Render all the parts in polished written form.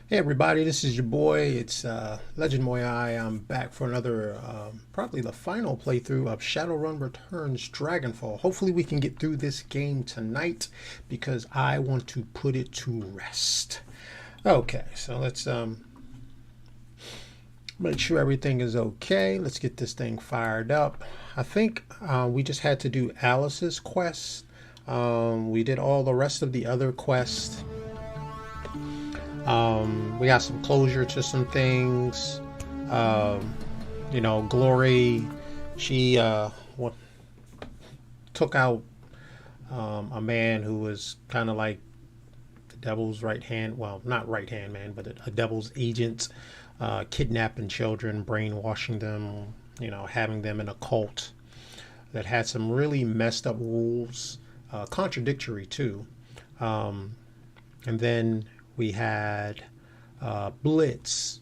Hey everybody, this is your boy. It's Legend Muyui. I'm back for another, probably the final playthrough of Shadowrun Returns Dragonfall. Hopefully we can get through this game tonight because I want to put it to rest. Okay, so let's make sure everything is okay. Let's get this thing fired up. I think we just had to do Alice's quest. We did all the rest of the other quests. We got some closure to some things. Um, Glory, she took out a man who was kind of like the devil's right hand. Well, not right hand man, but a devil's agent, kidnapping children, brainwashing them, having them in a cult that had some really messed up rules, contradictory too. Um, and then we had Blitz,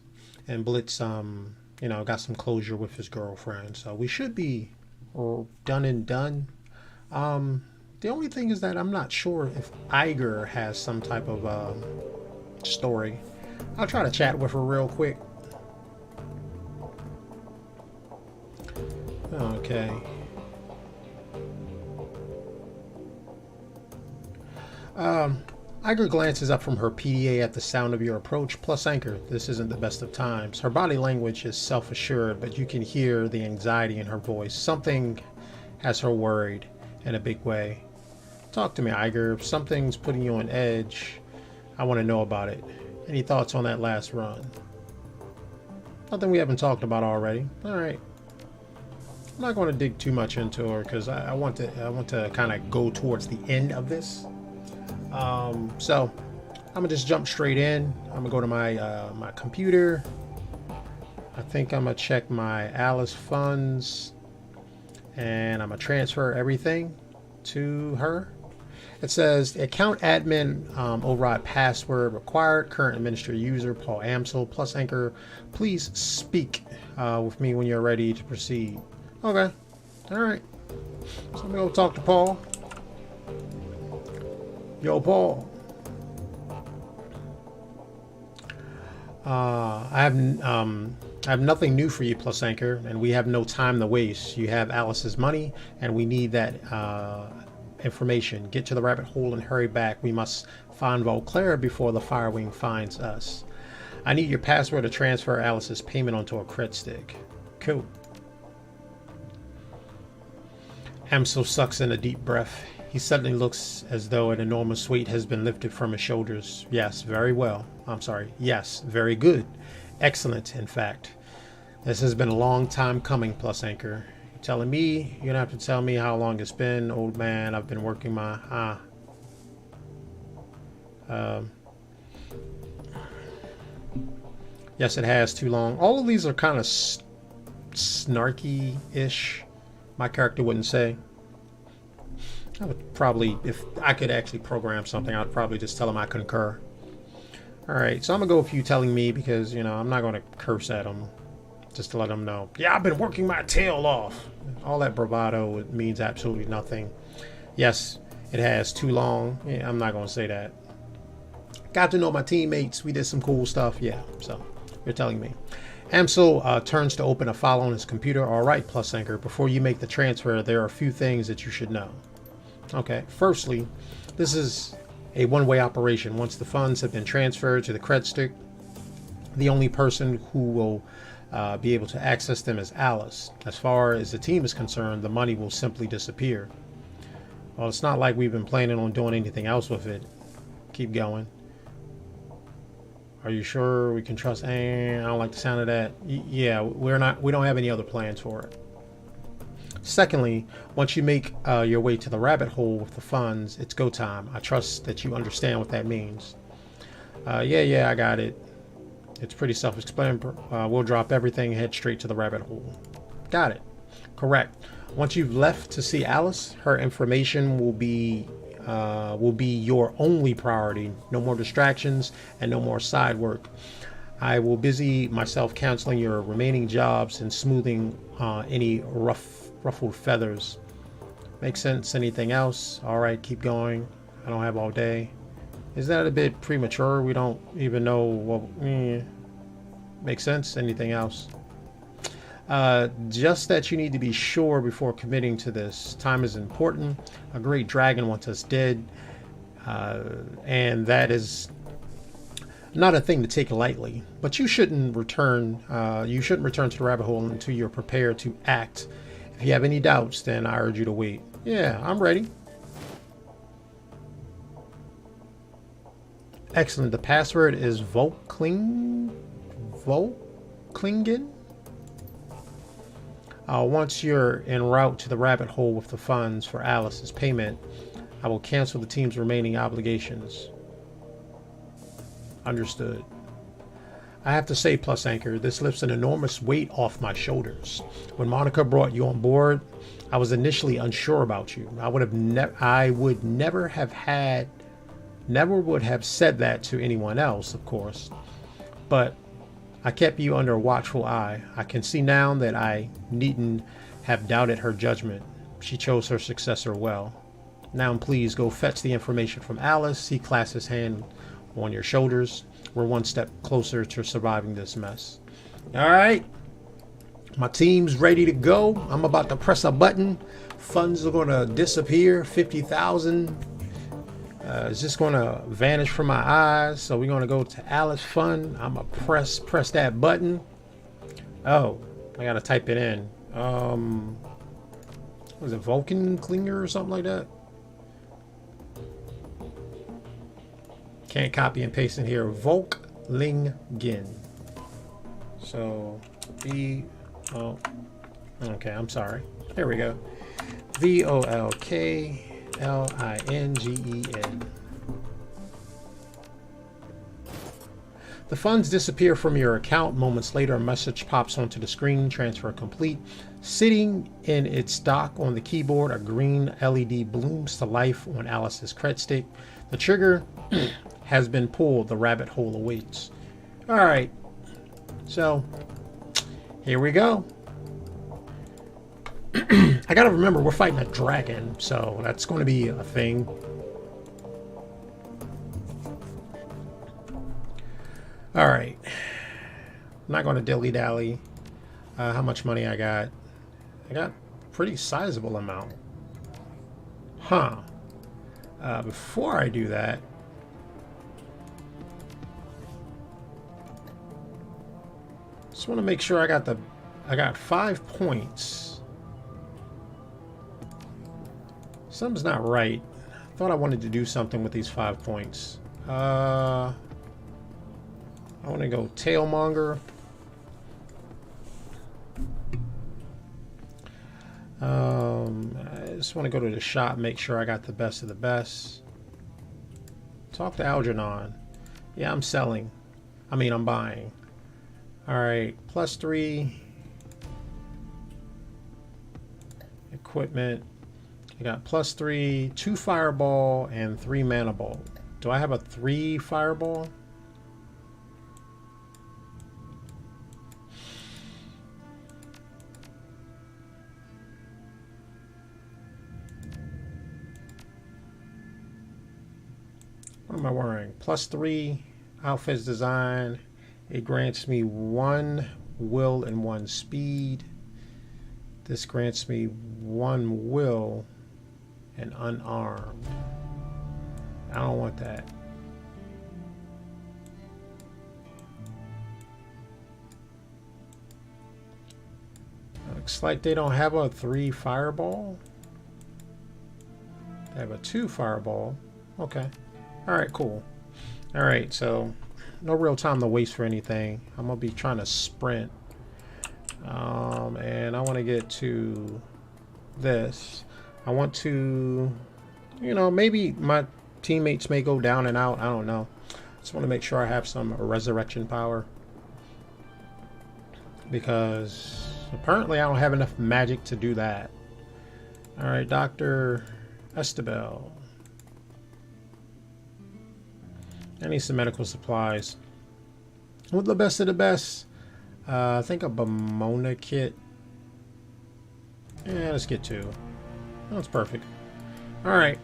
and Blitz, got some closure with his girlfriend, so we should be done and done. The only thing is that I'm not sure if Iger has some type of story. I'll try to chat with her real quick. Okay. Um, Iger glances up from her PDA at the sound of your approach. Plus anchor, this isn't the best of times. Her body language is self-assured, but you can hear the anxiety in her voice. Something has her worried in a big way. Talk to me, Iger. If something's putting you on edge, I want to know about it. Any thoughts on that last run? Nothing we haven't talked about already. All right. I'm not going to dig too much into her because I want to kind of go towards the end of this. So I'm gonna just jump straight in. I'm gonna go to my computer. I think I'm gonna check my Alice funds, and I'm gonna transfer everything to her. It says account admin override password required. Current administrator user Paul Amsel plus anchor. Please speak with me when you're ready to proceed. Okay. All right. So I'm gonna go talk to Paul. Yo, Paul. I have nothing new for you, Plus Anchor, and we have no time to waste. You have Alice's money, and we need that information. Get to the rabbit hole and hurry back. We must find Volclair before the Firewing finds us. I need your password to transfer Alice's payment onto a cred stick. Cool. Amso sucks in a deep breath. He suddenly looks as though an enormous weight has been lifted from his shoulders. Yes, very well. I'm sorry. Yes, very good. Excellent, in fact. This has been a long time coming, Plus Anchor. You're telling me? You're gonna have to tell me how long it's been, old man. I've been working my... Yes, it has too long. All of these are kind of snarky-ish. My character wouldn't say. I would probably, if I could actually program something, I'd probably just tell him I concur. Alright, so I'm going to go with you telling me because, I'm not going to curse at him. Just to let him know. Yeah, I've been working my tail off. All that bravado means absolutely nothing. Yes, it has too long. Yeah, I'm not going to say that. Got to know my teammates. We did some cool stuff. Yeah, so you're telling me. Amsel turns to open a file on his computer. Alright, Plus Anchor, before you make the transfer, there are a few things that you should know. Okay, firstly, this is a one-way operation. Once the funds have been transferred to the cred stick, the only person who will be able to access them is Alice. As far as the team is concerned, the money will simply disappear. Well, it's not like we've been planning on doing anything else with it. Keep going. Are you sure we can trust? I don't like the sound of that. Yeah, we don't have any other plans for it. Secondly, once you make your way to the rabbit hole with the funds, it's go time. I trust that you understand what that means. Yeah, I got it. It's pretty self-explanatory. We'll drop everything and head straight to the rabbit hole. Got it. Correct. Once you've left to see Alice, her information will be your only priority. No more distractions and no more side work. I will busy myself canceling your remaining jobs and smoothing any ruffled feathers. Makes sense? Anything else? All right, keep going. I don't have all day. Is that a bit premature? We don't even know what makes sense. Anything else? Just that you need to be sure before committing to this. Time is important. A great dragon wants us dead. And that is not a thing to take lightly. But you shouldn't return. You shouldn't return to the rabbit hole until you're prepared to act. If you have any doubts, then I urge you to wait. Yeah, I'm ready. Excellent. The password is Volklingen. Once you're en route to the rabbit hole with the funds for Alice's payment, I will cancel the team's remaining obligations. Understood. I have to say, Plus Anchor, this lifts an enormous weight off my shoulders. When Monica brought you on board, I was initially unsure about you. I would never have said that to anyone else, of course. But I kept you under a watchful eye. I can see now that I needn't have doubted her judgment. She chose her successor well. Now please go fetch the information from Alice. He clasped his hand on your shoulders. We're one step closer to surviving this mess. All right. My team's ready to go. I'm about to press a button. Funds are going to disappear. 50,000. It's just going to vanish from my eyes. So we're going to go to Alice Fund. I'm going to press that button. Oh, I got to type it in. Was it Volkenklinger or something like that? Can't copy and paste in here. Volklingen. So, okay, I'm sorry. There we go. Volklingen. The funds disappear from your account. Moments later, a message pops onto the screen. Transfer complete. Sitting in its dock on the keyboard, a green LED blooms to life on Alice's cred stick. The trigger has been pulled. The rabbit hole awaits. All right. So, here we go. I gotta remember, we're fighting a dragon, so that's going to be a thing. All right. I'm not going to dilly-dally. How much money I got? I got a pretty sizable amount. Huh. Before I do that, just want to make sure I got 5 points. Something's not right. I thought I wanted to do something with these 5 points. I want to go Tailmonger. I just want to go to the shop, make sure I got the best of the best. Talk to Algernon. Yeah, I'm selling. I'm buying. Alright, +3. Equipment. I got +3, 2 fireball, and 3 mana ball. Do I have a 3 fireball? What am I wearing? +3 outfits design. It grants me 1 will and 1 speed. This grants me 1 will and unarmed. I don't want that. Looks like they don't have a 3 fireball. They have a 2 fireball. Okay. Alright, cool. Alright, so no real time to waste for anything. I'm gonna be trying to sprint. And I want to get to this. I want to, maybe my teammates may go down and out. I don't know. Just want to make sure I have some resurrection power. Because apparently I don't have enough magic to do that. Alright, Dr. Estebel. I need some medical supplies. With the best of the best, I think a Bamona kit. Yeah, let's get 2. That's perfect. Alright.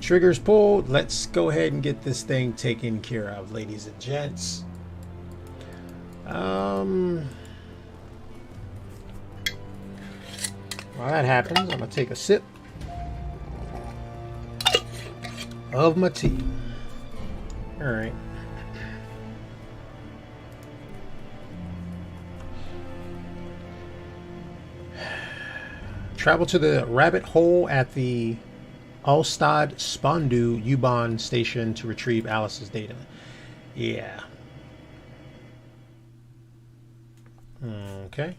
Triggers pulled. Let's go ahead and get this thing taken care of, ladies and gents. While that happens, I'm gonna take a sip of my tea. All right. Travel to the rabbit hole at the Alstad Spondu U-Bahn station to retrieve Alice's data. Yeah. Okay.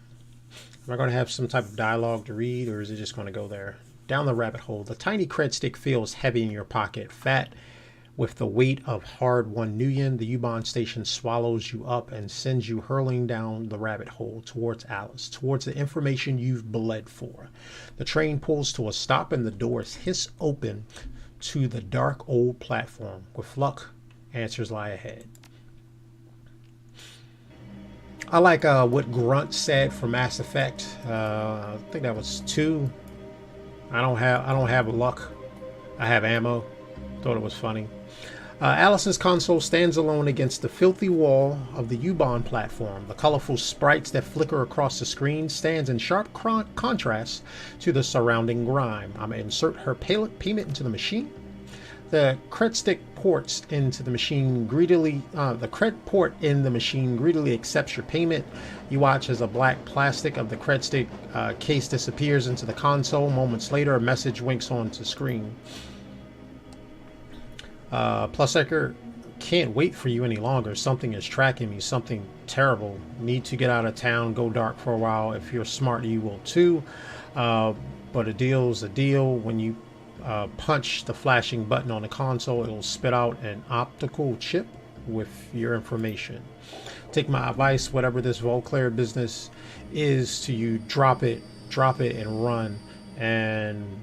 Am I going to have some type of dialogue to read, or is it just going to go there? Down the rabbit hole. The tiny cred stick feels heavy in your pocket. Fat with the weight of hard-won nuyen, the U-Bahn station swallows you up and sends you hurling down the rabbit hole towards Alice, towards the information you've bled for. The train pulls to a stop and the doors hiss open to the dark old platform. With luck, answers lie ahead. I like what Grunt said for Mass Effect. I think that was 2. I don't have luck. I have ammo. Thought it was funny. Alice's console stands alone against the filthy wall of the U-Bahn platform. The colorful sprites that flicker across the screen stands in sharp contrast to the surrounding grime. I'm going to insert her payment into the machine. The cred stick ports into the machine greedily. The cred port in the machine greedily accepts your payment. You watch as a black plastic of the cred stick case disappears into the console. Moments later, a message winks onto screen. Plusecker, can't wait for you any longer. Something is tracking me. Something terrible. Need to get out of town. Go dark for a while. If you're smart, you will too. But a deal's a deal. When you punch the flashing button on the console, it'll spit out an optical chip with your information. Take my advice, whatever this Volclair business is to you, drop it and run. And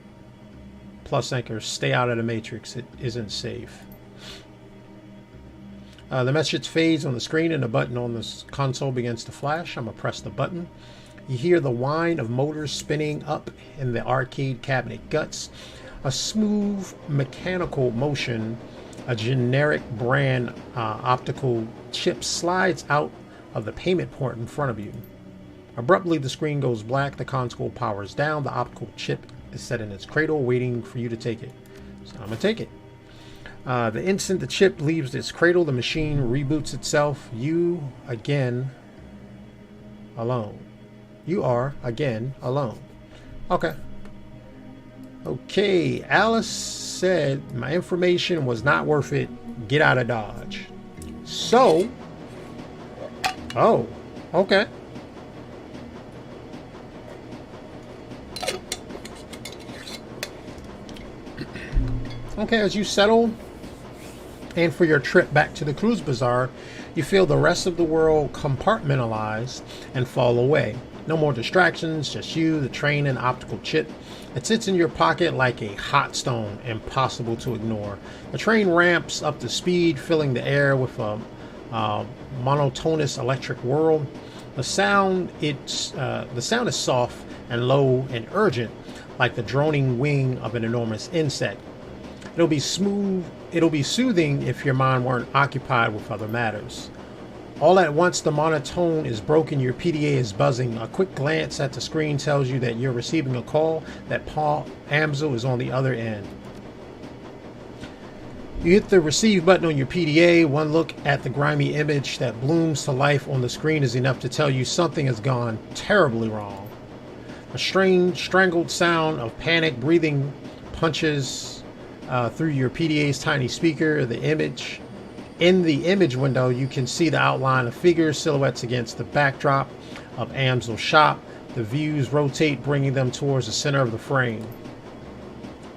Plusanchor, stay out of the Matrix. It isn't safe. The message fades on the screen and the button on the console begins to flash. I'm going to press the button. You hear the whine of motors spinning up in the arcade cabinet guts. A smooth mechanical motion, a generic brand optical chip slides out of the payment port in front of you. Abruptly, the screen goes black. The console powers down. The optical chip is set in its cradle, waiting for you to take it. So I'm going to take it. The instant the chip leaves its cradle, the machine reboots itself. You again alone. You are again alone. Okay. Okay, Alice said my information was not worth it. Get out of Dodge. So, oh, okay. Okay, as you settle and for your trip back to the cruise bazaar, you feel the rest of the world compartmentalize and fall away. No more distractions, just you, the train, and optical chip. It sits in your pocket like a hot stone, impossible to ignore. The train ramps up to speed, filling the air with a monotonous electric whirl. The sound is soft and low and urgent, like the droning wing of an enormous insect. It'll be soothing if your mind weren't occupied with other matters. All at once, the monotone is broken. Your PDA is buzzing. A quick glance at the screen tells you that you're receiving a call, that Paul Amsel is on the other end. You hit the receive button on your PDA. One look at the grimy image that blooms to life on the screen is enough to tell you something has gone terribly wrong. A strange, strangled sound of panic breathing punches through your PDA's tiny speaker. In the image window, you can see the outline of figures, silhouettes against the backdrop of Amsel's shop. The views rotate, bringing them towards the center of the frame.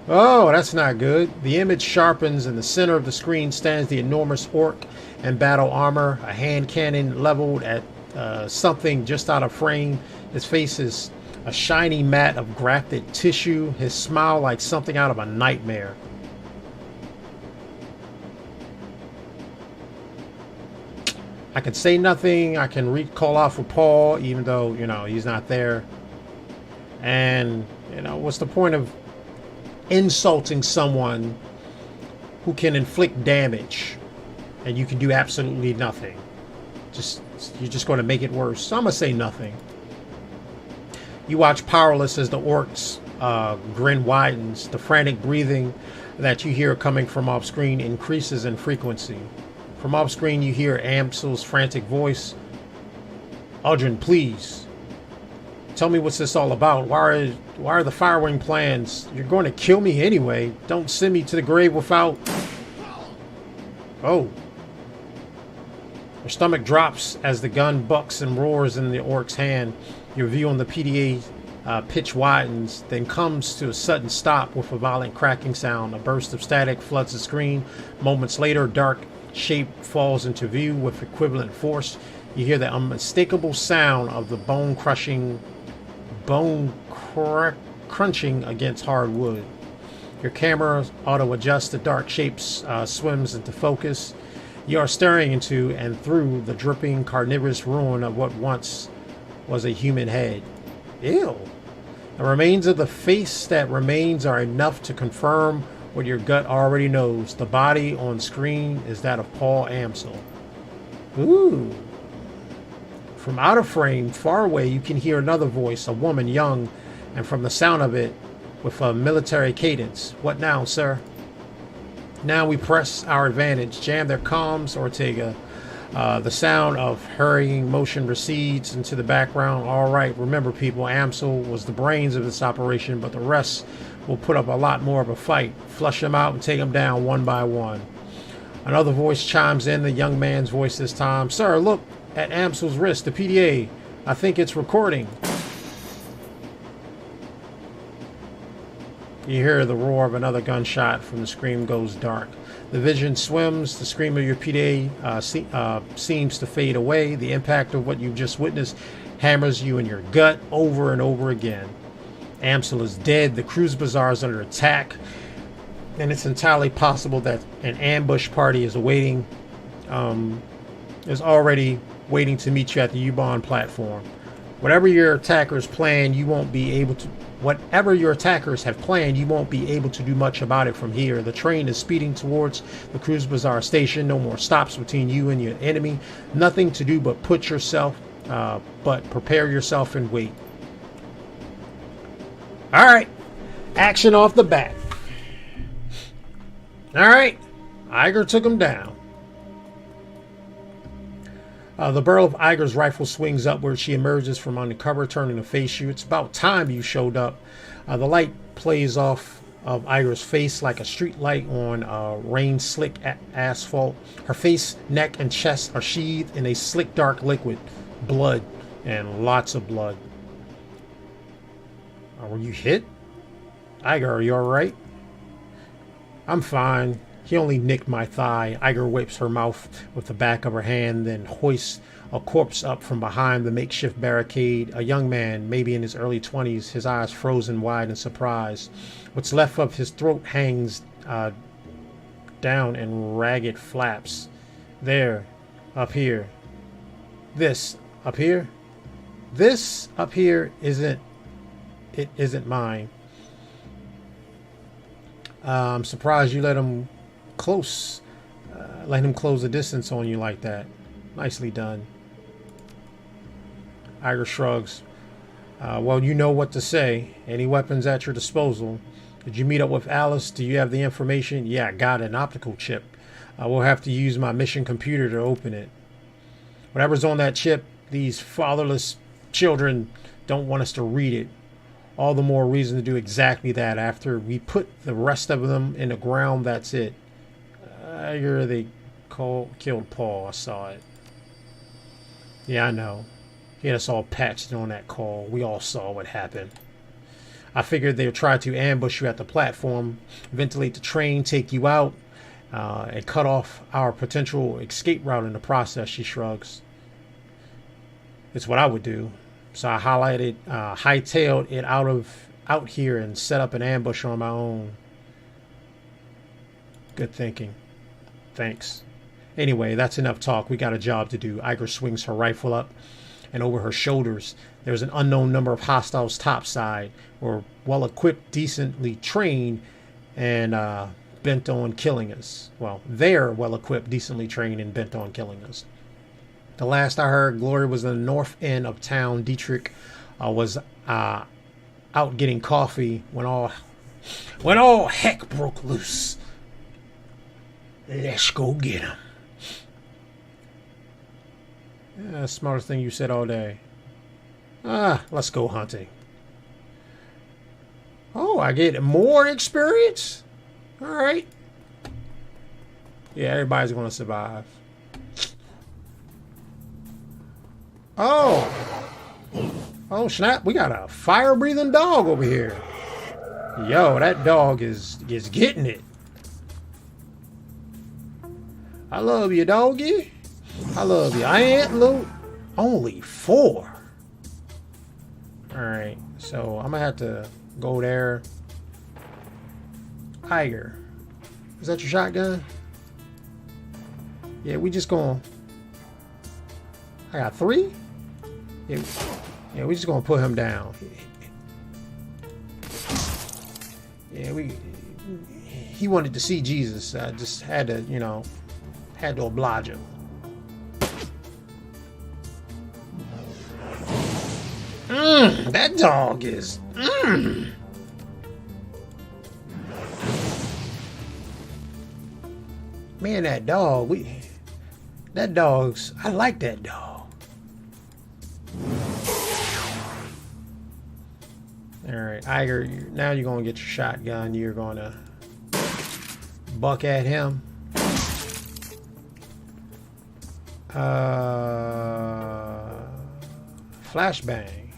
Oh, that's not good. The image sharpens. In the center of the screen stands the enormous orc in battle armor, a hand cannon leveled at something just out of frame. His face is a shiny mat of grafted tissue, his smile like something out of a nightmare. I can say nothing. I can call out for Paul, even though, he's not there. And, what's the point of insulting someone who can inflict damage, and you can do absolutely nothing. You're just going to make it worse. So I'm going to say nothing. You watch powerless as the orc's grin widens. The frantic breathing that you hear coming from off screen increases in frequency. From off screen, you hear Amsel's frantic voice. Aldrin, please. Tell me what's this all about. Why are the Firewing plans? You're going to kill me anyway. Don't send me to the grave without... Oh. Your stomach drops as the gun bucks and roars in the orc's hand. Your view on the PDA pitch widens, then comes to a sudden stop with a violent cracking sound. A burst of static floods the screen. Moments later, a dark shape falls into view with equivalent force. You hear the unmistakable sound of the bone crunching against hard wood. Your camera auto-adjusts. The dark shapes swims into focus. You are staring into and through the dripping carnivorous ruin of what once was a human head. Ew. The remains of the face that remains are enough to confirm what your gut already knows. The body on screen is that of Paul Amsel. Ooh. From out of frame, far away, you can hear another voice, a woman, young, and from the sound of it, with a military cadence. What now, sir? Now we press our advantage. Jam their comms, Ortega. The sound of hurrying motion recedes into the background. All right, remember, people, Amsel was the brains of this operation, but the rest will put up a lot more of a fight. Flush them out and take them down one by one. Another voice chimes in, the young man's voice this time. Sir, look at Amsel's wrist, the PDA. I think it's recording. You hear the roar of another gunshot. From the screen goes dark. The vision swims. The scream of your PDA seems to fade away. The impact of what you've just witnessed hammers you in your gut over and over again. Amsel is dead. The cruise bazaar is under attack. And it's entirely possible that an ambush party is awaiting, is already waiting to meet you at the U-Bahn platform. Whatever your attackers plan, you won't be able to... Whatever your attackers have planned, you won't be able to do much about it from here. The train is speeding towards the Cruise Bazaar station. No more stops between you and your enemy. Nothing to do but prepare yourself and wait. All right. Action off the bat. All right. Iger took him down. The barrel of Iger's rifle swings upward. She emerges from under cover, turning to face you. It's about time you showed up. The light plays off of Iger's face like a street light on rain-slick asphalt. Her face, neck, and chest are sheathed in a slick, dark liquid. Blood, and lots of blood. Were you hit? Iger, are you alright? I'm fine. He only nicked my thigh. Iger wipes her mouth with the back of her hand, then hoists a corpse up from behind the makeshift barricade. A young man, maybe in his early 20s, his eyes frozen wide in surprise. What's left of his throat hangs down in ragged flaps. There, up here. This, up here? This, up here, isn't mine. I'm surprised you let him close the distance on you like that. Nicely done. Iger shrugs. Well, you know what to say. Any weapons at your disposal? Did you meet up with Alice? Do you have the information? Yeah, I got an optical chip. I will have to use my mission computer to open it. Whatever's on that chip, these fatherless children don't want us to read it. All the more reason to do exactly that. After we put the rest of them in the ground, that's it. They killed Paul. I saw it. Yeah, I know. He had us all patched on that call. We all saw what happened. I figured they would try to ambush you at the platform, ventilate the train, take you out, and cut off our potential escape route in the process, she shrugs. It's what I would do. So I hightailed it out here and set up an ambush on my own. Good thinking. Thanks. Anyway, that's enough talk. We got a job to do. Iger swings her rifle up, and over her shoulders, there's an unknown number of hostiles topside, or well-equipped, decently trained, and bent on killing us. Well, they're well-equipped, decently trained, and bent on killing us. The last I heard, Glory was in the north end of town. Dietrich was out getting coffee when all heck broke loose. Let's go get him. Yeah, smartest thing you said all day. Let's go hunting. Oh, I get more experience? Alright. Yeah, everybody's gonna survive. Oh! Oh, snap. We got a fire-breathing dog over here. Yo, that dog is getting it. I love you, doggy. I love you. I ain't loot. Only 4. Alright, so I'm gonna have to go there. Tiger. Is that your shotgun? Yeah, we just gonna... I got 3? Yeah, we just gonna put him down. Yeah, he wanted to see Jesus. I just had to, you know, had to oblige him. That dog is... Man, that dog, that dog's... I like that dog. Alright, Iger, now you're going to get your shotgun. You're going to buck at him. Flashbang.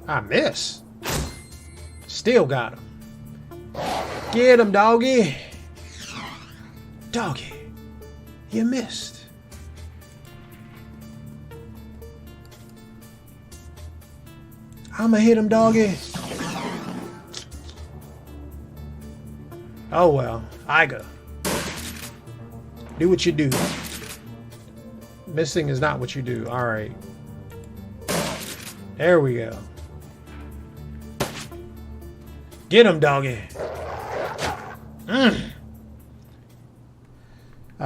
I miss. Still got him. Get him, doggy. Doggy, you missed. I'ma hit him, doggy. Oh well, Iga. Do what you do. Missing is not what you do. Alright. There we go. Get him, doggy.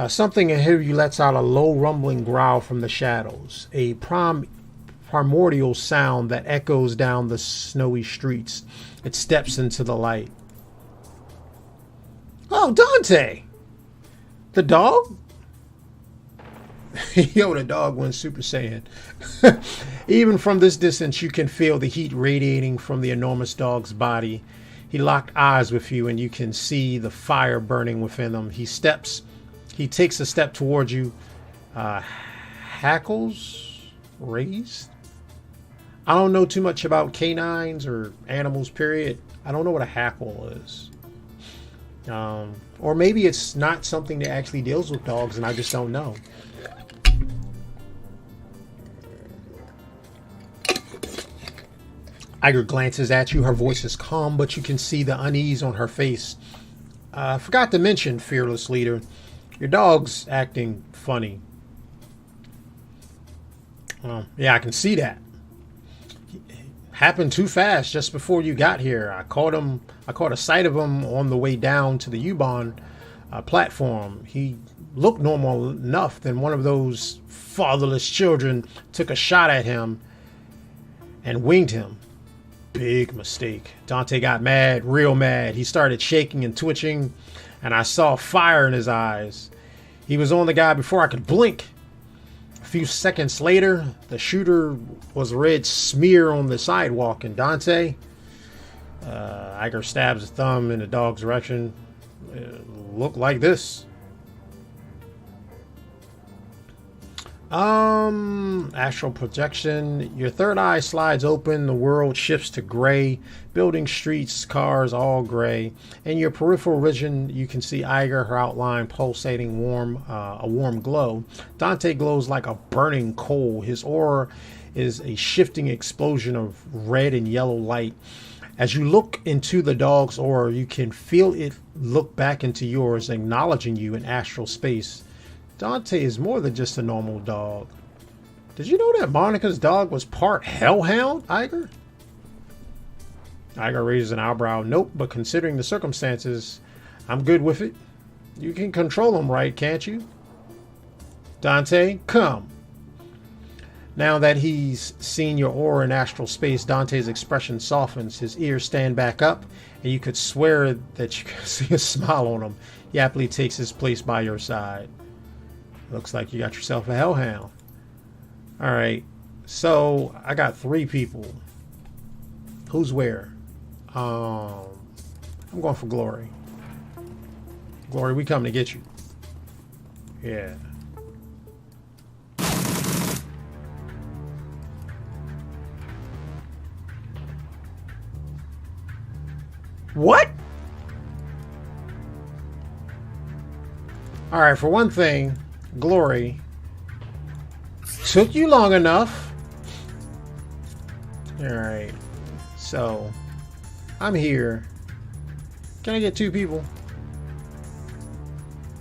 Something ahead of you lets out a low rumbling growl from the shadows. A primordial sound that echoes down the snowy streets. It steps into the light. Oh, Dante! The dog? Yo, the dog went Super Saiyan. Even from this distance, you can feel the heat radiating from the enormous dog's body. He locked eyes with you, and you can see the fire burning within him. He takes a step towards you. Hackles raised? I don't know too much about canines or animals, period. I don't know what a hackle is. Or maybe it's not something that actually deals with dogs and I just don't know. Iger glances at you. Her voice is calm, but you can see the unease on her face. I forgot to mention, fearless leader, your dog's acting funny. Yeah, I can see that. Happened too fast just before you got here. I caught a sight of him on the way down to the U-Bahn platform. He looked normal enough. Then one of those fatherless children took a shot at him and winged him. Big mistake. Dante got mad, real mad. He started shaking and twitching, and I saw fire in his eyes. He was on the guy before I could blink. A few seconds later, the shooter was a red smear on the sidewalk, and Dante... Iger stabs a thumb in the dog's direction. It looked like this. Astral projection. Your third eye slides open. The world shifts to gray. Buildings, streets, cars, all gray. In your peripheral vision, you can see Iger, her outline pulsating a warm glow. Dante glows like a burning coal. His aura is a shifting explosion of red and yellow light. As you look into the dog's aura, you can feel it look back into yours, acknowledging you in astral space. Dante is more than just a normal dog. Did you know that Monica's dog was part hellhound, Iger? Iger raises an eyebrow. Nope, but considering the circumstances, I'm good with it. You can control them, right, can't you? Dante, come. Now that he's seen your aura in astral space, Dante's expression softens. His ears stand back up, and you could swear that you can see a smile on him. He happily takes his place by your side. Looks like you got yourself a hellhound. Alright, so I got 3 people. Who's where? I'm going for Glory. Glory, we coming to get you. Yeah. What? Alright, for one thing, Glory, took you long enough. Alright, so I'm here. Can I get 2 people?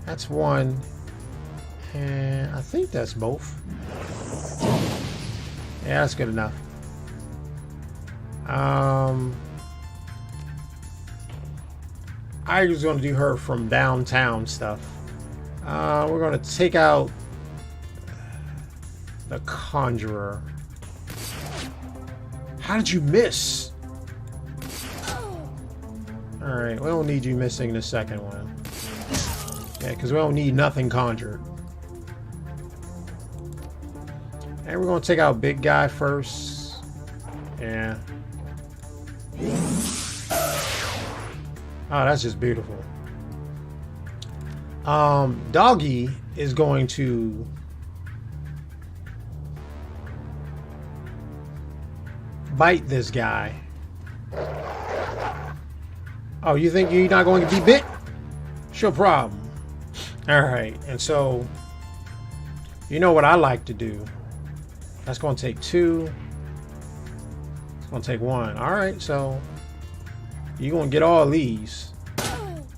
That's 1. And I think that's both. Yeah, that's good enough. I was going to do her from downtown stuff. We're going to take out the Conjurer. How did you miss? Alright, we don't need you missing the second one. Yeah, because we don't need nothing conjured. And we're going to take out big guy first. Yeah. Oh, that's just beautiful. Doggy is going to bite this guy. Oh, you think you're not going to be bit? Sure problem. Alright, and so you know what I like to do. That's going to take 2. It's going to take 1. Alright, so you're going to get all these.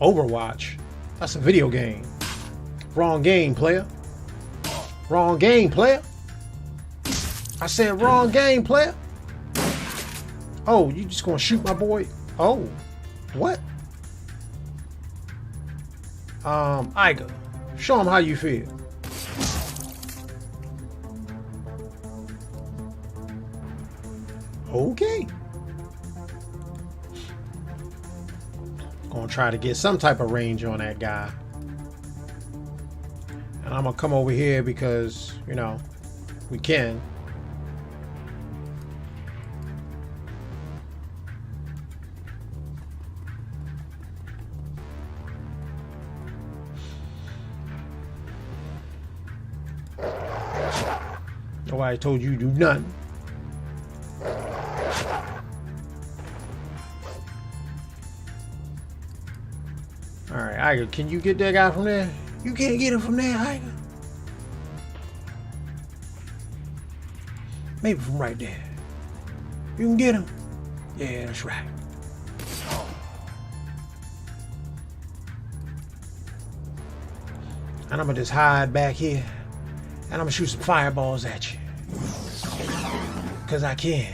Overwatch. That's a video game. Wrong game, player. Wrong game, player. I said wrong game, player. Oh, you just going to shoot my boy? Oh, what? Iger, show him how you feel. Okay. Gonna try to get some type of range on that guy. And I'm gonna come over here because, you know, we can. Nobody told you to do nothing. Alright, Iger, can you get that guy from there? You can't get him from there, Iger. Maybe from right there. You can get him. Yeah, that's right. And I'm gonna just hide back here. And I'm gonna shoot some fireballs at you. Cause I can.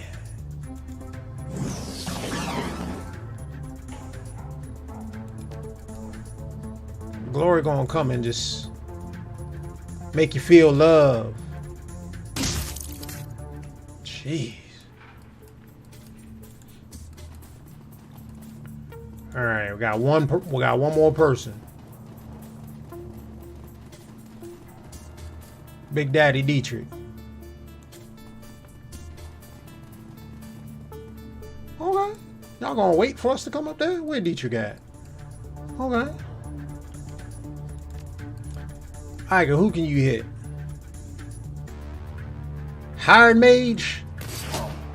Glory gonna come and just make you feel love. Jeez. All right, we got one more person. Big Daddy Dietrich. Okay. Y'all gonna wait for us to come up there? Where Dietrich at? Okay. Iger, who can you hit? Hired mage?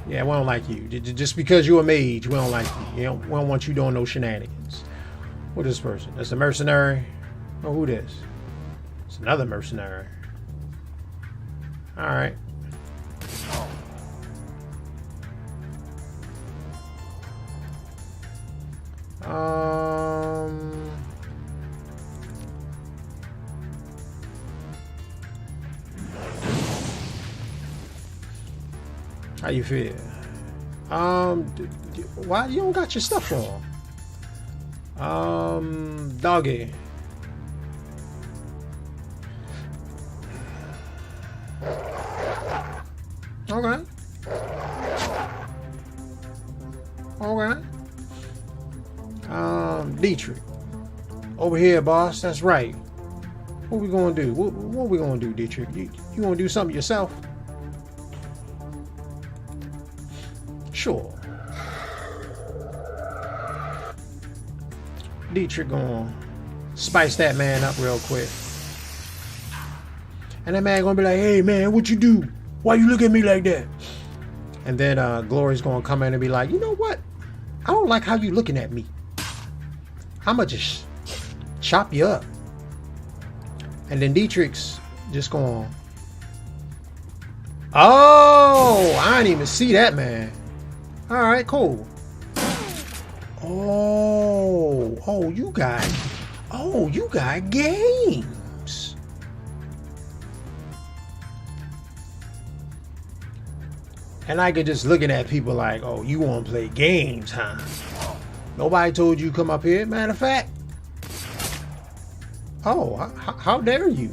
Yeah, we don't like you. Just because you're a mage, we don't like you. We don't want you doing no shenanigans. What is this person? That's a mercenary? Oh, who this? It's another mercenary. Alright. How you feel? Why you don't got your stuff on? Doggy. Okay. Okay. Dietrich. Over here, boss. That's right. What we gonna do? What we gonna do, Dietrich? You gonna do something yourself? Sure. Dietrich gonna spice that man up real quick. And that man gonna be like, hey man, what you do? Why you look at me like that? And then Glory's gonna come in and be like, you know what? I don't like how you looking at me. I'ma just chop you up. And then Dietrich's just going, oh, I didn't even see that, man. All right, cool. Oh, you got games. And I could just looking at people like, oh, you want to play games, huh? Nobody told you come up here. Matter of fact, oh, how dare you?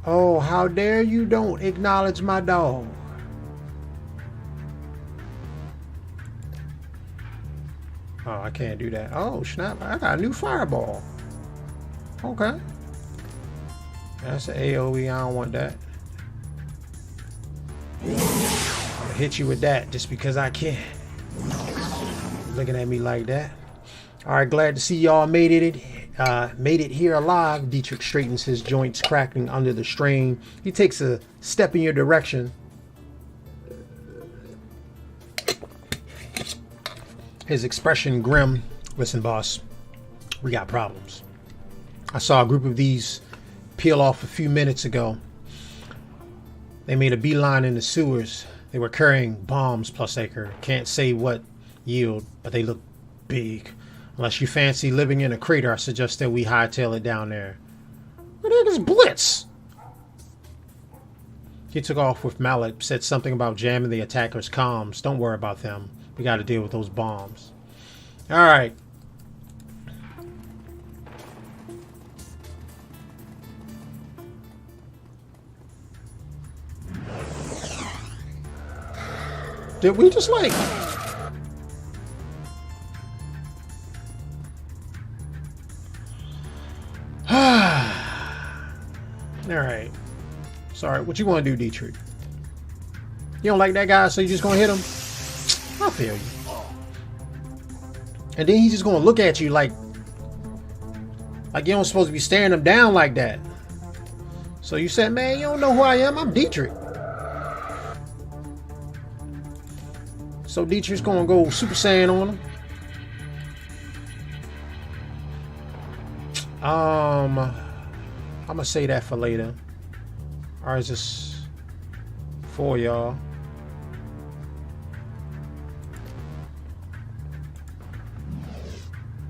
Oh, how dare you don't acknowledge my dog. Oh, I can't do that. Oh, snap. I got a new fireball. Okay. That's an AoE. I don't want that. I'm gonna hit you with that just because I can. Looking at me like that. All right, glad to see y'all made it here alive. Dietrich straightens his joints, cracking under the strain. He takes a step in your direction. His expression grim. Listen, boss, we got problems. I saw a group of these peel off a few minutes ago. They made a beeline in the sewers. They were carrying bombs plus acre. Can't say what yield, but they look big. Unless you fancy living in a crater, I suggest that we hightail it down there. What the heck is Blitz? He took off with Mallet, said something about jamming the attackers' comms. Don't worry about them. We got to deal with those bombs. All right. Did we just like... Alright. Sorry, what you want to do, Dietrich? You don't like that guy, so you just gonna hit him? I feel you. And then he's just gonna look at you like you don't supposed to be staring him down like that. So you said, man, you don't know who I am? I'm Dietrich. So Dietrich's gonna go Super Saiyan on him. I'm gonna say that for later. Or is this for y'all?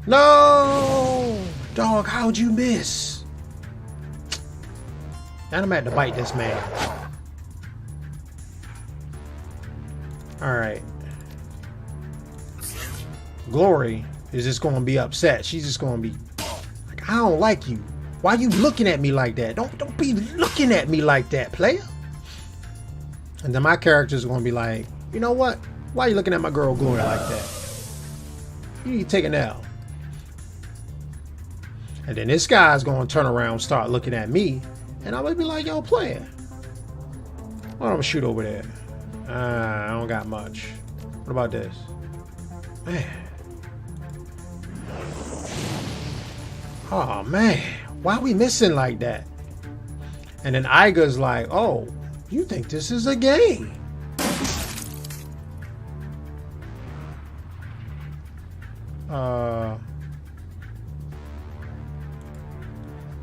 No! Dog, how'd you miss? And I'm gonna have to bite this man. Alright. Glory is just gonna be upset. She's just gonna be like, I don't like you. Why you looking at me like that? Don't be looking at me like that, player. And then my character's gonna be like, you know what? Why you looking at my girl Glory like that? You need to take an L. And then this guy's gonna turn around and start looking at me, and I'm gonna be like, yo, player. Well, I'm gonna shoot over there. I don't got much. What about this? Man. Oh man, why are we missing like that? And then Iger's like, oh, you think this is a game?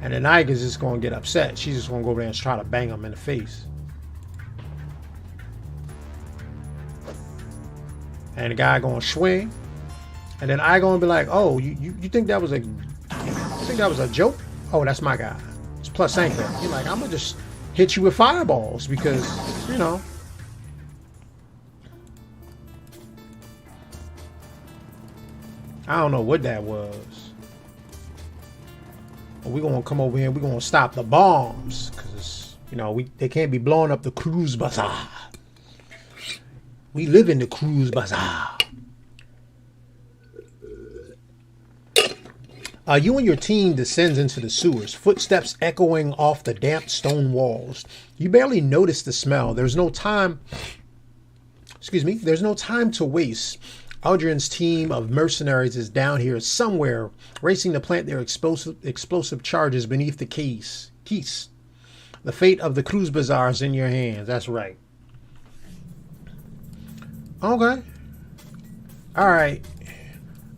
And then Iger's just gonna get upset. She's just gonna go over there and try to bang him in the face. And the guy gonna swing. And then I gonna be like, oh, you think that was a joke? Oh, that's my guy. It's plus anchor. You're like, I'm gonna just hit you with fireballs because, you know. I don't know what that was. But we're gonna come over here and we're gonna stop the bombs. Cause you know, they can't be blowing up the cruise bazaar. We live in the cruise bazaar. You and your team descends into the sewers, footsteps echoing off the damp stone walls. You barely notice the smell. There's no time to waste. Aldrin's team of mercenaries is down here somewhere, racing to plant their explosive charges beneath the keys. The fate of the cruise bazaar is in your hands. That's right. Okay. Alright.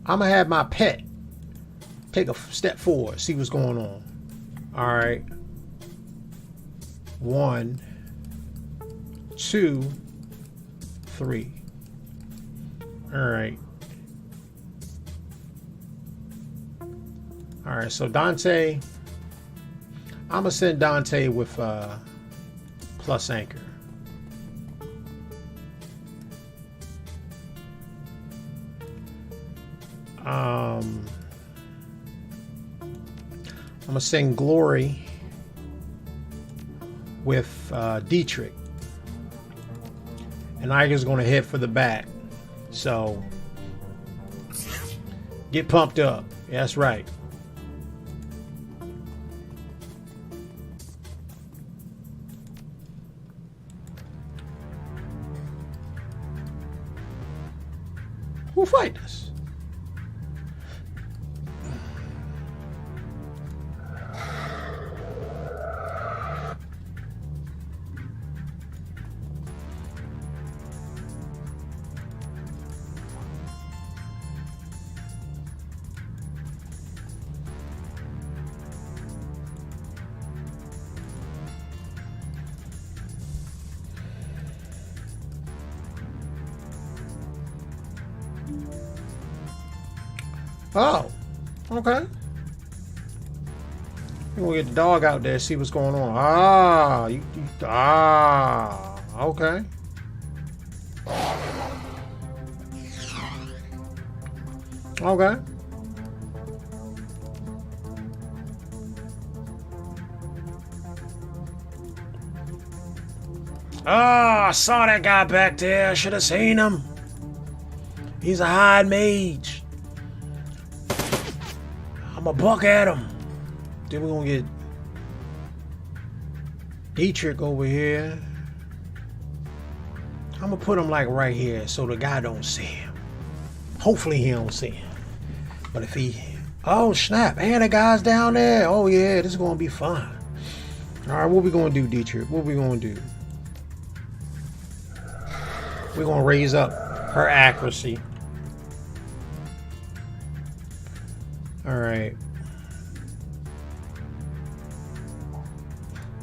I'm going to have my pet take a step forward, see what's going on. Alright. 1, 2, 3. Alright. Alright, so Dante. I'm going to send Dante with plus anchor. I'm going to send Glory with Dietrich. And Iger's going to hit for the back. So, get pumped up. Yeah, that's right. Who'll fight us? Oh, okay. We're gonna get the dog out there, see what's going on. Okay. Okay. I saw that guy back there. I should have seen him. He's a hide mage. I'm a buck at him. Then we're gonna get Dietrich over here. I'm gonna put him like right here so the guy don't see him. Hopefully he don't see him. But if he, oh snap, and the guy's down there. Oh yeah, this is gonna be fun. All right, what we gonna do, Dietrich? What we gonna do? We're gonna raise up her accuracy. All right.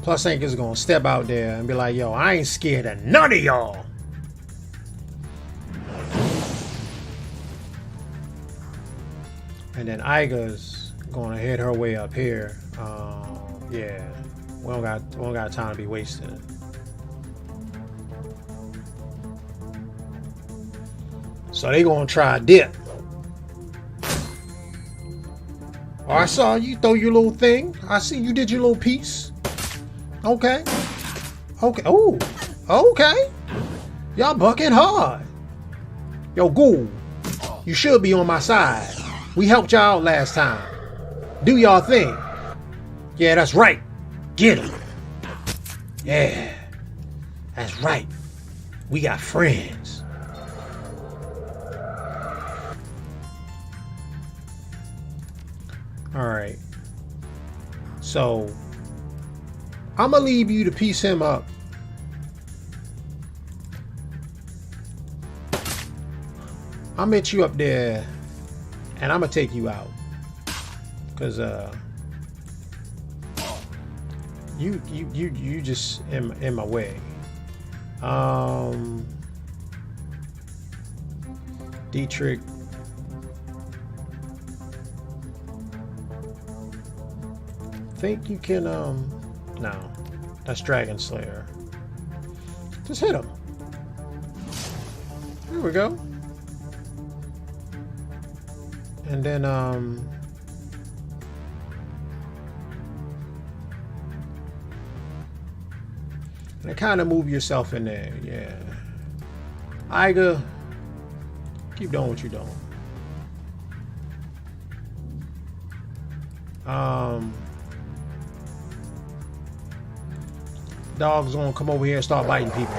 Plus Anchor's gonna step out there and be like, yo, I ain't scared of none of y'all. And then Iger's gonna head her way up here. Yeah, we don't got time to be wasting. So they gonna try a dip. Oh, I saw you throw your little thing. I see you did your little piece. Okay. Okay. Oh, okay. Y'all bucking hard. Yo, Ghoul, you should be on my side. We helped y'all out last time. Do y'all thing. Yeah, that's right. Get him. Yeah, that's right. We got friends. All right. So, I'm going to leave you to piece him up. I'll meet you up there. And I'm going to take you out. Because, You just in my way. Dietrich. Think you can no. That's Dragon Slayer. Just hit him. There we go. And then and kind of move yourself in there, yeah. Iga, keep doing what you're doing. Dog's gonna come over here and start biting people,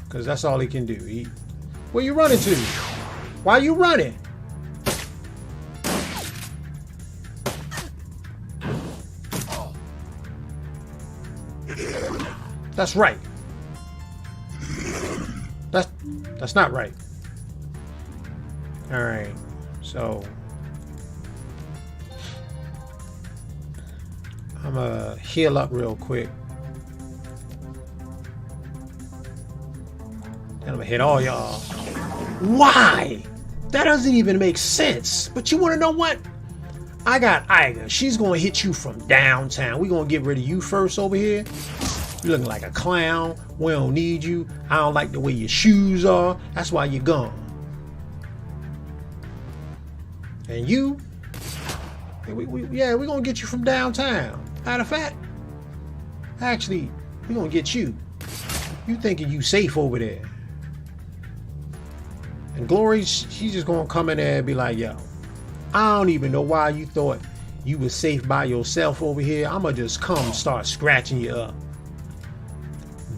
cause that's all he can do. Where you running to? Why you running? That's right. That's not right. All right. So I'm gonna heal up real quick. And I'm gonna hit all y'all. Why? That doesn't even make sense. But you wanna know what? I got Iga. She's gonna hit you from downtown. We're gonna get rid of you first over here. You're looking like a clown. We don't need you. I don't like the way your shoes are. That's why you're gone. And you, we're gonna get you from downtown. Matter of fact, actually, we're gonna get you. You thinking you safe over there. And Glory, she's just gonna come in there and be like, yo, I don't even know why you thought you was safe by yourself over here. I'ma just come start scratching you up.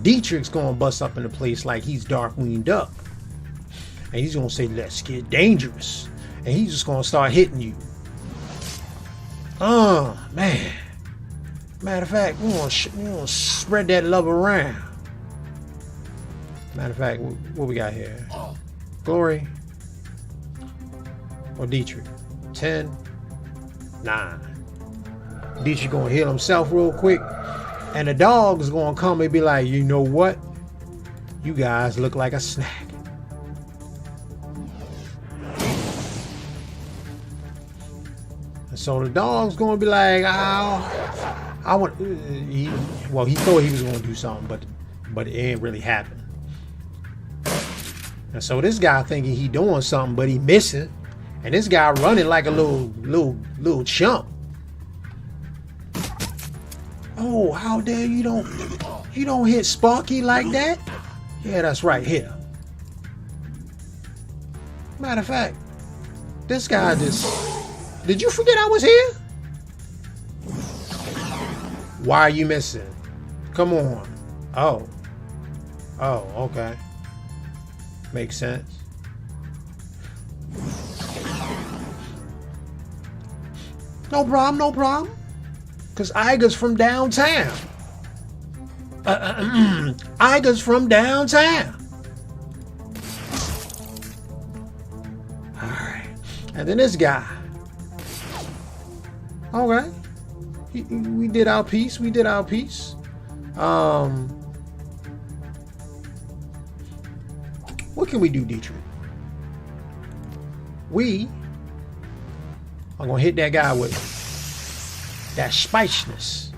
Dietrich's gonna bust up in the place like he's Darkwing Duck. And he's gonna say, let's get dangerous. And he's just gonna start hitting you. Oh, man. Matter of fact, we gonna spread that love around. Matter of fact, what we got here? Glory or Dietrich? 10, 9. Dietrich gonna heal himself real quick. And the dog is gonna come and be like, you know what? You guys look like a snack. And so the dog's gonna be like, oh, I want. He thought he was gonna do something, but it ain't really happened. And so this guy thinking he doing something, but he missing. And this guy running like a little chump. Oh, how dare you don't hit Sparky like that? Yeah, that's right, hit him. Matter of fact, this guy just... Did you forget I was here? Why are you missing? Come on. Oh, okay. Makes sense. No problem. Because Iga's from downtown. Iga's from downtown. Alright. And then this guy. Okay. We did our piece. What can we do, Dietrich? We are going to hit that guy with that spiciness.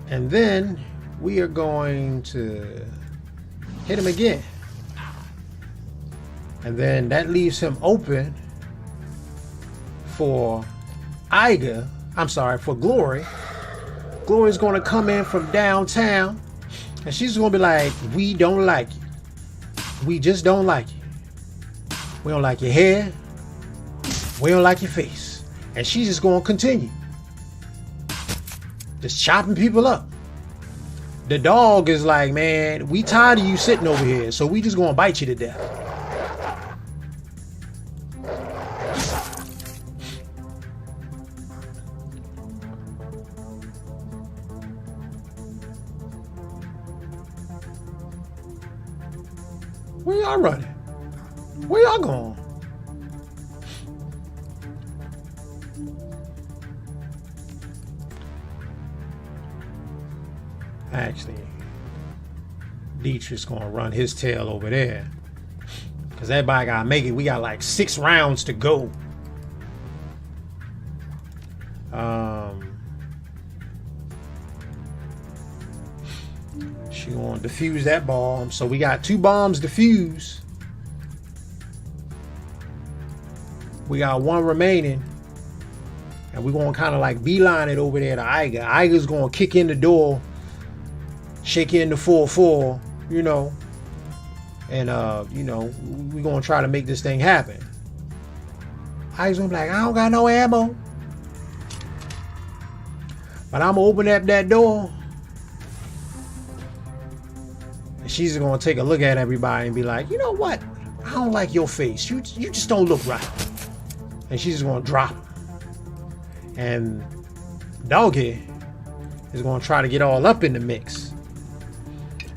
And then we are going to hit him again. And then that leaves him open for for Glory. Glory's going to come in from downtown. And she's going to be like, we don't like you. We just don't like you. We don't like your hair. We don't like your face. And she's just going to continue. Just chopping people up. The dog is like, man, we tired of you sitting over here, so we just going to bite you to death. Where y'all running? Where y'all going? Actually, Dietrich's gonna run his tail over there. Because everybody gotta make it. We got like 6 rounds to go. She gonna defuse that bomb. So we got 2 bombs defused. We got 1 remaining. And we're gonna kind of like beeline it over there to Iga. Iga's gonna kick in the door, shake in the 4-4, you know. And you know, we're gonna try to make this thing happen. Iga's gonna be like, I don't got no ammo. But I'm gonna open up that door. And she's gonna take a look at everybody and be like, you know what? I don't like your face. You just don't look right. And she's just gonna drop him. And Doggy is gonna try to get all up in the mix.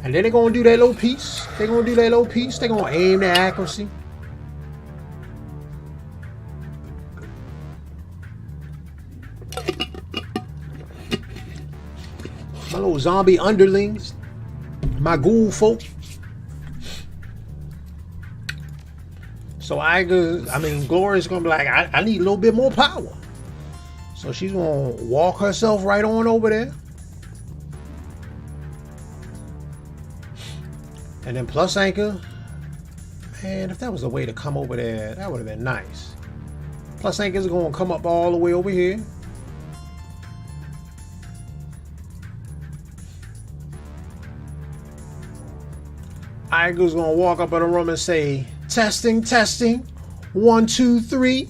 And then they're gonna do that little piece. They're gonna aim the accuracy. My little zombie underlings. My ghoul folk. So Gloria's gonna be like, I need a little bit more power. So she's gonna walk herself right on over there. And then Plus Anchor, man, if that was a way to come over there, that would have been nice. Plus Anchor's gonna come up all the way over here. Iger's gonna walk up in the room and say, testing, 1, 2, 3.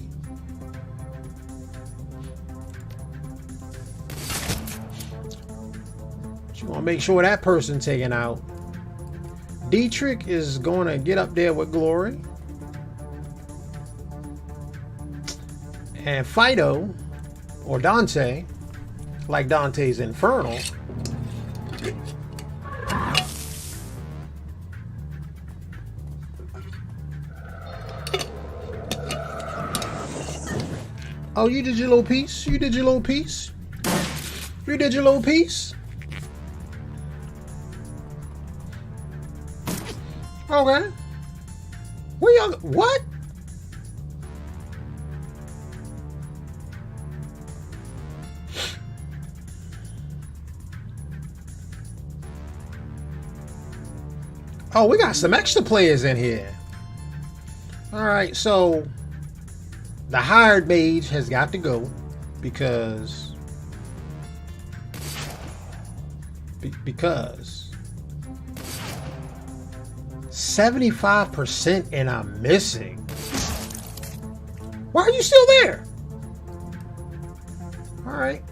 She's gonna make sure that person's taken out. Dietrich is gonna get up there with Glory. And Fido, or Dante, like Dante's Infernal, oh, you did your little piece? You did your little piece? You did your little piece? Okay. Where y'all? What? Oh, we got some extra players in here. All right, so the hired mage has got to go because 75% and I'm missing. Why are you still there? All right.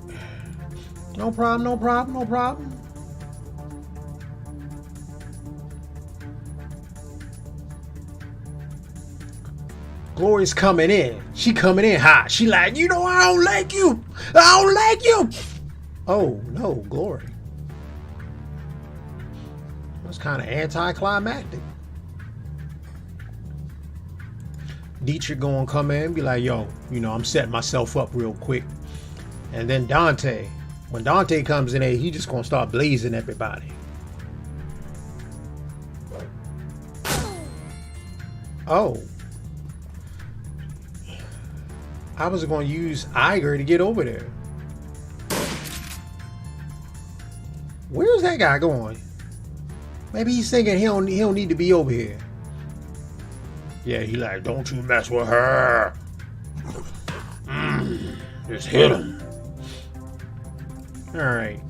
No problem, no problem, no problem. Glory's coming in. She coming in hot. She like, you know, I don't like you. I don't like you. Oh, no, Glory. That's kind of anticlimactic. Dietrich gonna come in and be like, yo, you know, I'm setting myself up real quick. And then Dante, when Dante comes in there, he just gonna start blazing everybody. Oh. I was gonna use Iger to get over there. Where's that guy going? Maybe he's thinking he don't need to be over here. Yeah, he like, don't you mess with her. Just hit him. Alright.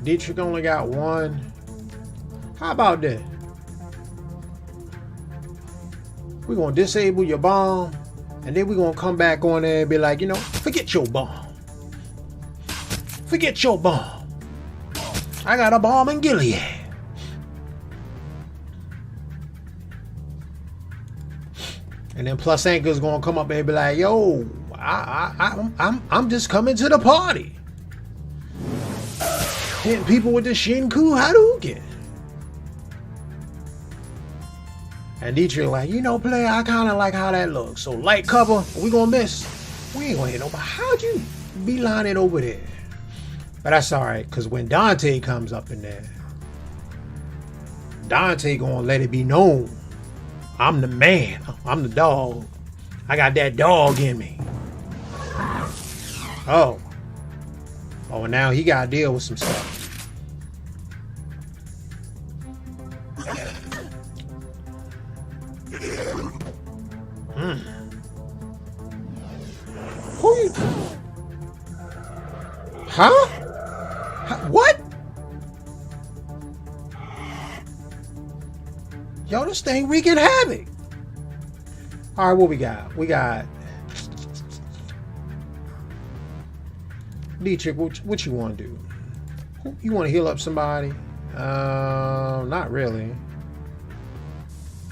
Dietrich only got 1. How about that? We're gonna disable your bomb, and then we're gonna come back on there and be like, you know, forget your bomb. Forget your bomb. I got a bomb in Gilead. And then Plus Anchor's gonna come up and be like, yo, I'm just coming to the party. Hitting people with the Shinku Hadouken. And Dietrich like, you know, player, I kinda like how that looks. So light cover, we gonna miss. We ain't gonna hit nobody. How'd you beeline it over there? But that's alright, because when Dante comes up in there, Dante gonna let it be known. I'm the man. I'm the dog. I got that dog in me. Oh. Oh, and now he gotta deal with some stuff. Who you? Huh? What? Yo, this thing wreaking havoc. All right, what we got? We got Dietrich. What you want to do? You want to heal up somebody? Not really.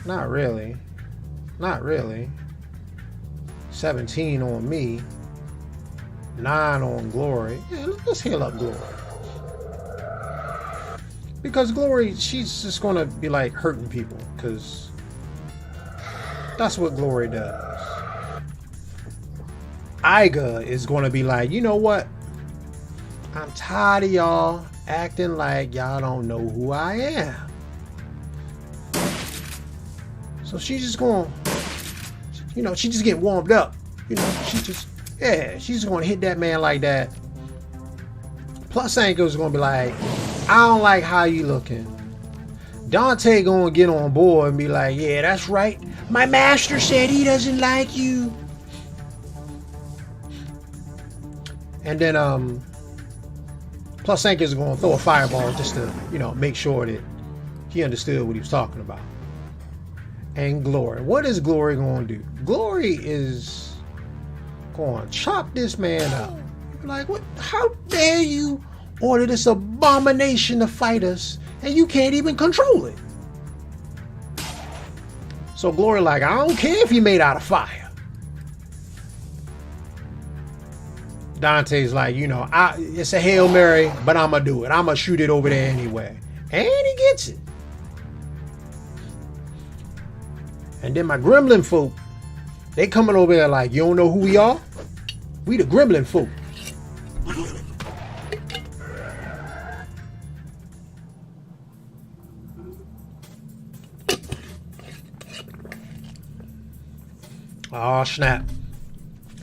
Not really. Not really. 17 on me. 9 on Glory. Yeah, let's heal up Glory. Because Glory, she's just gonna be like hurting people, because that's what Glory does. Iga is gonna be like, you know what? I'm tired of y'all acting like y'all don't know who I am. So she's just gonna, you know, she just get warmed up. You know, she's just gonna hit that man like that. Plus Anchor's gonna be like, I don't like how you looking. Dante gonna get on board and be like, yeah, that's right. My master said he doesn't like you. And then Plus Anchor's gonna throw a fireball just to, you know, make sure that he understood what he was talking about. And Glory. What is Glory gonna do? Glory is gonna chop this man up. Like, what? How dare you order this abomination to fight us and you can't even control it? So Glory like, I don't care if he made out of fire. Dante's like, you know, it's a Hail Mary, but I'm gonna do it. I'm gonna shoot it over there anyway. And he gets it. And then my gremlin folk, they coming over there like, you don't know who we are? We the gremlin folk. Oh snap.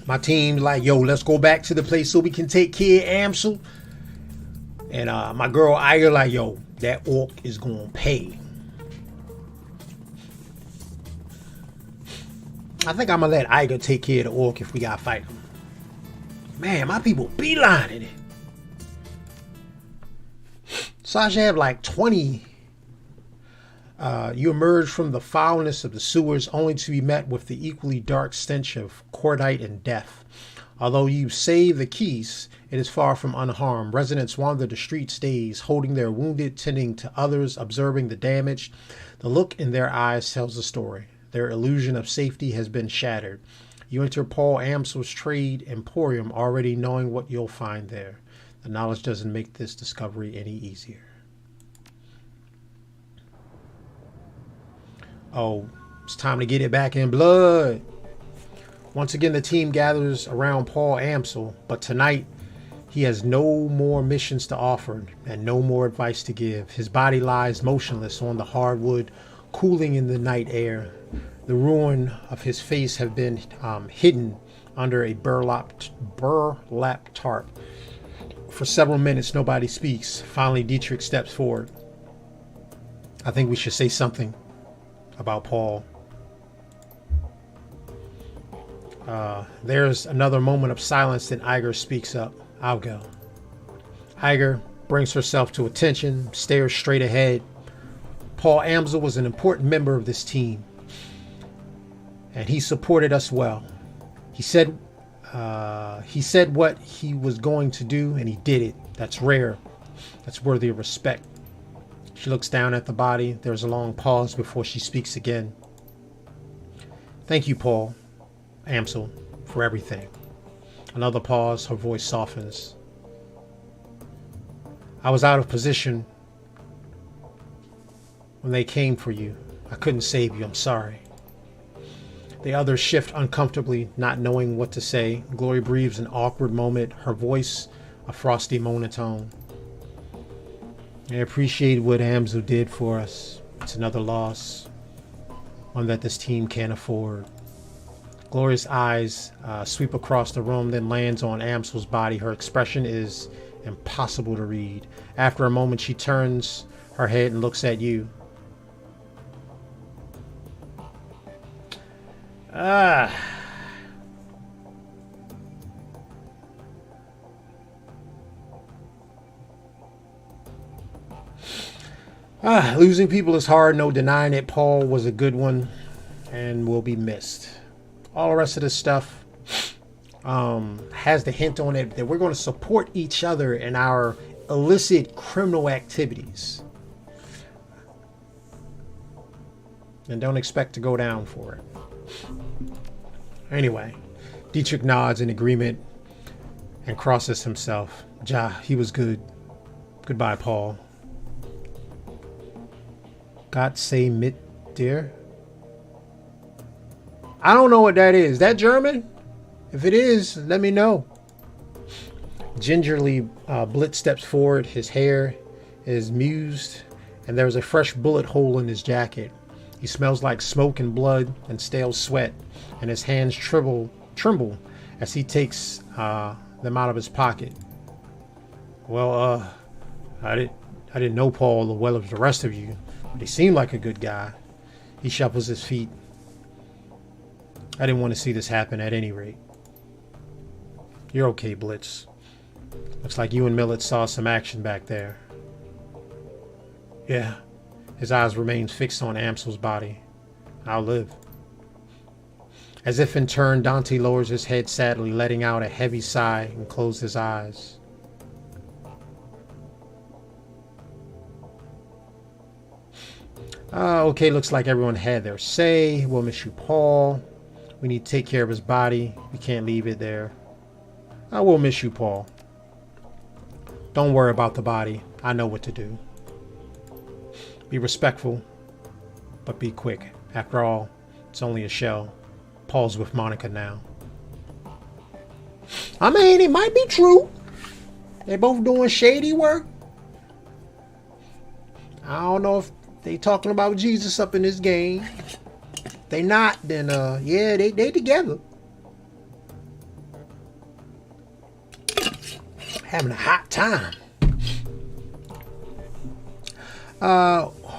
My team's like, yo, let's go back to the place so we can take care of Amsel. And my girl Aya like, yo, that orc is gonna pay. I think I'm gonna let Iga take care of the orc if we gotta fight him. Man, my people beelining it. Sasha have like 20. You emerge from the foulness of the sewers only to be met with the equally dark stench of cordite and death. Although you save the keys, it is far from unharmed. Residents wander the streets days, holding their wounded, tending to others, observing the damage. The look in their eyes tells the story. Their illusion of safety has been shattered. You enter Paul Amsel's trade emporium already knowing what you'll find there. The knowledge doesn't make this discovery any easier. Oh, it's time to get it back in blood. Once again, the team gathers around Paul Amsel, but tonight he has no more missions to offer and no more advice to give. His body lies motionless on the hardwood, cooling in the night air. The ruin of his face have been hidden under a burlap tarp. For several minutes, nobody speaks. Finally, Dietrich steps forward. I think we should say something about Paul. There's another moment of silence, then Iger speaks up. I'll go. Iger brings herself to attention, stares straight ahead. Paul Amsel was an important member of this team, and he supported us well. He said what he was going to do, and he did it. That's rare. That's worthy of respect. She looks down at the body. There's a long pause before she speaks again. Thank you, Paul Amsel, for everything. Another pause. Her voice softens. I was out of position when they came for you. I couldn't save you. I'm sorry. The others shift uncomfortably, not knowing what to say. Glory breathes an awkward moment. Her voice a frosty monotone. I appreciate what Amzu did for us. It's another loss, one that this team can't afford. Gloria's eyes sweep across the room, then lands on Amsel's body. Her expression is impossible to read. After a moment, she turns her head and looks at you. Losing people is hard, no denying it. Paul was a good one and will be missed. All the rest of this stuff has the hint on it that we're going to support each other in our illicit criminal activities. And don't expect to go down for it. Anyway, Dietrich nods in agreement and crosses himself. He was good. Goodbye, Paul. Gott sei mit dir. I don't know what that is. That German? If it is, let me know. Gingerly, Blitz steps forward. His hair is mused, and there's a fresh bullet hole in his jacket. He smells like smoke and blood and stale sweat, and his hands tremble as he takes them out of his pocket. Well, I didn't know Paul as well as the rest of you, but he seemed like a good guy. He shuffles his feet. I didn't want to see this happen at any rate. You're okay, Blitz. Looks like you and Millet saw some action back there. Yeah. His eyes remain fixed on Amsel's body. I'll live. As if in turn, Dante lowers his head sadly, letting out a heavy sigh and closes his eyes. Okay, looks like everyone had their say. We'll miss you, Paul. We need to take care of his body. We can't leave it there. I will miss you, Paul. Don't worry about the body. I know what to do. Be respectful, but be quick. After all, it's only a shell. Paul's with Monica now. I mean, it might be true. They're both doing shady work. I don't know if they talking about Jesus up in this game. If they not, then yeah, they together. Having a hot time.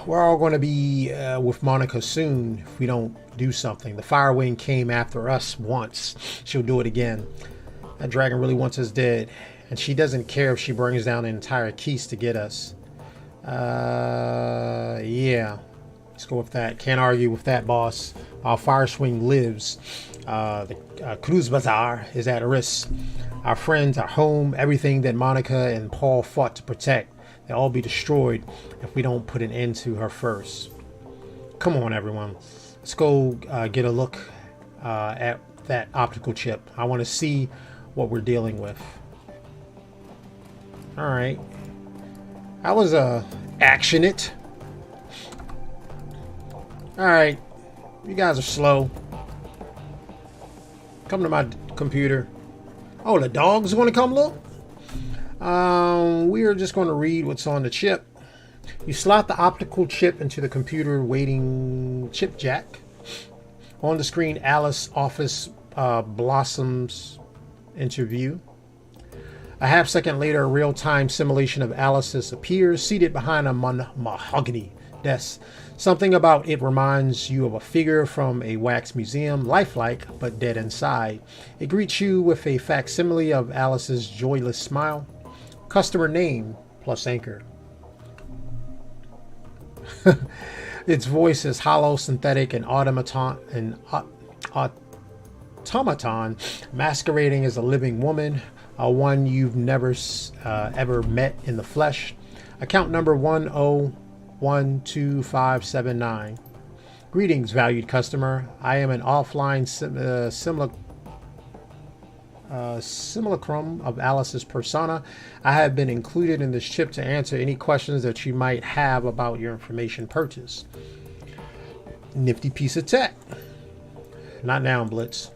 We're all going to be with Monica soon if we don't do something. The Firewing came after us once. She'll do it again. That dragon really wants us dead, and she doesn't care if she brings down the entire Keys to get us. Yeah. Let's go with that. Can't argue with that, boss. Our Fireswing lives. The Cruz Bazaar is at risk. Our friends, our home, everything that Monica and Paul fought to protect, they'll all be destroyed if we don't put an end to her first. Come on, everyone. Let's go get a look at that optical chip. I want to see what we're dealing with. All right. That was action it. All right. You guys are slow. Come to my computer. Oh, the dogs want to come look? We are just going to read what's on the chip. You slot the optical chip into the computer waiting chip jack. On the screen, Alice office blossoms into view. A half second later, a real-time simulation of Alice's appears, seated behind a mahogany desk. Something about it reminds you of a figure from a wax museum, lifelike but dead inside. It greets you with a facsimile of Alice's joyless smile. Customer name plus anchor. Its voice is hollow, synthetic, and automaton, masquerading as a living woman, one you've never ever met in the flesh. Account number 1012579. Greetings, valued customer. I am an offline simulacrum of Alice's persona. I have been included in this chip to answer any questions that you might have about your information purchase. Nifty piece of tech. Not now, Blitz.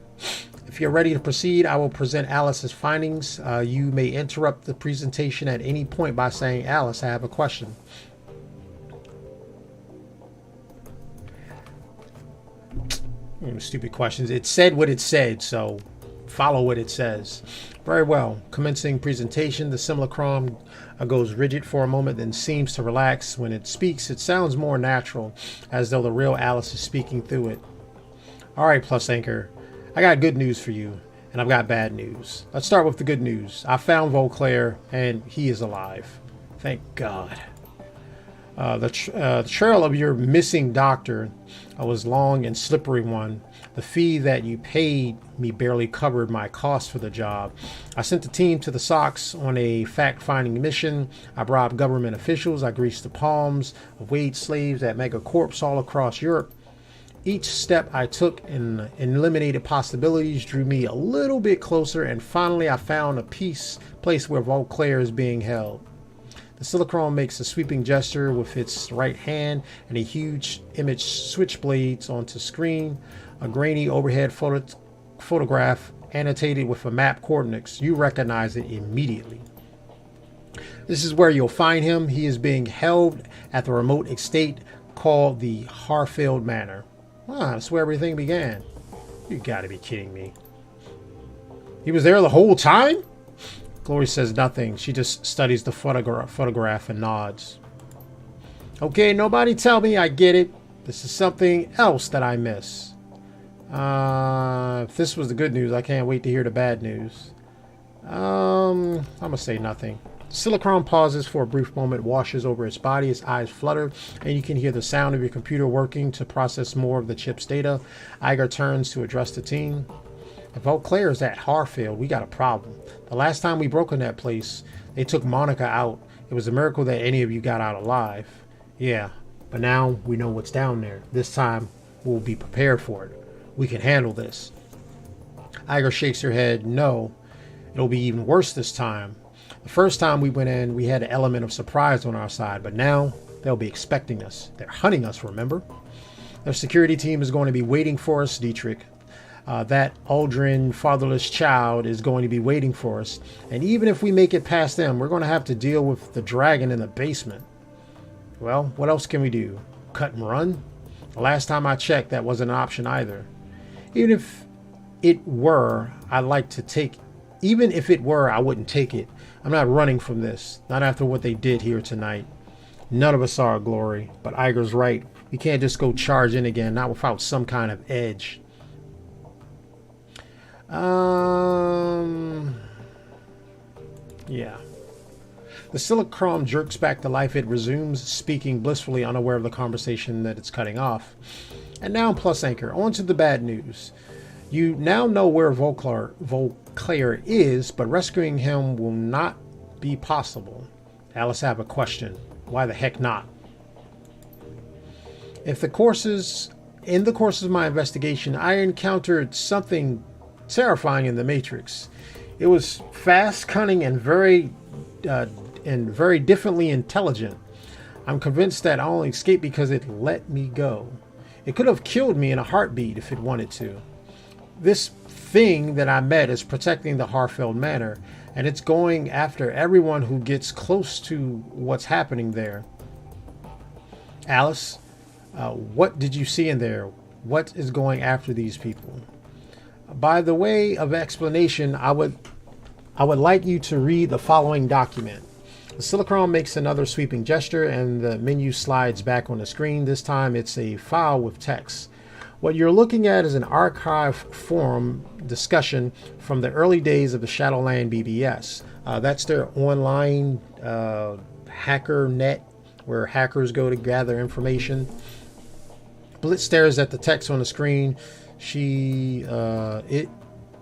If If you're ready to proceed, I will present Alice's findings. You may interrupt the presentation at any point by saying, Alice, I have a question. Stupid questions. It said what it said, so follow what it says. Very well. Commencing presentation, the simulacrum goes rigid for a moment, then seems to relax. When it speaks, it sounds more natural, as though the real Alice is speaking through it. All right, Plus Anchor, I got good news for you, and I've got bad news. Let's start with the good news. I found Vauclair, and he is alive. Thank God. The trail of your missing doctor was long and slippery one. The fee that you paid me barely covered my costs for the job. I sent the team to the Sox on a fact-finding mission. I bribed government officials. I greased the palms of wage slaves at megacorps all across Europe. Each step I took in eliminated possibilities drew me a little bit closer, and finally I found a place where Vauclair is being held. The Silicron makes a sweeping gesture with its right hand, and a huge image switchblades onto screen. A grainy overhead photograph annotated with a map coordinates. You recognize it immediately. This is where you'll find him. He is being held at the remote estate called the Harebrained Manor. That's where everything began. You gotta be kidding me. He was there the whole time? Glory says nothing. She just studies the photograph and nods. Okay, nobody tell me I get it. This is something else that I miss. If this was the good news, I can't wait to hear the bad news. I'm gonna say nothing. Silicron pauses for a brief moment, washes over its body, its eyes flutter, and you can hear the sound of your computer working to process more of the chip's data. Iger turns to address the team. If Vauclair is at Harebrained, we got a problem. The last time we broke in that place, they took Monica out. It was a miracle that any of you got out alive. Yeah, but now we know what's down there. This time, we'll be prepared for it. We can handle this. Iger shakes her head. No, it'll be even worse this time. The first time we went in, we had an element of surprise on our side, but now they'll be expecting us. They're hunting us, remember? Their security team is going to be waiting for us, Dietrich. That Aldrin fatherless child is going to be waiting for us. And even if we make it past them, we're going to have to deal with the dragon in the basement. Well, what else can we do? Cut and run? The last time I checked, that wasn't an option either. Even if it were, I wouldn't take it. I'm not running from this. Not after what they did here tonight. None of us are, Glory. But Iger's right. We can't just go charge in again, not without some kind of edge. Yeah. The Silicron jerks back to life. It resumes speaking, blissfully unaware of the conversation that it's cutting off. And now, Plus Anchor, on to the bad news. You now know where Vauclair is, but rescuing him will not be possible. Alice, I have a question. Why the heck not? In the course of my investigation, I encountered something terrifying in the Matrix. It was fast, cunning, and very differently intelligent. I'm convinced that I only escaped because it let me go. It could have killed me in a heartbeat if it wanted to. This thing that I met is protecting the Harebrained Manor, and it's going after everyone who gets close to what's happening there. Alice, what did you see in there? What is going after these people? By the way of explanation, I would like you to read the following document. The Silicron makes another sweeping gesture, and the menu slides back on the screen. This time it's a file with text. What you're looking at is an archive forum discussion from the early days of the Shadowrun BBS. That's their online hacker net where hackers go to gather information. Blitz stares at the text on the screen. It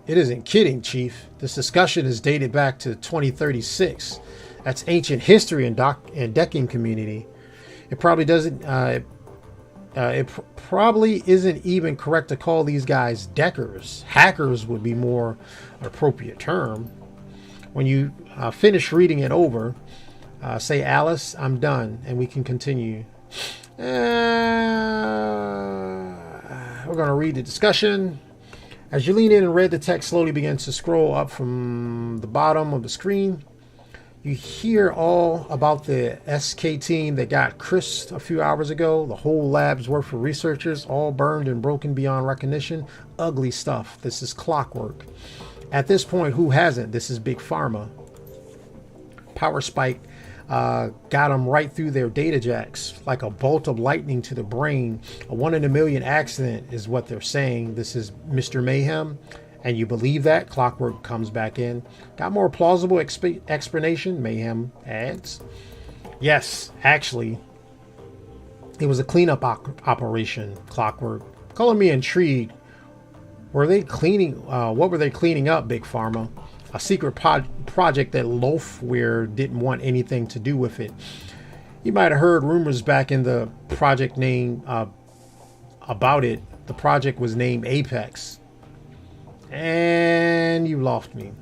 isn't kidding, Chief. This discussion is dated back to 2036. That's ancient history in decking community. It probably doesn't. It probably isn't even correct to call these guys deckers. Hackers would be more appropriate term. When you finish reading it over, say, Alice, I'm done, and we can continue. We're going to read the discussion. As you lean in and read, the text slowly begins to scroll up from the bottom of the screen. You hear all about the SK team that got crisped a few hours ago. The whole lab's worth of researchers, all burned and broken beyond recognition. Ugly stuff. This is clockwork. At this point, who hasn't? This is Big Pharma. Power spike got them right through their data jacks like a bolt of lightning to the brain. A 1 in a million accident is what they're saying. This is Mr. Mayhem. And you believe that? Clockwork comes back in. Got more plausible explanation? Mayhem adds. Yes, actually, it was a cleanup operation, Clockwork. Color me intrigued. Were they cleaning? What were they cleaning up, Big Pharma? A secret project that Loafware didn't want anything to do with it. You might have heard rumors back in the project name about it. The project was named Apex. And you lost me.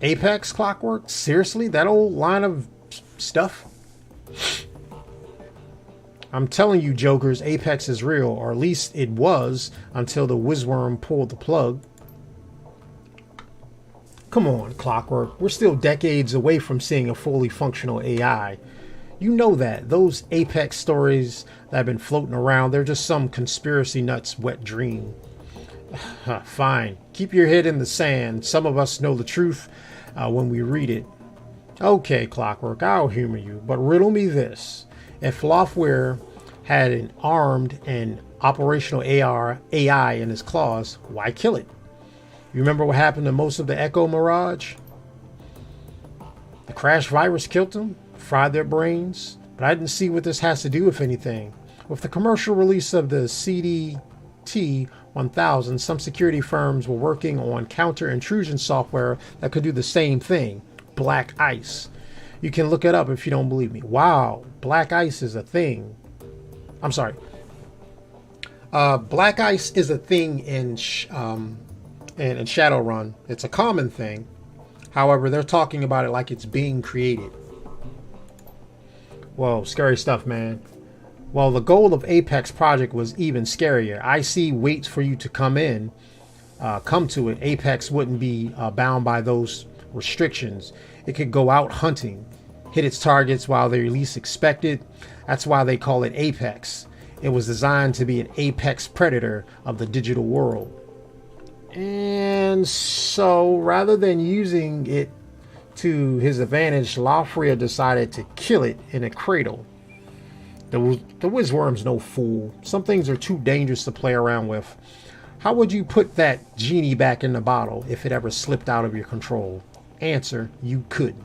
Apex, Clockwork? Seriously? That old line of stuff? I'm telling you, jokers, Apex is real, or at least it was until the Whizworm pulled the plug. Come on, Clockwork. We're still decades away from seeing a fully functional AI. You know that. Those Apex stories that have been floating around, they're just some conspiracy nuts' wet dream. Fine. Keep your head in the sand. Some of us know the truth when we read it. Okay, Clockwork, I'll humor you, but riddle me this. If Loafware had an armed and operational AI in his claws, why kill it? You remember what happened to most of the Echo Mirage? The crash virus killed them, fried their brains, but I didn't see what this has to do with anything. With the commercial release of the CDT-1000, some security firms were working on counter-intrusion software that could do the same thing, Black Ice. You can look it up if you don't believe me. Wow, Black Ice is a thing. I'm sorry. Black Ice is a thing in Shadowrun. It's a common thing. However, they're talking about it like it's being created. Whoa, scary stuff, man. Well, the goal of Apex Project was even scarier. IC waits for you to come to it. Apex wouldn't be bound by those restrictions. It could go out hunting, hit its targets while they're least expected. That's why they call it Apex. It was designed to be an apex predator of the digital world. And so, rather than using it to his advantage, Loafware decided to kill it in a cradle. The Whizworm's no fool. Some things are too dangerous to play around with. How would you put that genie back in the bottle if it ever slipped out of your control? Answer, you couldn't.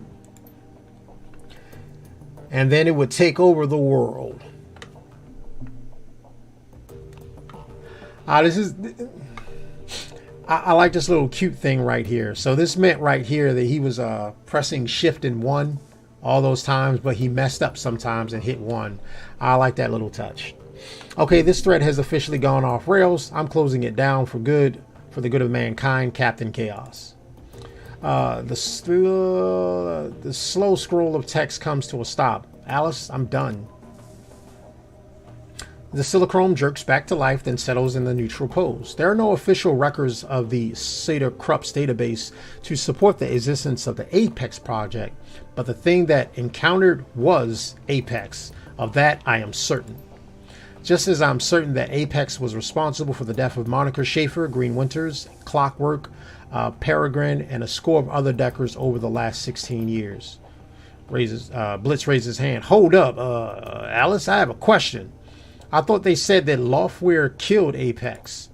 And then it would take over the world. I like this little cute thing right here. So this meant right here that he was pressing shift and 1 all those times, but he messed up sometimes and hit 1. I like that little touch. Okay, this thread has officially gone off rails. I'm closing it down for good, for the good of mankind, Captain Chaos. The slow scroll of text comes to a stop. Alice, I'm done. The Silichrome jerks back to life, then settles in the neutral pose. There are no official records of the Seder Krupp's database to support the existence of the Apex project, but the thing that encountered was Apex. Of that, I am certain. Just as I'm certain that Apex was responsible for the death of Monica Schaefer, Green Winters, Clockwork, Peregrine, and a score of other Deckers over the last 16 years. Blitz raises his hand. Hold up, Alice, I have a question. I thought they said that Loafware killed Apex.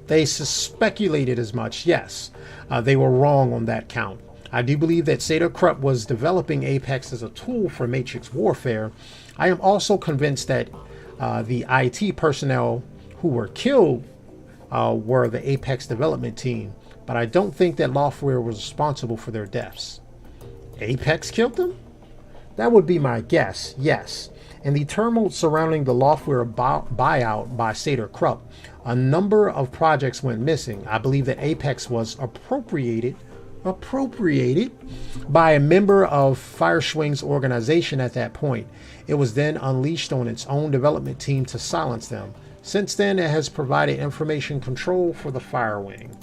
They speculated as much, yes. They were wrong on that count. I do believe that Seder Krupp was developing Apex as a tool for Matrix warfare. I am also convinced that the IT personnel who were killed were the Apex development team, but I don't think that Loafware was responsible for their deaths. Apex killed them? That would be my guess, yes. In the turmoil surrounding the Loafware buyout by Seder Krupp, a number of projects went missing. I believe that Apex was appropriated by a member of Fireschwing's organization at that point. It was then unleashed on its own development team to silence them. Since then, it has provided information control for the Firewing.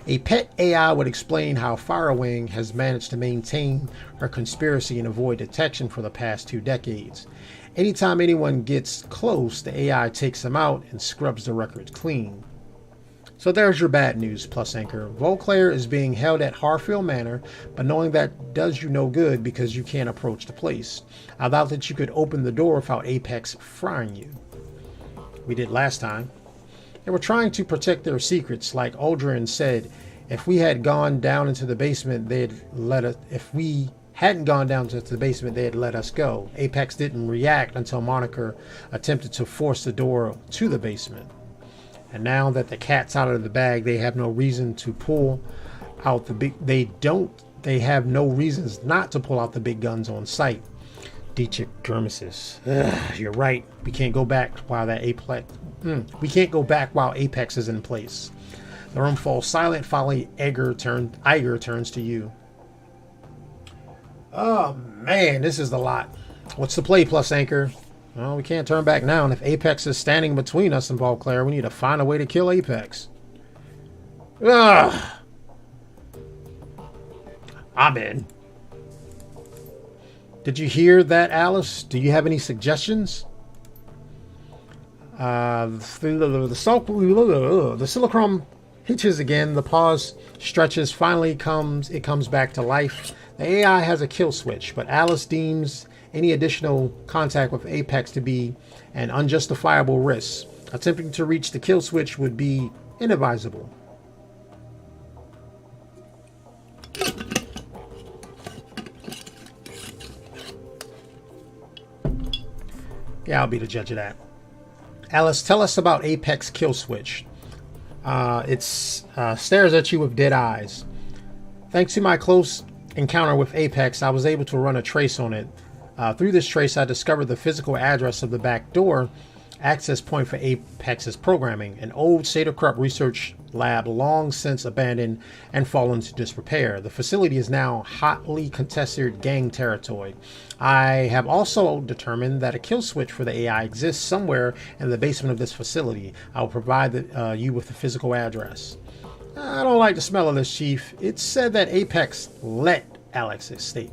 A pet AI would explain how Firewing has managed to maintain her conspiracy and avoid detection for the past 2 decades. Anytime anyone gets close, the AI takes them out and scrubs the records clean. So there's your bad news, Plus Anchor. Volclair is being held at Harfield Manor, but knowing that does you no good because you can't approach the place. I doubt that you could open the door without Apex frying you. We did last time. They were trying to protect their secrets, like Aldrin said. If we had gone down into the basement, they'd let us. If we hadn't gone down to the basement, they'd let us go. Apex didn't react until Moniker attempted to force the door to the basement. And now that the cat's out of the bag, they have no reason to pull out the big. They have no reasons not to pull out the big guns on sight. Dietrich grimaces. You're right. We can't go back while that Apex. We can't go back while Apex is in place. The room falls silent. Finally, Iger turns to you. Oh man, this is a lot. What's the play, Plus Anchor? Well, we can't turn back now, and if Apex is standing between us and Volclair, we need to find a way to kill Apex. Ugh. I'm in. Did you hear that, Alice? Do you have any suggestions? The Silicon hitches again. The pause stretches. Finally comes back to life. The AI has a kill switch, but Alice deems any additional contact with Apex to be an unjustifiable risk. Attempting to reach the kill switch would be inadvisable. Yeah, I'll be the judge of that. Alice, tell us about Apex kill switch. It stares at you with dead eyes. Thanks to my close encounter with Apex, I was able to run a trace on it. Through this trace, I discovered the physical address of the back door access point for Apex's programming, an old state-of-the-art research lab long since abandoned and fallen to disrepair. The facility is now hotly contested gang territory. I have also determined that a kill switch for the AI exists somewhere in the basement of this facility. I will provide you with the physical address. I don't like the smell of this, Chief. It's said that Apex let Alex escape.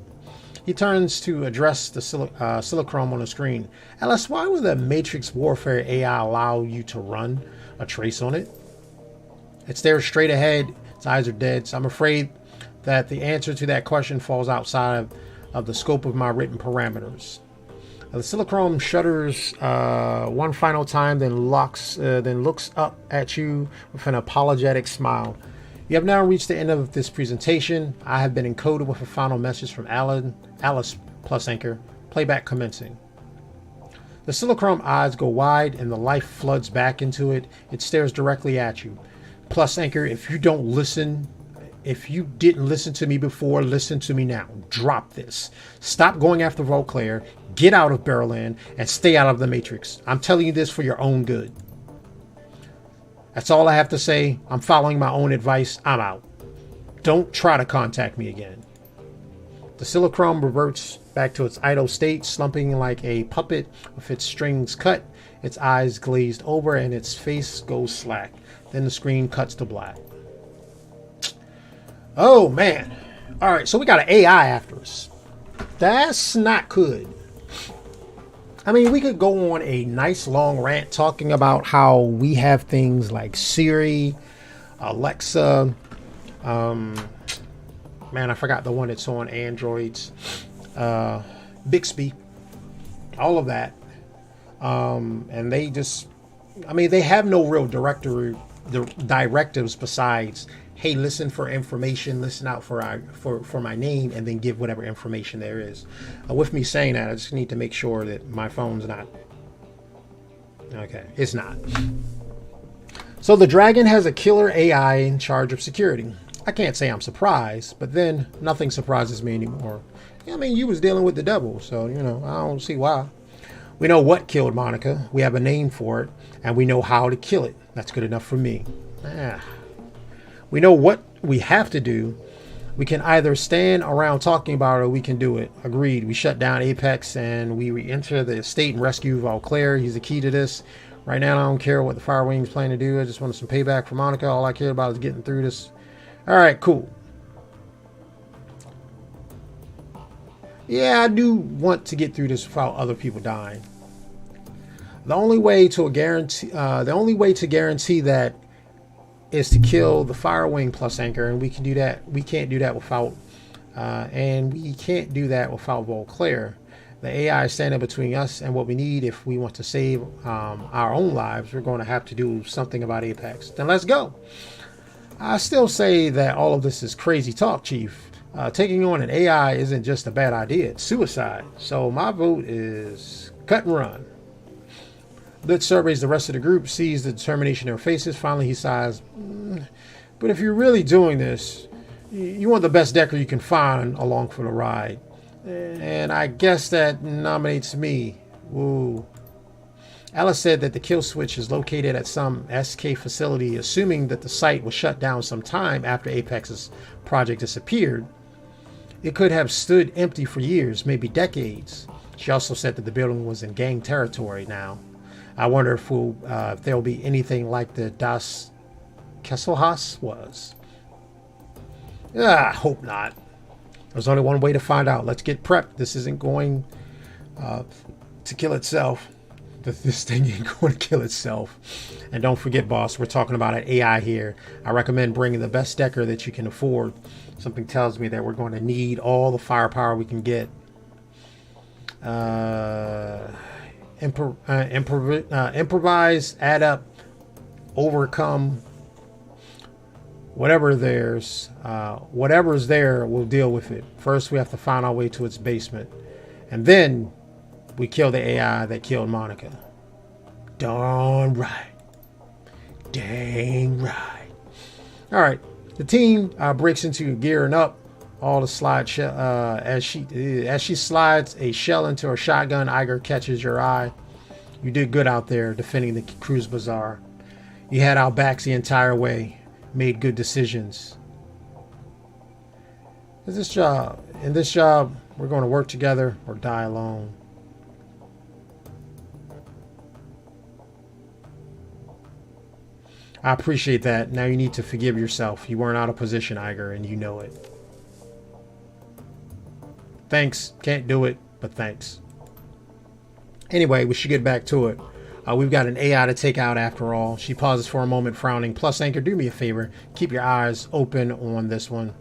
He turns to address the Silichrome on the screen. Alice, why would the Matrix Warfare AI allow you to run a trace on it? It stares straight ahead. Its eyes are dead. So I'm afraid that the answer to that question falls outside of the scope of my written parameters. The Silichrome shudders one final time, then looks up at you with an apologetic smile. You have now reached the end of this presentation. I have been encoded with a final message from Alice Plus Anchor. Playback commencing. The Silichrome eyes go wide and the life floods back into it. It stares directly at you. Plus Anchor, if you didn't listen to me before, listen to me now. Drop this. Stop going after Volclair. Get out of Barrowland and stay out of the Matrix. I'm telling you this for your own good. That's all I have to say. I'm following my own advice. I'm out. Don't try to contact me again. The Silichrome reverts back to its idle state, slumping like a puppet with its strings cut, its eyes glazed over, and its face goes slack. Then the screen cuts to black. Oh, man. All right, so we got an AI after us. That's not good. I mean, we could go on a nice long rant talking about how we have things like Siri, Alexa, man, I forgot the one that's on Androids, Bixby, all of that. And they just, I mean, they have no real directives besides, hey, listen for information, listen out for my name, and then give whatever information there is. With me saying that, I just need to make sure that my phone's not. Okay, it's not. So the Dragon has a killer AI in charge of security. I can't say I'm surprised, but then nothing surprises me anymore. I mean, you was dealing with the devil, so, you know, I don't see why. We know what killed Monica. We have a name for it, and we know how to kill it. That's good enough for me. We know what we have to do. We can either stand around talking about it or we can do it. Agreed. We shut down Apex and we re-enter the estate and rescue Volclair. He's the key to this. Right now, I don't care what the Firewings plan to do. I just wanted some payback for Monica. All I care about is getting through this All right, cool. Yeah, I do want to get through this without other people dying. The only way to guarantee that is to kill the Firewing plus Anchor, and we can do that. We can't do that without, Volclair. The AI is standing between us and what we need. If we want to save our own lives, we're going to have to do something about Apex. Then let's go. I still say that all of this is crazy talk, Chief. Taking on an AI isn't just a bad idea, it's suicide. So my vote is cut and run. Blitz surveys the rest of the group, sees the determination in their faces. Finally, he sighs. But if you're really doing this, you want the best decker you can find along for the ride. And I guess that nominates me. Woo. Alice said that the kill switch is located at some SK facility, assuming that the site was shut down some time after Apex's project disappeared. It could have stood empty for years, maybe decades. She also said that the building was in gang territory now. I wonder if there'll be anything like the Das Kesselhaus was. I hope not. There's only one way to find out. Let's get prepped. This isn't going to kill itself. This thing ain't going to kill itself. And don't forget, boss, we're talking about an AI here. I recommend bringing the best decker that you can afford. Something tells me that we're going to need all the firepower we can get. Improvise, add up, overcome. Whatever's there, we'll deal with it. First, we have to find our way to its basement. And then we kill the AI that killed Monica. Darn right. Dang right. All right. The team breaks into gearing up. All the slide as she slides a shell into her shotgun. Iger catches your eye. You did good out there defending the cruise bazaar. You had our backs the entire way. Made good decisions. In this job, we're going to work together or die alone. I appreciate that. Now you need to forgive yourself. You weren't out of position, Iger, and you know it. Thanks. Can't do it, but thanks. Anyway, we should get back to it. We've got an AI to take out after all. She pauses for a moment, frowning. Plus, Anchor, do me a favor. Keep your eyes open on this one.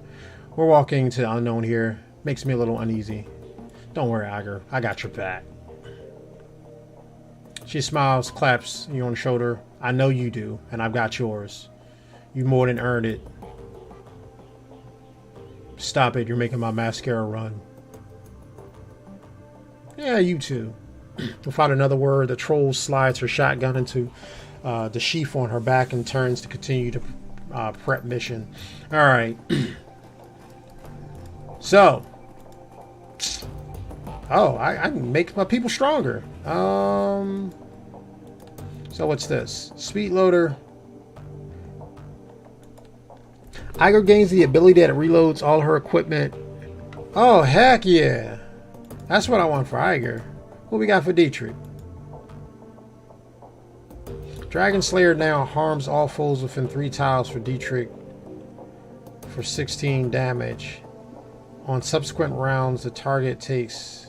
We're walking to the unknown here. Makes me a little uneasy. Don't worry, Iger. I got your back. She smiles, claps you on the shoulder. I know you do, and I've got yours. You more than earned it. Stop it. You're making my mascara run. Yeah, you too. Without another word, the troll slides her shotgun into the sheath on her back and turns to continue to prep mission. All right. So. Oh, I can make my people stronger. So what's this? Speed loader. Iger gains the ability that it reloads all her equipment. Oh, heck yeah. That's what I want for Iger. What we got for Dietrich? Dragon Slayer now harms all foes within 3 tiles for Dietrich for 16 damage. On subsequent rounds, the target takes...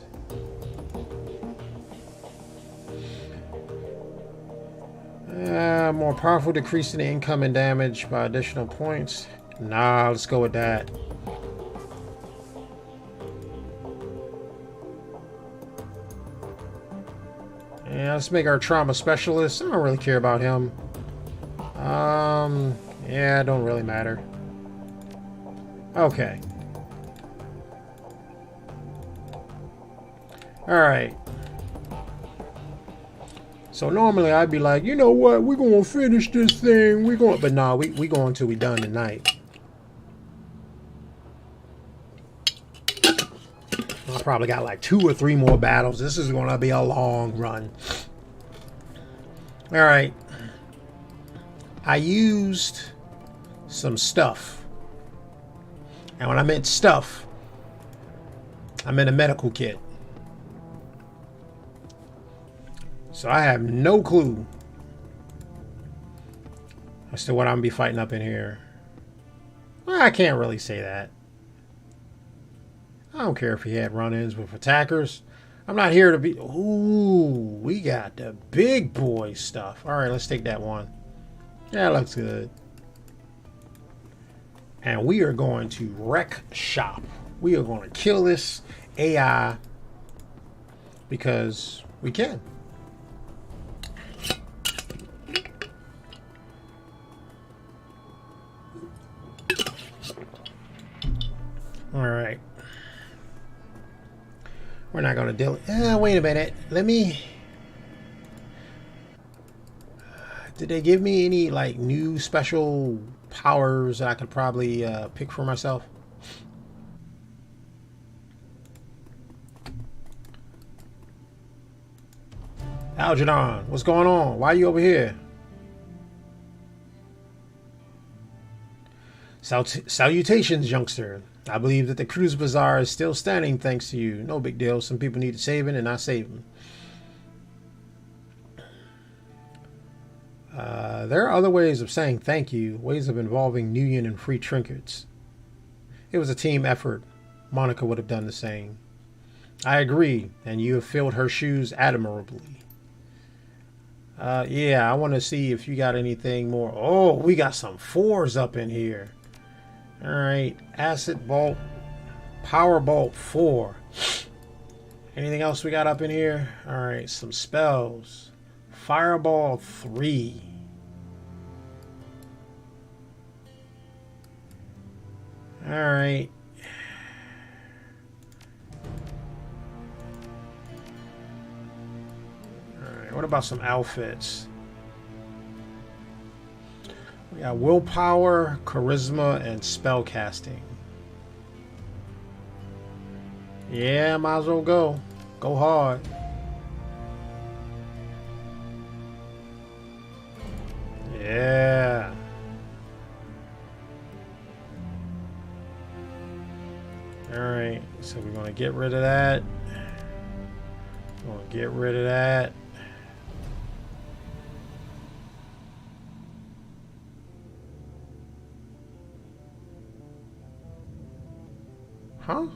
more powerful, decreasing the incoming damage by additional points. Nah, let's go with that. Yeah, let's make our trauma specialist. I don't really care about him. Yeah, it don't really matter. Okay. Alright. So normally I'd be like, you know what, we're gonna finish this thing. But nah, we going till we done tonight. I probably got like 2 or 3 more battles. This is gonna be a long run. All right. I used some stuff. And when I meant stuff, I meant a medical kit. So I have no clue as to what I'm gonna be fighting up in here. Well, I can't really say that. I don't care if he had run-ins with attackers. I'm not here to be... Ooh, we got the big boy stuff. All right, let's take that one. Yeah, looks good. And we are going to wreck shop. We are going to kill this AI because we can. All right. We're not going to deal... wait a minute. Let me... Did they give me any, like, new special powers that I could probably pick for myself? Algernon, what's going on? Why are you over here? Salutations, youngster. I believe that the cruise bazaar is still standing thanks to you. No big deal. Some people need saving, and I save them. There are other ways of saying thank you, ways of involving Nuyen and free trinkets. It was a team effort. Monica would have done the same. I agree, and you have filled her shoes admirably. Yeah, I want to see if you got anything more. Oh, we got some 4s up in here. All right, Acid Bolt, Power Bolt 4. Anything else we got up in here? All right, some spells. Fireball 3. All right. All right, what about some outfits? We got willpower, charisma, and spellcasting. Yeah, might as well go. Go hard. Yeah. Alright, so we're going to get rid of that. We're going to get rid of that. Huh?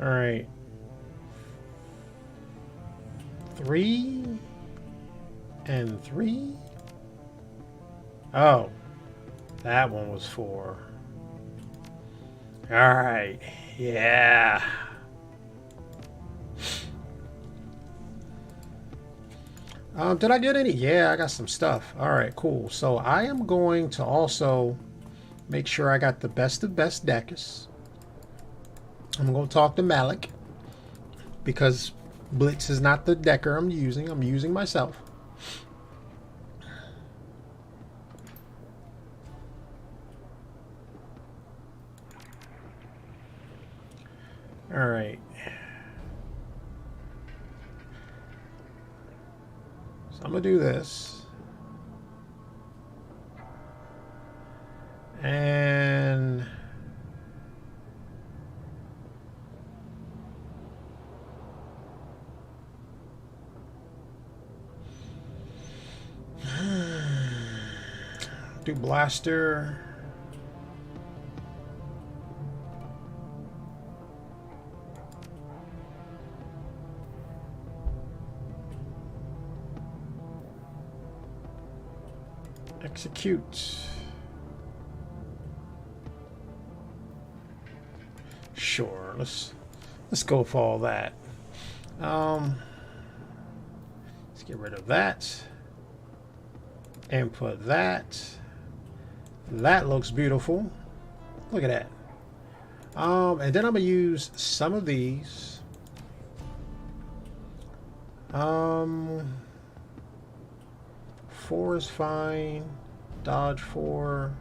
Alright. 3 and 3? Oh. That one was 4. Alright. Yeah. Did I get any? Yeah, I got some stuff. Alright, cool. So I am going to also make sure I got the best of best deckers. I'm going to talk to Malik because Blitz is not the decker I'm using myself. All right. So I'm going to do this. And do blaster. Execute. Sure, let's go for all that. Let's get rid of that and put that. That looks beautiful. Look at that. And then I'm gonna use some of these. 4 is fine. Dodge 4.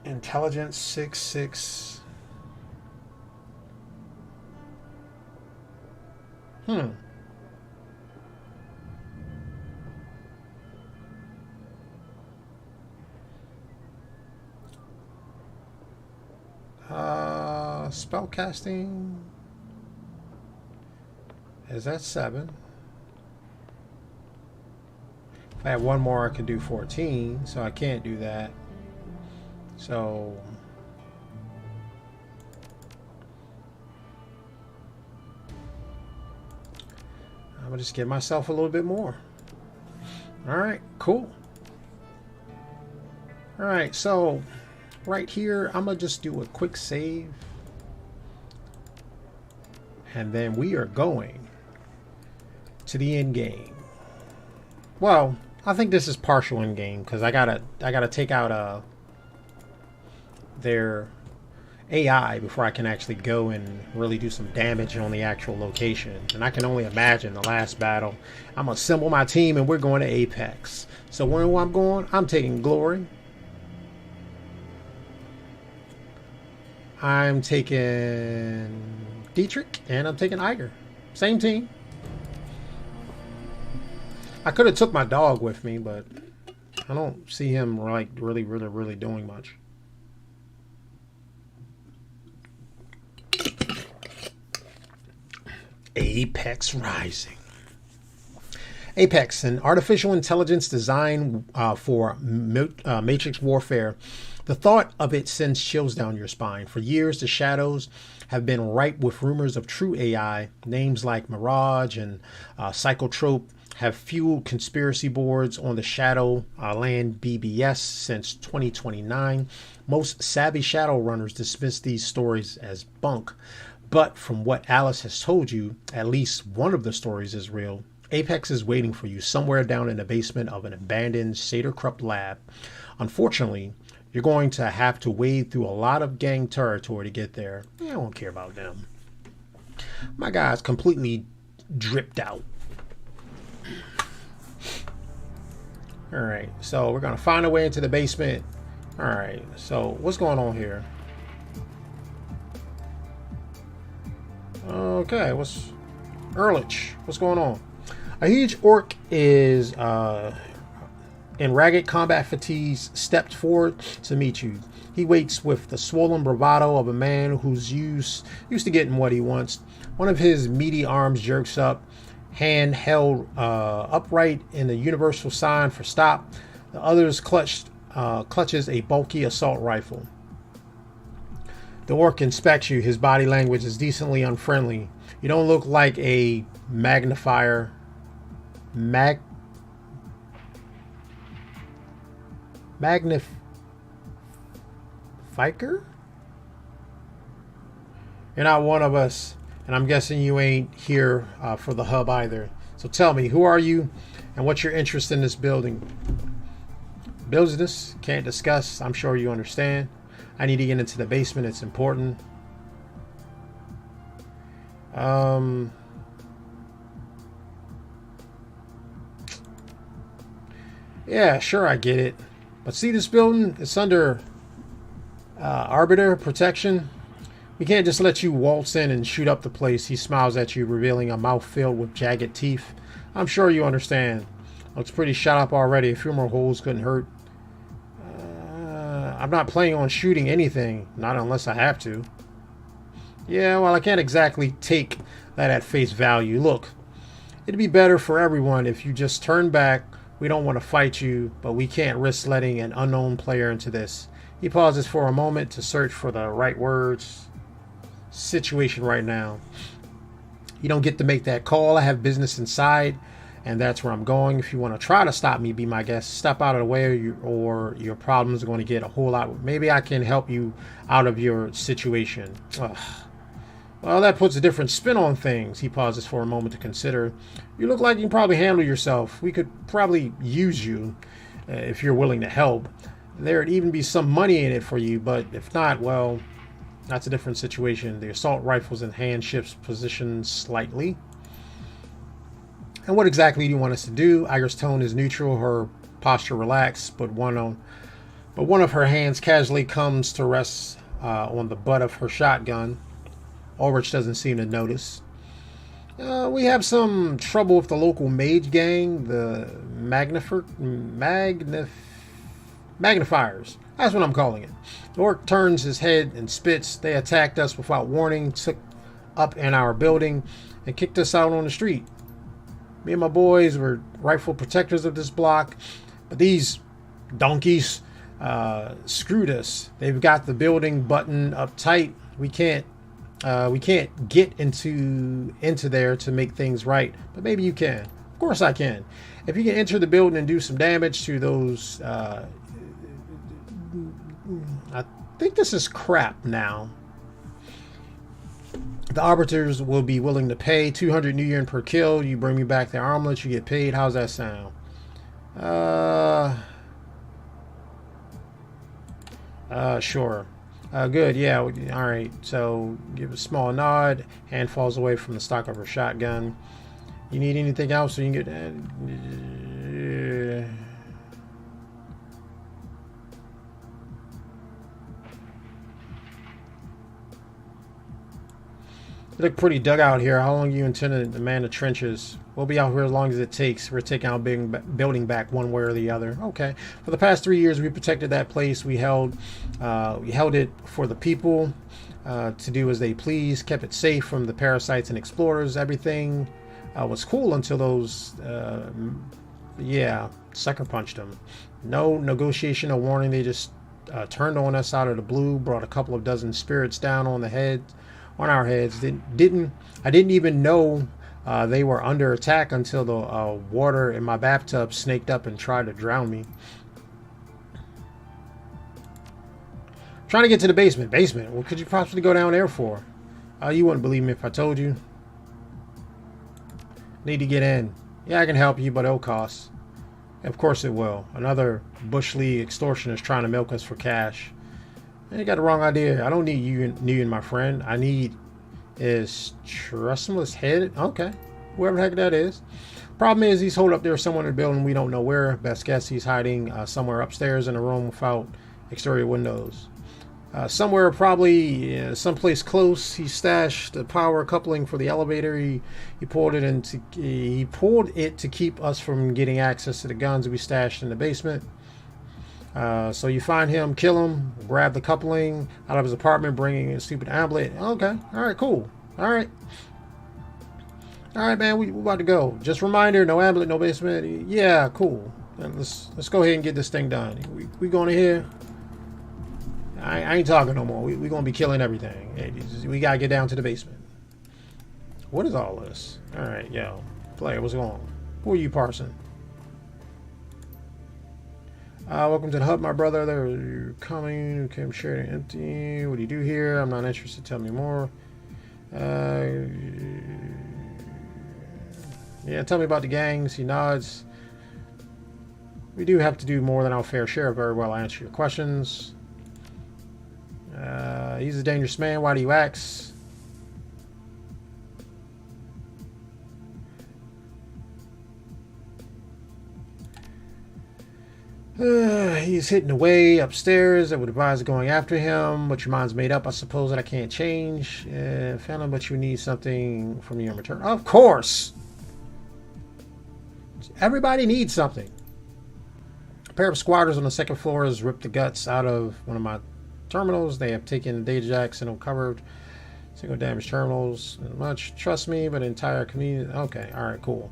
Intelligence 6, 6. Spellcasting. Is that 7? If I had one more, I could do 14, so I can't do that. So I'm gonna just give myself a little bit more. All right, cool. All right, so right here, I'm gonna just do a quick save. And then we are going to the end game. Well, I think this is partial end game because I gotta take out their AI before I can actually go and really do some damage on the actual location. And I can only imagine the last battle. I'm gonna assemble my team and we're going to Apex. So where I'm going, I'm taking Glory. I'm taking Dietrich and I'm taking Iger. Same team. I could have took my dog with me, but I don't see him like really doing much. Apex Rising. Apex, an artificial intelligence designed for matrix warfare. The thought of it sends chills down your spine. For years, the shadows have been ripe with rumors of true AI. Names like Mirage and Psychotrope have fueled conspiracy boards on the Shadowland BBS since 2029. Most savvy Shadowrunners dismiss these stories as bunk. But from what Alice has told you, at least one of the stories is real. Apex is waiting for you somewhere down in the basement of an abandoned Saterkrupp lab. Unfortunately, you're going to have to wade through a lot of gang territory to get there. I don't care about them. My guy's completely dripped out. Alright, so we're going to find a way into the basement. Alright, so what's going on here? Okay, what's Ehrlich? What's going on? A huge orc is in ragged combat fatigues stepped forward to meet you. He waits with the swollen bravado of a man who's used to getting what he wants. One of his meaty arms jerks up, hand held upright in the universal sign for stop. The other's clutches a bulky assault rifle. The orc inspects you. His body language is decently unfriendly. You don't look like a magnifier. Magnifiker? You're not one of us, and I'm guessing you ain't here for the hub either. So tell me, who are you, and what's your interest in this building? Business? Can't discuss. I'm sure you understand. I need to get into the basement. It's important. Yeah, sure, I get it. But see this building? It's under arbiter protection. We can't just let you waltz in and shoot up the place. He smiles at you, revealing a mouth filled with jagged teeth. I'm sure you understand. Looks pretty shot up already. A few more holes couldn't hurt. I'm not planning on shooting anything. Not unless I have to. Yeah, well, I can't exactly take that at face value. Look, it'd be better for everyone if you just turn back. We don't want to fight you, but we can't risk letting an unknown player into this. He pauses for a moment to search for the right words. Situation right now. You don't get to make that call. I have business inside, and that's where I'm going. If you want to try to stop me, be my guest. Step out of the way, or your problems are going to get a whole lot. Maybe I can help you out of your situation. Ugh. Well, that puts a different spin on things. He pauses for a moment to consider. You look like you can probably handle yourself. We could probably use you if you're willing to help. There'd even be some money in it for you, but if not, well, that's a different situation. The assault rifle's in hand shifts position slightly. And what exactly do you want us to do? Iger's tone is neutral, her posture relaxed, but one of her hands casually comes to rest on the butt of her shotgun. Ulrich doesn't seem to notice. We have some trouble with the local mage gang, the magnifiers. That's what I'm calling it. The orc turns his head and spits. They attacked us without warning, took up in our building, and kicked us out on the street. Me and my boys were rightful protectors of this block, but these donkeys, Screw this. They've got the building button up tight. We can't get into there to make things right, but maybe you can. Of course I can. If you can enter the building and do some damage to those, I think this is crap now. The arbiters will be willing to pay 200 new yen per kill. You bring me back the armlet, you get paid. How's that sound? Sure. Good, yeah. All right. So give a small nod. Hand falls away from the stock of her shotgun. You need anything else so you can get that? You look pretty dug out here. How long do you intend to man the trenches? We'll be out here as long as it takes. We're taking our building back one way or the other. Okay. For the past 3 years, we protected that place. We held it for the people to do as they please. Kept it safe from the parasites and explorers. Everything was cool until those, sucker punched them. No negotiation or warning. They just turned on us out of the blue. Brought a couple of dozen spirits down on our heads. I didn't even know they were under attack until the water in my bathtub snaked up and tried to drown me. Trying to get to the basement. Basement? What could you possibly go down there for? You wouldn't believe me if I told you. Need to get in. Yeah, I can help you, but it'll cost. Of course it will. Another Bush League extortionist trying to milk us for cash. You got the wrong idea. I don't need you and my friend. I need is Trustmless head. Okay. Whoever the heck that is. Problem is he's holed up there somewhere in the building we don't know where. Best guess he's hiding somewhere upstairs in a room without exterior windows. Somewhere probably someplace close. He stashed the power coupling for the elevator. He pulled it to keep us from getting access to the guns we stashed in the basement. So you find him, kill him, grab the coupling out of his apartment, bringing a stupid amulet. Okay, all right, cool. All right, man, we about to go. Just reminder: no amulet, no basement. Yeah, cool. Let's go ahead and get this thing done. We going to here. I ain't talking no more. We gonna be killing everything. We gotta get down to the basement. What is all this? All right, yo, player, what's going on? Who are you, Parson? Welcome to the hub, my brother. They're coming. Okay, I'm sharing empty. What do you do here? I'm not interested. Tell me more. Yeah, tell me about the gangs. He nods. We do have to do more than our fair share. Very well, I answer your questions. He's a dangerous man. Why do you ask? He's hidden away upstairs. I would advise going after him, but your mind's made up. I suppose that I can't change. Phantom, but you need something from your return. Of course! Everybody needs something. A pair of squatters on the second floor has ripped the guts out of one of my terminals. They have taken data jacks and uncovered single damage terminals. Not much, trust me, but entire community. Okay, alright, cool.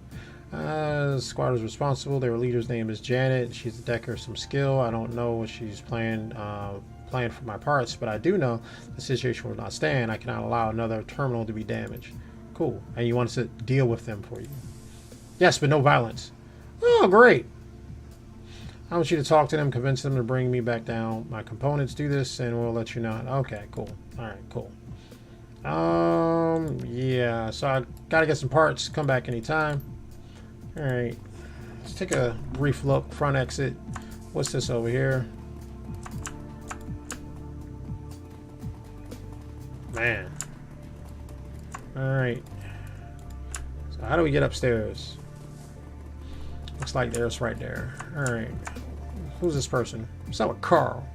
Squatter's responsible. Their leader's name is Janet. She's a decker of some skill. I don't know what she's playing for my parts, but I do know the situation will not stand. I cannot allow another terminal to be damaged. Cool. And you want us to deal with them for you? Yes, but no violence. Oh, great. I want you to talk to them, convince them to bring me back down. My components do this, and we'll let you know. Okay, cool. All right, cool. Yeah. So I gotta get some parts. Come back anytime. All right. Let's take a brief look. Front exit. What's this over here? Man. All right. So how do we get upstairs? Looks like there's right there. All right. Who's this person? What's up with Carl?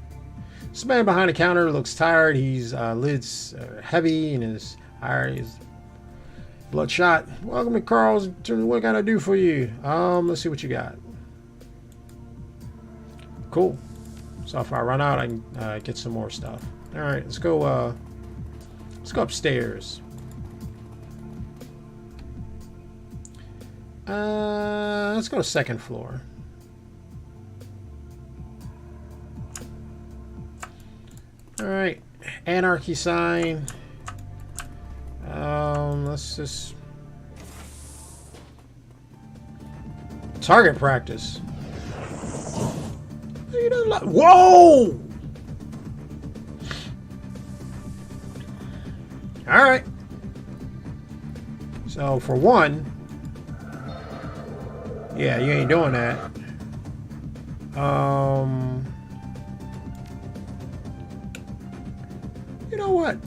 This man behind the counter looks tired. His lids are heavy and his eyes bloodshot. Welcome to Carl's. What can I do for you? Let's see what you got. Cool. So if I run out, I can get some more stuff. All right, let's go. Let's go upstairs. Let's go to second floor. Alright. Anarchy sign. Let's just... Target practice. Whoa! Alright. So, for one... Yeah, you ain't doing that. You know what?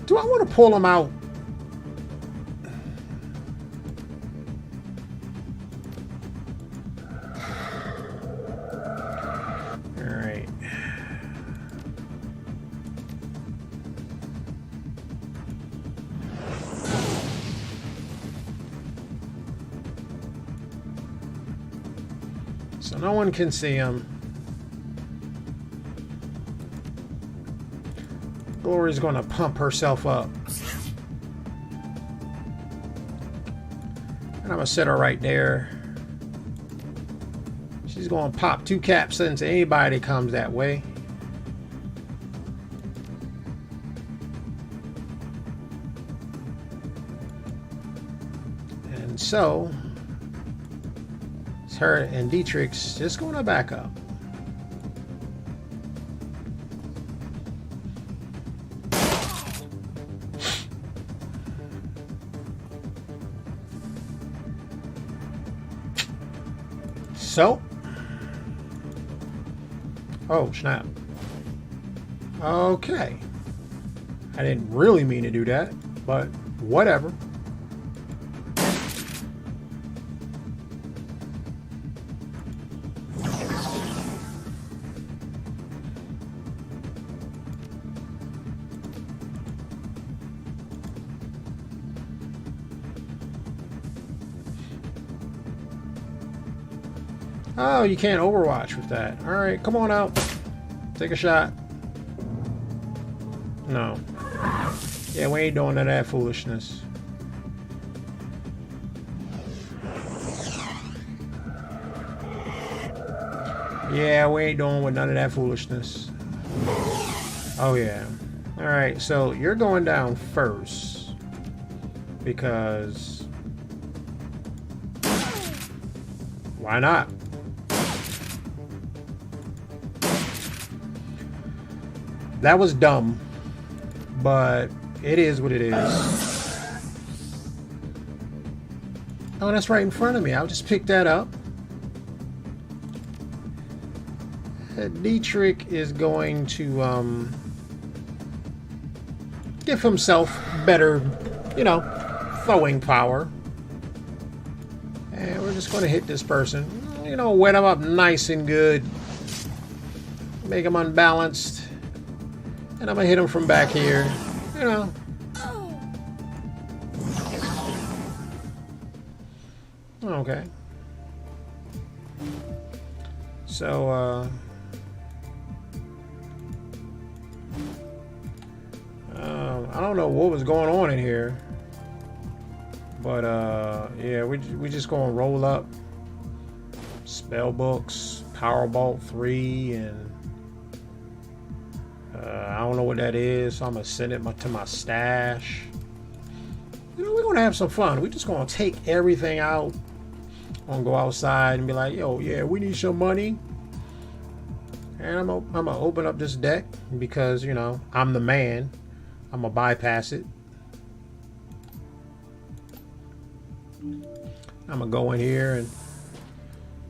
Do I want to pull him out? All right. So no one can see him. Glory's going to pump herself up. And I'm going to set her right there. She's going to pop 2 caps into anybody that comes that way. And so, it's her and Dietrich's just going to back up. So, oh snap. Okay. I didn't really mean to do that, but whatever. Oh, you can't overwatch with that. Alright, come on out. Take a shot. No. Yeah, we ain't doing none of that foolishness. Yeah, we ain't doing with none of that foolishness. Oh, yeah. Alright, so you're going down first. Because... why not? That was dumb, but it is what it is. Oh, that's right in front of me. I'll just pick that up. Dietrich is going to give himself better, you know, throwing power. And we're just going to hit this person. You know, wet him up nice and good. Make him unbalanced. And I'm going to hit him from back here, you know. Okay. So, I don't know what was going on in here. But, yeah, we just going to roll up spell books, Powerbolt 3, and I don't know what that is, so I'm going to send it to my stash. You know, we're going to have some fun. We're just going to take everything out. I'm going to go outside and be like, yo, yeah, we need some money. And I'm going to open up this deck because, you know, I'm the man. I'm going to bypass it. I'm going to go in here and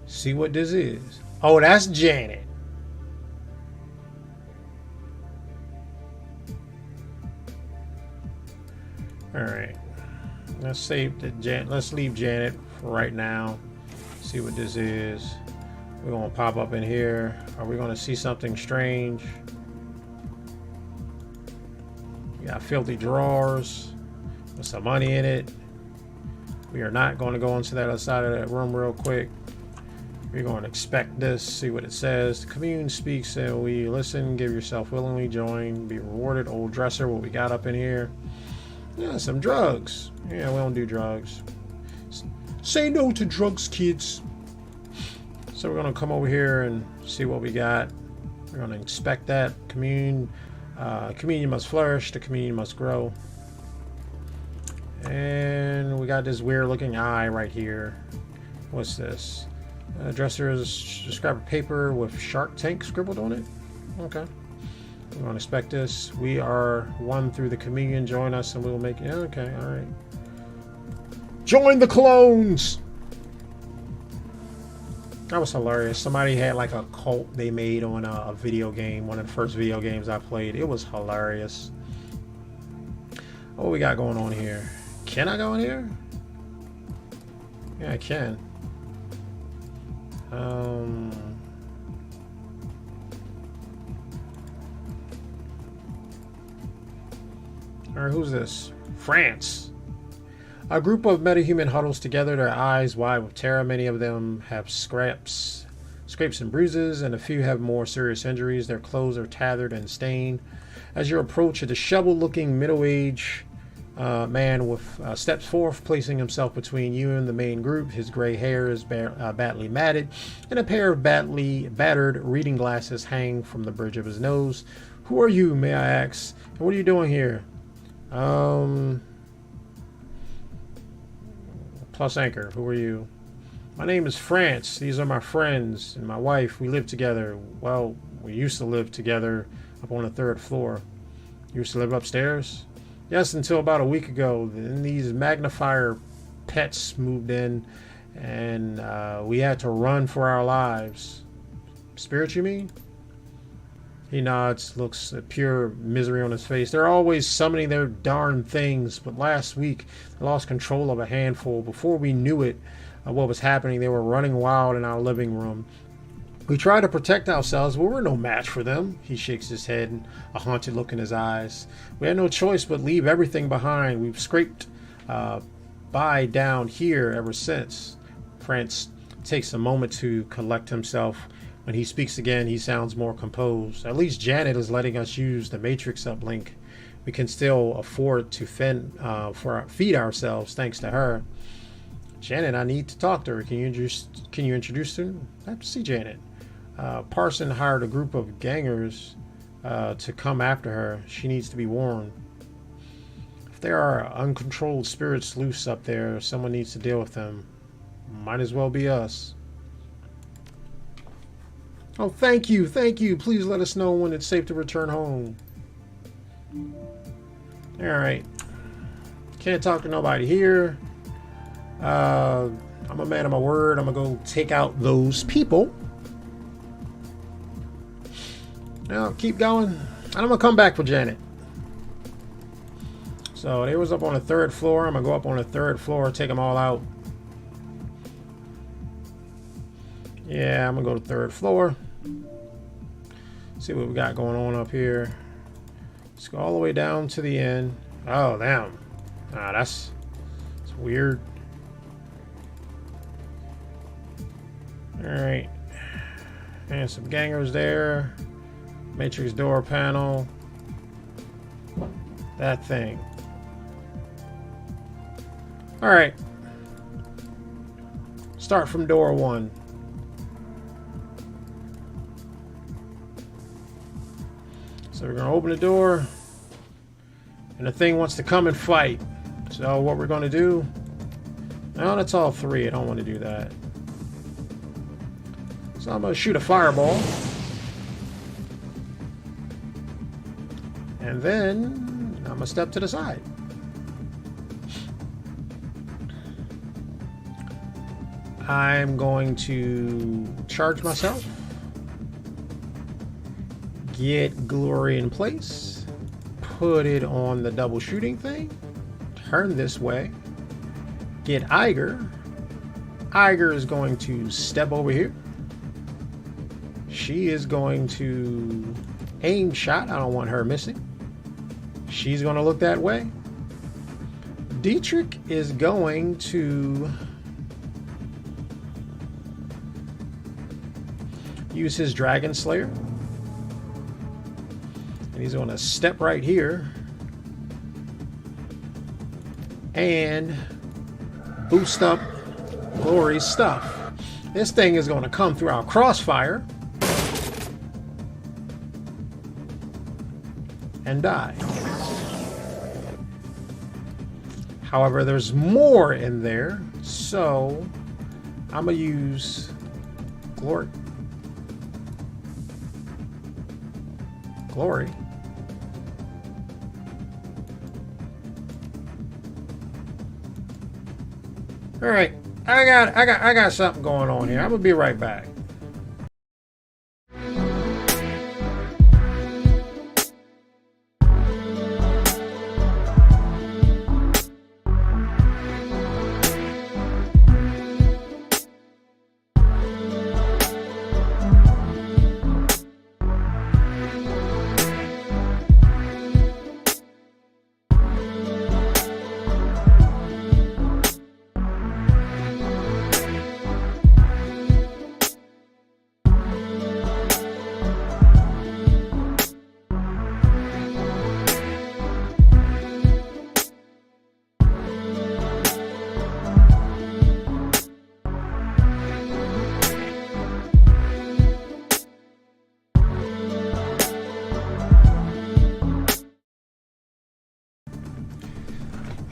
see what this is. Oh, that's Janet. All right, let's save the let's leave Janet for right now. See what this is. We're gonna pop up in here. Are we gonna see something strange? We got filthy drawers with some money in it. We are not going to go into that other side of that room real quick. We're going to expect this, see what it says. The commune speaks and we listen. Give yourself willingly join. Be rewarded. Old dresser, what we got up in here. Yeah, some drugs. Yeah, we don't do drugs. Say no to drugs, kids. So we're gonna come over here and see what we got. We're gonna inspect that. Communion must flourish. The communion must grow. And we got this weird looking eye right here. What's this? Dresser is a scrap of paper with Shark Tank scribbled on it. Okay. We're going to inspect this. We are one through the communion. Join us and we will make it. Yeah, okay, alright. Join the clones! That was hilarious. Somebody had like a cult they made on a video game. One of the first video games I played. It was hilarious. What we got going on here? Can I go in here? Yeah, I can. Alright, who's this? France. A group of metahuman huddles together, their eyes wide with terror. Many of them have scrapes and bruises, and a few have more serious injuries. Their clothes are tattered and stained. As you approach, a disheveled-looking middle-aged man with steps forth, placing himself between you and the main group. His gray hair is badly matted, and a pair of badly battered reading glasses hang from the bridge of his nose. Who are you, may I ask? And what are you doing here? Plus anchor, who are you? My name is France. These are my friends and my wife. We live together. Well, we used to live together up on the 3rd floor. You used to live upstairs? Yes, until about a week ago. Then these magnifier pets moved in, and we had to run for our lives. Spirit, you mean? He nods, looks at pure misery on his face. They're always summoning their darn things, but last week they lost control of a handful. Before we knew it, what was happening, they were running wild in our living room. We tried to protect ourselves, but we're no match for them. He shakes his head, and a haunted look in his eyes. We had no choice but leave everything behind. We've scraped by down here ever since. France takes a moment to collect himself. When he speaks again, he sounds more composed. At least Janet is letting us use the Matrix uplink. We can still afford to feed ourselves thanks to her. Janet, I need to talk to her. Can you introduce her? I have to see Janet. Parson hired a group of gangers to come after her. She needs to be warned. If there are uncontrolled spirits loose up there, someone needs to deal with them. Might as well be us. Oh, thank you, thank you. Please let us know when it's safe to return home. Alright. Can't talk to nobody here. I'm a man of my word. I'm gonna go take out those people. Now, keep going. And I'm gonna come back for Janet. So, they was up on the 3rd floor. I'm gonna go up on the 3rd floor, take them all out. Yeah, I'm gonna go to 3rd floor. See what we got going on up here. Let's go all the way down to the end. Oh, damn. Ah, that's weird. Alright. And some gangers there. Matrix door panel. That thing. Alright. Start from door 1. So we're going to open the door. And the thing wants to come and fight. So what we're going to do... No, that's all 3. I don't want to do that. So I'm going to shoot a fireball. And then I'm going to step to the side. I'm going to charge myself. Get glory in place. Put it on the double shooting thing. Turn this way. Get Iger. Iger is going to step over here. She is going to aim shot. I don't want her missing. She's going to look that way. Dietrich is going to use his Dragon Slayer. And he's going to step right here. and boost up Glory's stuff. This thing is going to come through our crossfire and die. However, there's more in there, so I'm going to use Glory. All right, I got something going on here. I'm gonna be right back.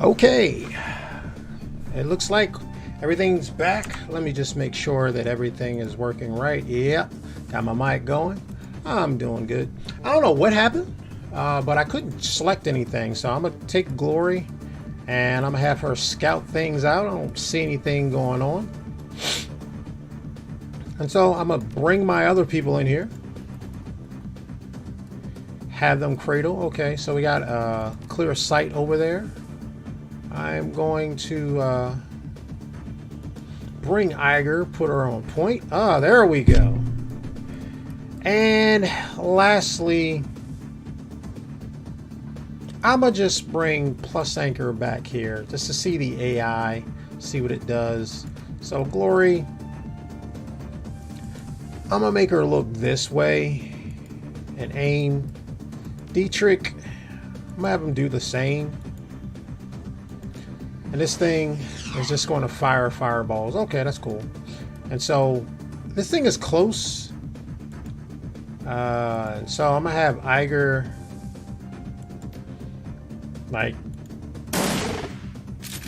Okay, it looks like everything's back. Let me just make sure that everything is working right. Yep, got my mic going. I'm doing good. I don't know what happened, but I couldn't select anything. So I'm gonna take Glory and I'm gonna have her scout things out. I don't see anything going on. And so I'm gonna bring my other people in here. Have them cradle. Okay, so we got a clear sight over there. I'm going to bring Iger, put her on point. Ah, there we go. And lastly, I'm going to just bring plus anchor back here just to see the AI, see what it does. So Glory, I'm going to make her look this way and aim. Dietrich, I'm going to have him do the same. And this thing is just going to fire fireballs. Okay, that's cool. And so this thing is close. So I'm going to have Iger like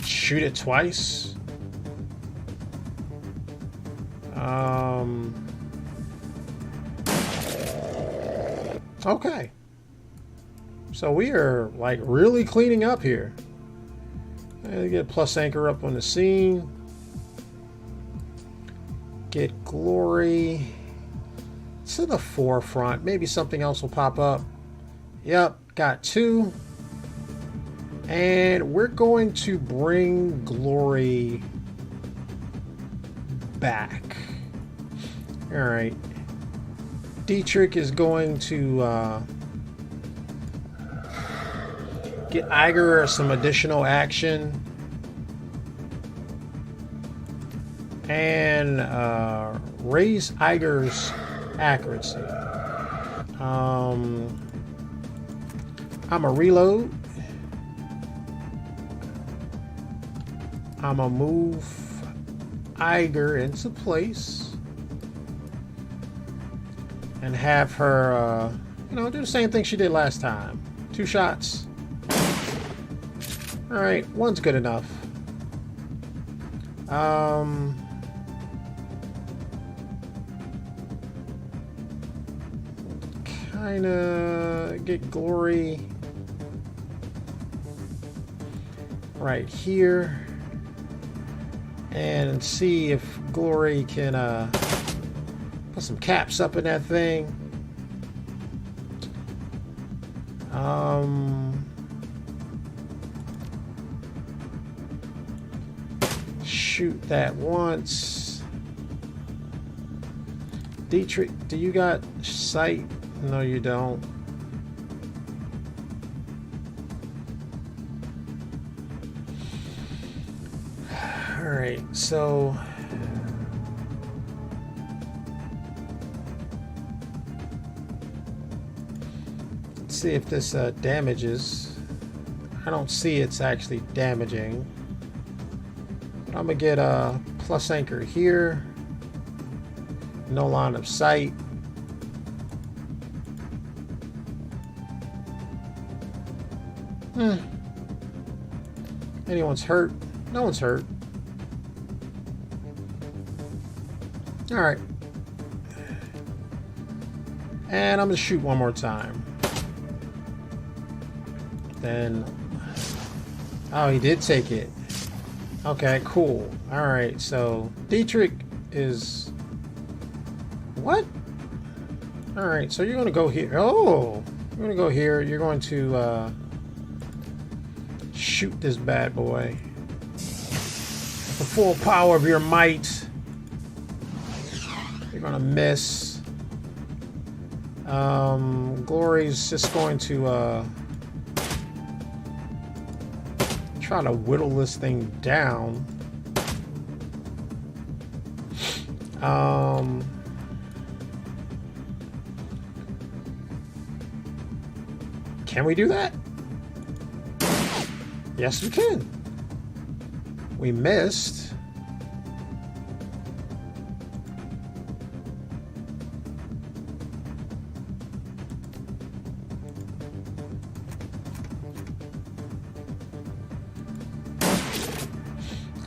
shoot it twice. Okay. So we are like really cleaning up here. And get plus anchor up on the scene. Get Glory to the forefront. Maybe something else will pop up. Yep, got two. And we're going to bring Glory back. All right. Dietrich is going to get Iger some additional action and raise Iger's accuracy. I'm a reload. I'm gonna move Iger into place and have her, do the same thing she did last time. 2 shots. All right, one's good enough. Kind of get Glory right here and see if Glory can put some caps up in that thing. Shoot that once. Dietrich, do you got sight? No, you don't. All right, so let's see if this damages. I don't see it's actually damaging. But I'm gonna get a plus anchor here. No line of sight. Anyone's hurt? No one's hurt. Alright. And I'm gonna shoot one more time. Then... Oh, he did take it. Okay, cool. Alright, so Dietrich is... What? Alright, so you're gonna go here. Oh! You're gonna go here. You're going to shoot this bad boy. The full power of your might. You're gonna miss. Glory's just going to try to whittle this thing down. Can we do that? Yes, we can. We missed.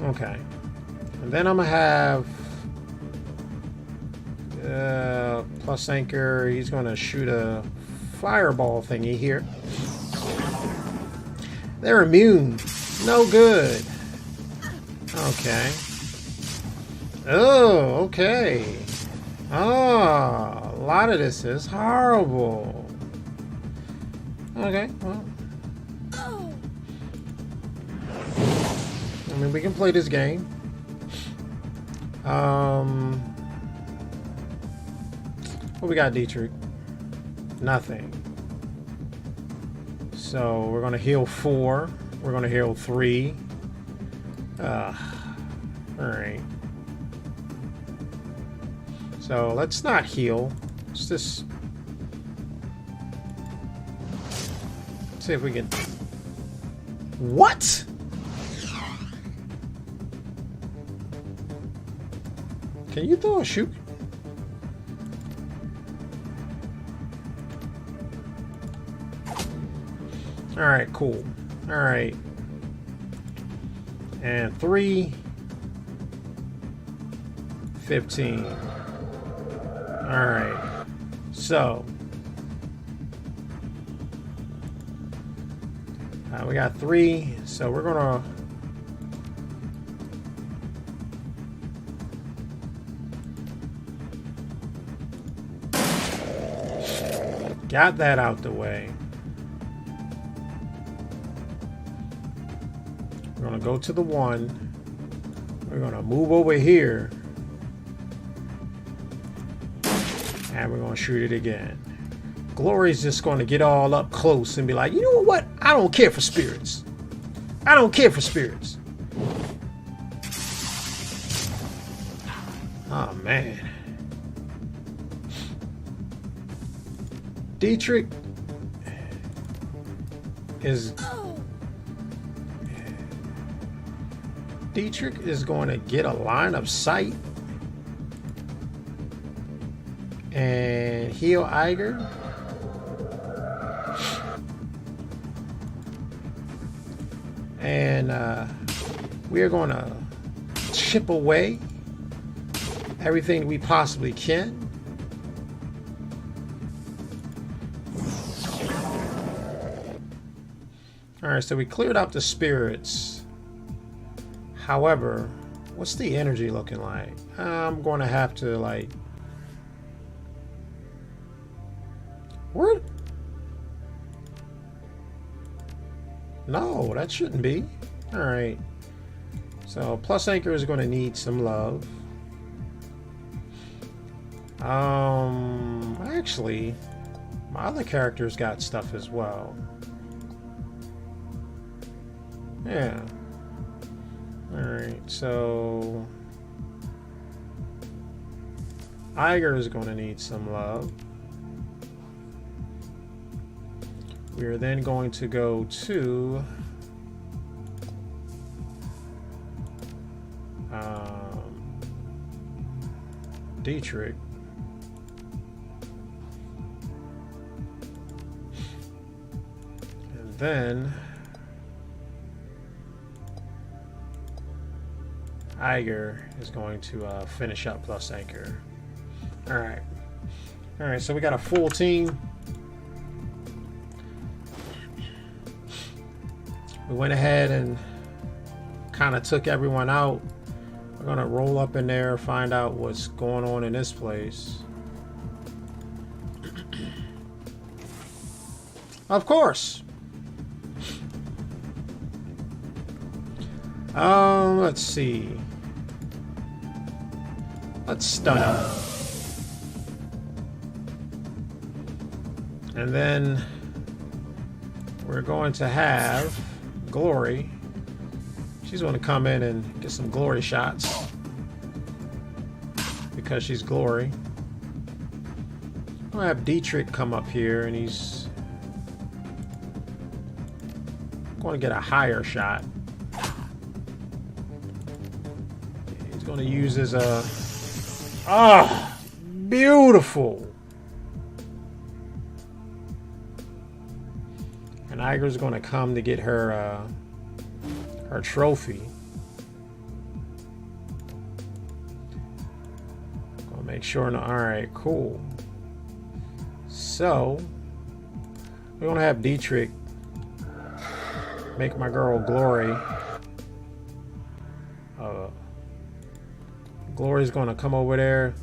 Okay. And then I'm gonna have plus anchor. He's gonna shoot a fireball thingy here. They're immune. No good. Okay. Oh, okay. Oh, a lot of this is horrible. Okay, well. I mean, we can play this game. What we got, Dietrich? Nothing. So we're gonna heal 4. We're gonna heal 3. Alright. So let's not heal. Let's just see if we can. What? Can you throw a shoot? Alright, cool. Alright. And 3. 15. Alright. So. We got 3. So we're gonna. Got that out the way. We're gonna go to the 1. We're gonna move over here. And we're gonna shoot it again. Glory's just gonna get all up close and be like, you know what? I don't care for spirits. I don't care for spirits. Oh man. Dietrich is going to get a line of sight and heal Iger. And we are going to chip away everything we possibly can. Alright, so we cleared out the spirits. However, what's the energy looking like? I'm going to have to, like... What? No, that shouldn't be. Alright. So, plus anchor is going to need some love. Actually, my other character's got stuff as well. Yeah. Alright, so Iger is going to need some love. We are then going to go to Dietrich. And then Iger is going to finish up plus anchor. Alright. Alright, so we got a full team. We went ahead and kind of took everyone out. We're going to roll up in there, find out what's going on in this place. Of course. Let's see. Let's stun him. And then we're going to have Glory. She's going to come in and get some glory shots because she's Glory. I'm going to have Dietrich come up here and he's going to get a higher shot. He's going to use his beautiful. And Iger's going to come to get her her trophy. Gonna make sure. No, all right, cool. So we're gonna have Dietrich make my girl Glory. Glory's gonna come over there,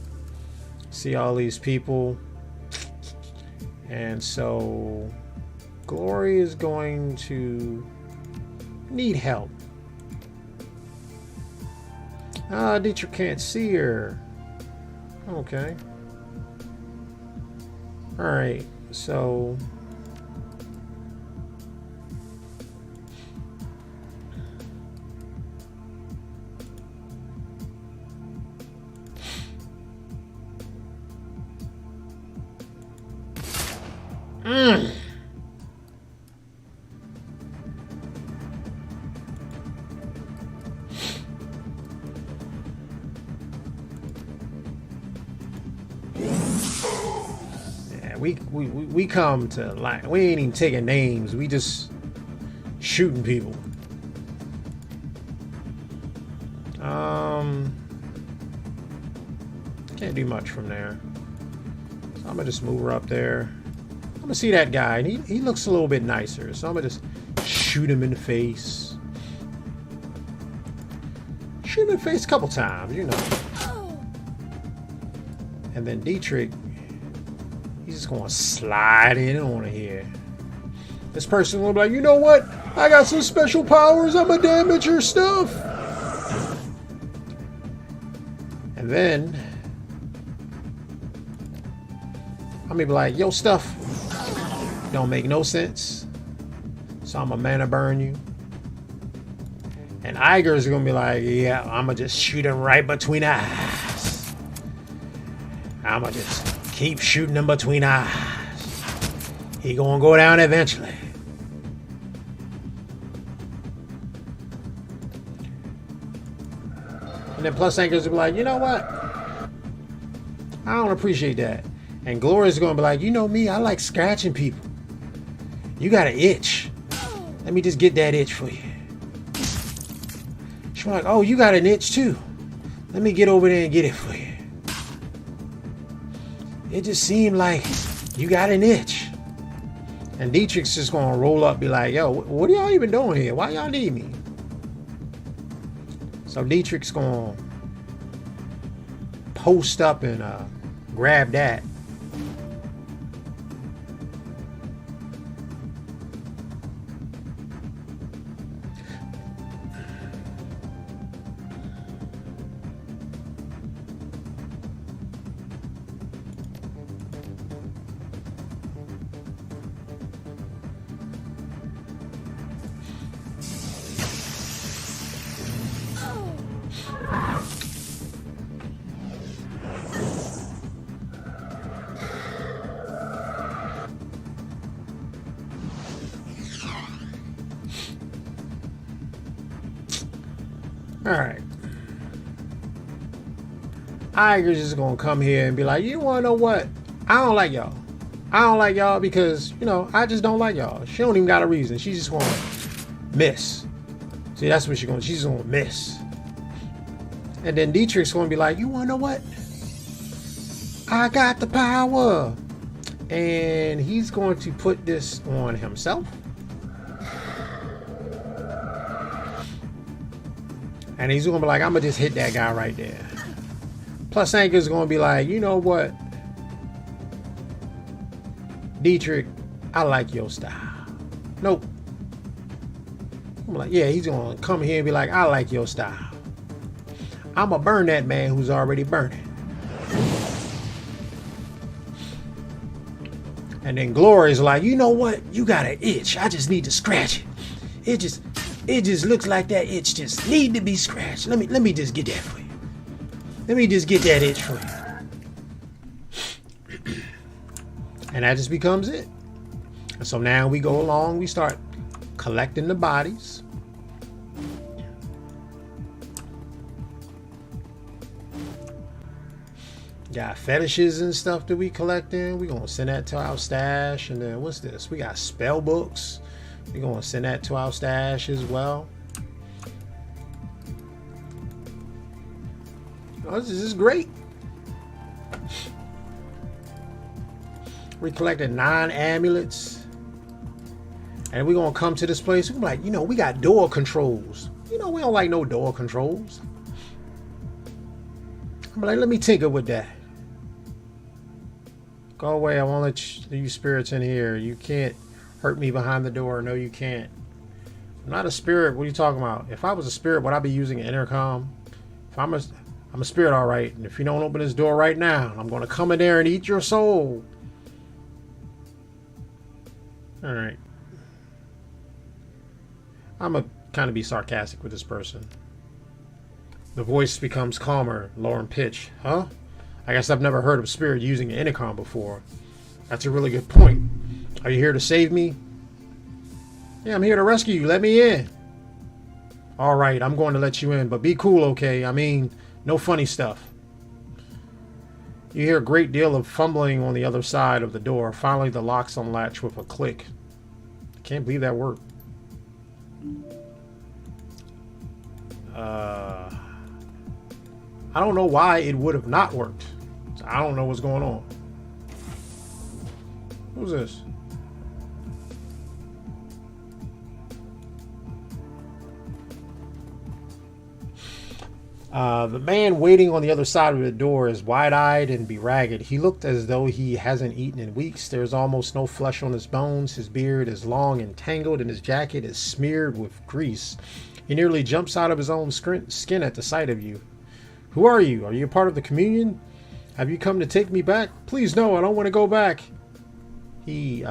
see all these people, and so Glory is going to need help. Dietrich can't see her. Okay. Alright, so we come to, like, we ain't even taking names, we just shooting people. Can't do much from there, so I'm gonna just move her up there. I'm gonna see that guy and he looks a little bit nicer, so I'm gonna just shoot him in the face. Shoot him in the face a couple times, you know. And then Dietrich, he's just gonna slide in on here. This person will be like, you know what? I got some special powers. I'm gonna damage your stuff. And then I'm gonna be like, your stuff don't make no sense, so I'm gonna mana burn you. And Iger's gonna be like, yeah, I'm gonna just shoot him right between the eyes. I'm gonna just keep shooting him between the eyes. He gonna go down eventually. And then Plus Anchors will be like, you know what? I don't appreciate that. And Gloria's gonna be like, you know me, I like scratching people. You got an itch. Let me just get that itch for you. She's like, oh, you got an itch too. Let me get over there and get it for you. It just seemed like you got an itch. And Dietrich's just gonna roll up, be like, yo, what are y'all even doing here? Why y'all need me? So Dietrich's gonna post up and grab that. Iger's just gonna come here and be like, you wanna know what? I don't like y'all. I don't like y'all because, you know, I just don't like y'all. She don't even got a reason. She's just gonna miss. See, that's what she's gonna miss. And then Dietrich's gonna be like, you wanna know what? I got the power. And he's going to put this on himself. And he's gonna be like, I'm gonna just hit that guy right there. Plus Anchor's gonna be like, you know what? Dietrich, I like your style. Nope. I'm like, yeah, he's gonna come here and be like, I like your style. I'm gonna burn that man who's already burning. And then Glory's like, you know what? You got an itch. I just need to scratch it. It just looks like that itch just need to be scratched. Let me just get that for you. Let me just get that itch for you. And that just becomes it. And so now we go along, we start collecting the bodies. Got fetishes and stuff that we collecting. We're gonna send that to our stash. And then what's this? We got spell books. We're gonna send that to our stash as well. Oh, this is great. We collected 9 amulets. And we're gonna come to this place. We're like, you know, we got door controls. You know, we don't like no door controls. I'm like, let me tinker with that. Go away, I won't let you spirits in here. You can't hurt me behind the door. No, you can't. I'm not a spirit. What are you talking about? If I was a spirit, would I be using an intercom? If I'm a spirit, all right. And if you don't open this door right now, I'm going to come in there and eat your soul. All right. I'm going to kind of be sarcastic with this person. The voice becomes calmer, lower in pitch. Huh? I guess I've never heard of spirit using an intercom before. That's a really good point. Are you here to save me? Yeah, I'm here to rescue you. Let me in. All right, I'm going to let you in, but be cool, okay? I mean, no funny stuff. You hear a great deal of fumbling on the other side of the door. Finally, the lock's unlatched with a click. I can't believe that worked. I don't know why it would have not worked. So I don't know what's going on. Who's this? The man waiting on the other side of the door is wide-eyed and bedraggled. He looked as though he hasn't eaten in weeks. There's almost no flesh on his bones. His beard is long and tangled, and his jacket is smeared with grease. He nearly jumps out of his own skin at the sight of you. Who are you? Are you a part of the communion? Have you come to take me back? Please, no, I don't want to go back. He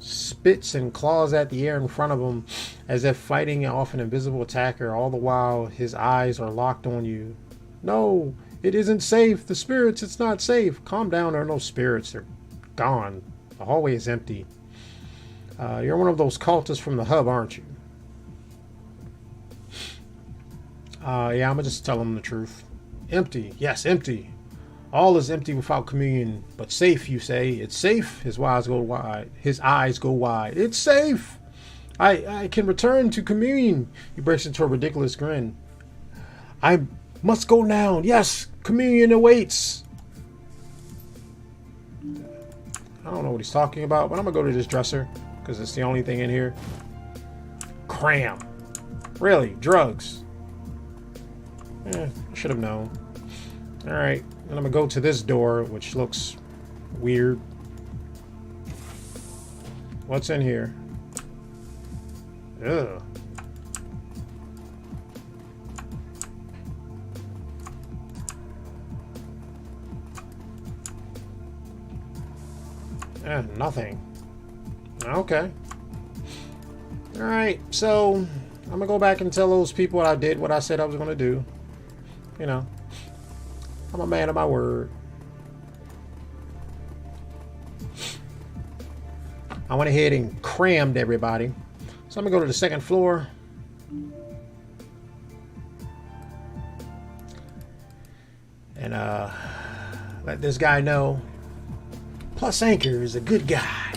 spits and claws at the air in front of him as if fighting off an invisible attacker. All the while, his eyes are locked on you. No, it isn't safe. The spirits, it's not safe. Calm down, there are no spirits. They're gone. The hallway is empty. You're one of those cultists from the hub, aren't you? Yeah, I'm gonna just tell him the truth. Empty. Yes, empty. All is empty without communion, but safe, you say. It's safe. His eyes go wide. His eyes go wide. It's safe. I can return to communion. He breaks into a ridiculous grin. I must go now. Yes, communion awaits. I don't know what he's talking about, but I'm gonna go to this dresser because it's the only thing in here. Cram. Really? Drugs? I should have known. Alright, and I'm gonna go to this door, which looks weird. What's in here? Ugh. Nothing. Okay. Alright, so I'm gonna go back and tell those people I did what I said I was gonna do. You know, I'm a man of my word. I went ahead and crammed everybody. So I'm gonna go to the second floor. and let this guy know Plus Anchor is a good guy,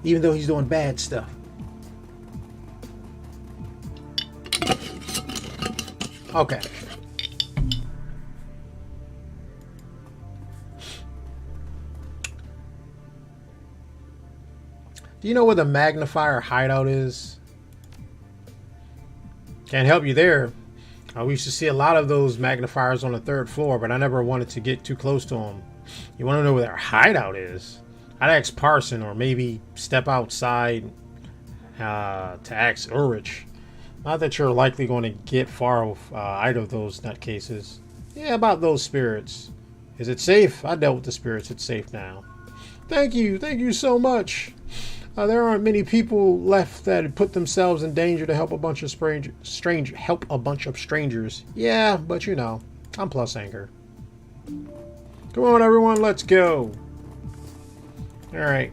even though he's doing bad stuff. Okay. Do you know where the magnifier hideout is? Can't help you there. We used to see a lot of those magnifiers on the 3rd floor, but I never wanted to get too close to them. You want to know where their hideout is? I'd ask Parson, or maybe step outside to ask Ulrich. Not that you're likely going to get far with either of those nutcases. Yeah, about those spirits. Is it safe? I dealt with the spirits. It's safe now. Thank you so much. There aren't many people left that put themselves in danger to help a bunch of strangers. Yeah, but you know, I'm Plus Anchor. Come on, everyone, let's go. All right.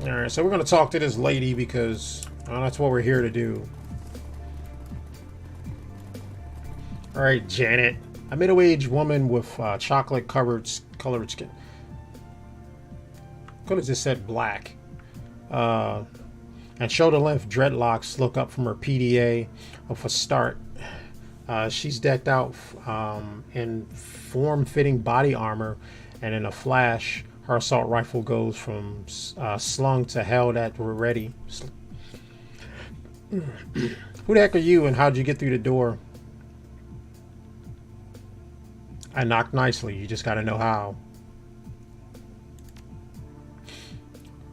All right, so we're going to talk to this lady because that's what we're here to do. All right, Janet. A middle-aged woman with chocolate-colored skin. Could have just said black. And shoulder-length dreadlocks look up from her PDA of a start. She's decked out in form-fitting body armor, and in a flash, her assault rifle goes from slung to held at ready. Who the heck are you, and how'd you get through the door? I knocked nicely. You just gotta know how.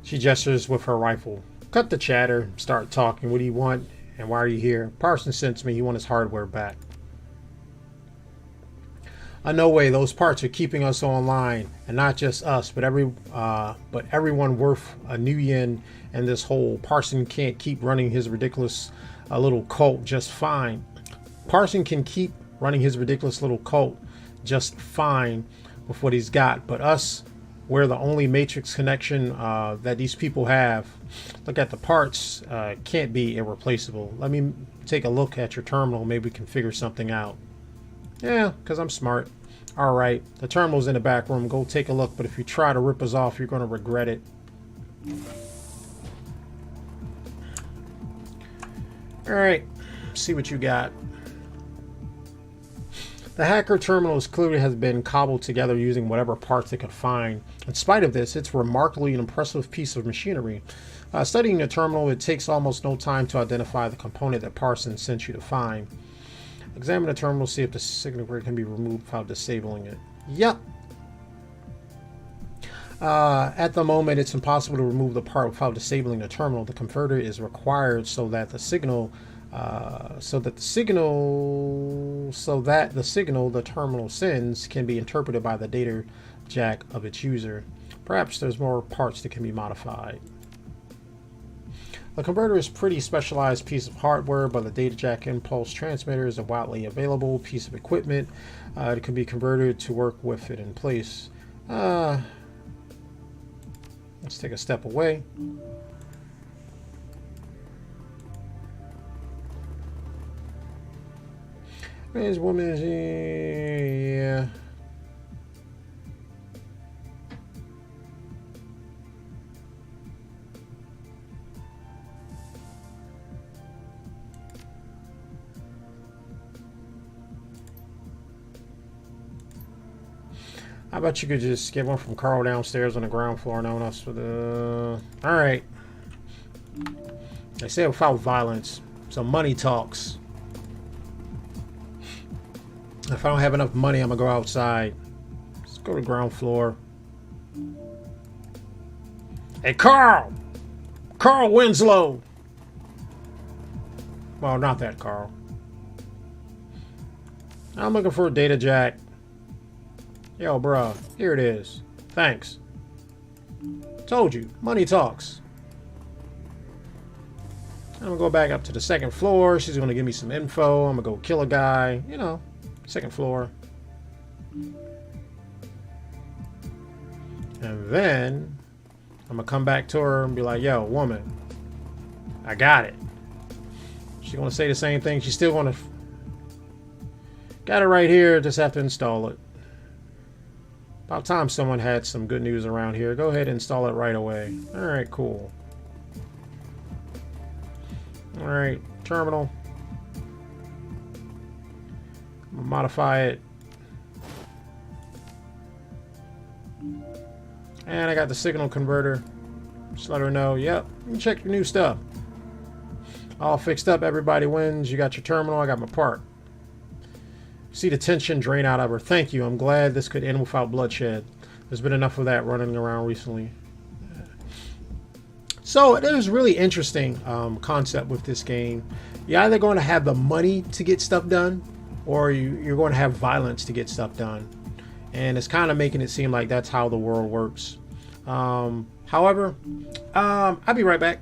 She gestures with her rifle. Cut the chatter. Start talking. What do you want? And why are you here? Parson sent me. He wants his hardware back. No way. Those parts are keeping us online, and not just us, but everyone worth a new yen in this hole. Parson can't keep running his ridiculous little cult just fine. Parson can keep running his ridiculous little cult just fine with what he's got, but us, we're the only matrix connection that these people have. Look at the parts. Can't be irreplaceable. Let me take a look at your terminal. Maybe we can figure something out. Yeah, because I'm smart. All right, the terminal's in the back room. Go take a look, but if you try to rip us off, you're going to regret it. All right, see what you got. The hacker terminal clearly has been cobbled together using whatever parts it could find. In spite of this, it's remarkably an impressive piece of machinery. Studying the terminal, it takes almost no time to identify the component that Parson sent you to find. Examine the terminal, see if the signal grid can be removed without disabling it. Yep. At the moment, it's impossible to remove the part without disabling the terminal. The converter is required so that the signal the terminal sends can be interpreted by the data jack of its user. Perhaps there's more parts that can be modified. The converter is a pretty specialized piece of hardware, but the data jack impulse transmitter is a widely available piece of equipment. It can be converted to work with it in place. Let's take a step away. Man's woman is yeah. I bet you could just get one from Carl downstairs on the ground floor. No one else for the. All right. They say without violence, so money talks. If I don't have enough money, I'm gonna go outside. Let's go to the ground floor. Hey, Carl! Carl Winslow! Well, not that Carl. I'm looking for a data jack. Yo, bruh, here it is. Thanks. Told you, money talks. I'm gonna go back up to the 2nd floor. She's gonna give me some info. I'm gonna go kill a guy, you know. 2nd floor. And then I'm gonna come back to her and be like, yo, woman, I got it. She's going to say the same thing. She's still going to... Got it right here. Just have to install it. About time someone had some good news around here. Go ahead and install it right away. Alright, cool. Alright, terminal. I'm going to modify it. And I got the signal converter. Just let her know, yep, you can check your new stuff. All fixed up, everybody wins. You got your terminal, I got my part. See the tension drain out of her. Thank you, I'm glad this could end without bloodshed. There's been enough of that running around recently. So it is really interesting concept with this game. You're either going to have the money to get stuff done, or you're going to have violence to get stuff done. And it's kind of making it seem like that's how the world works. However, I'll be right back.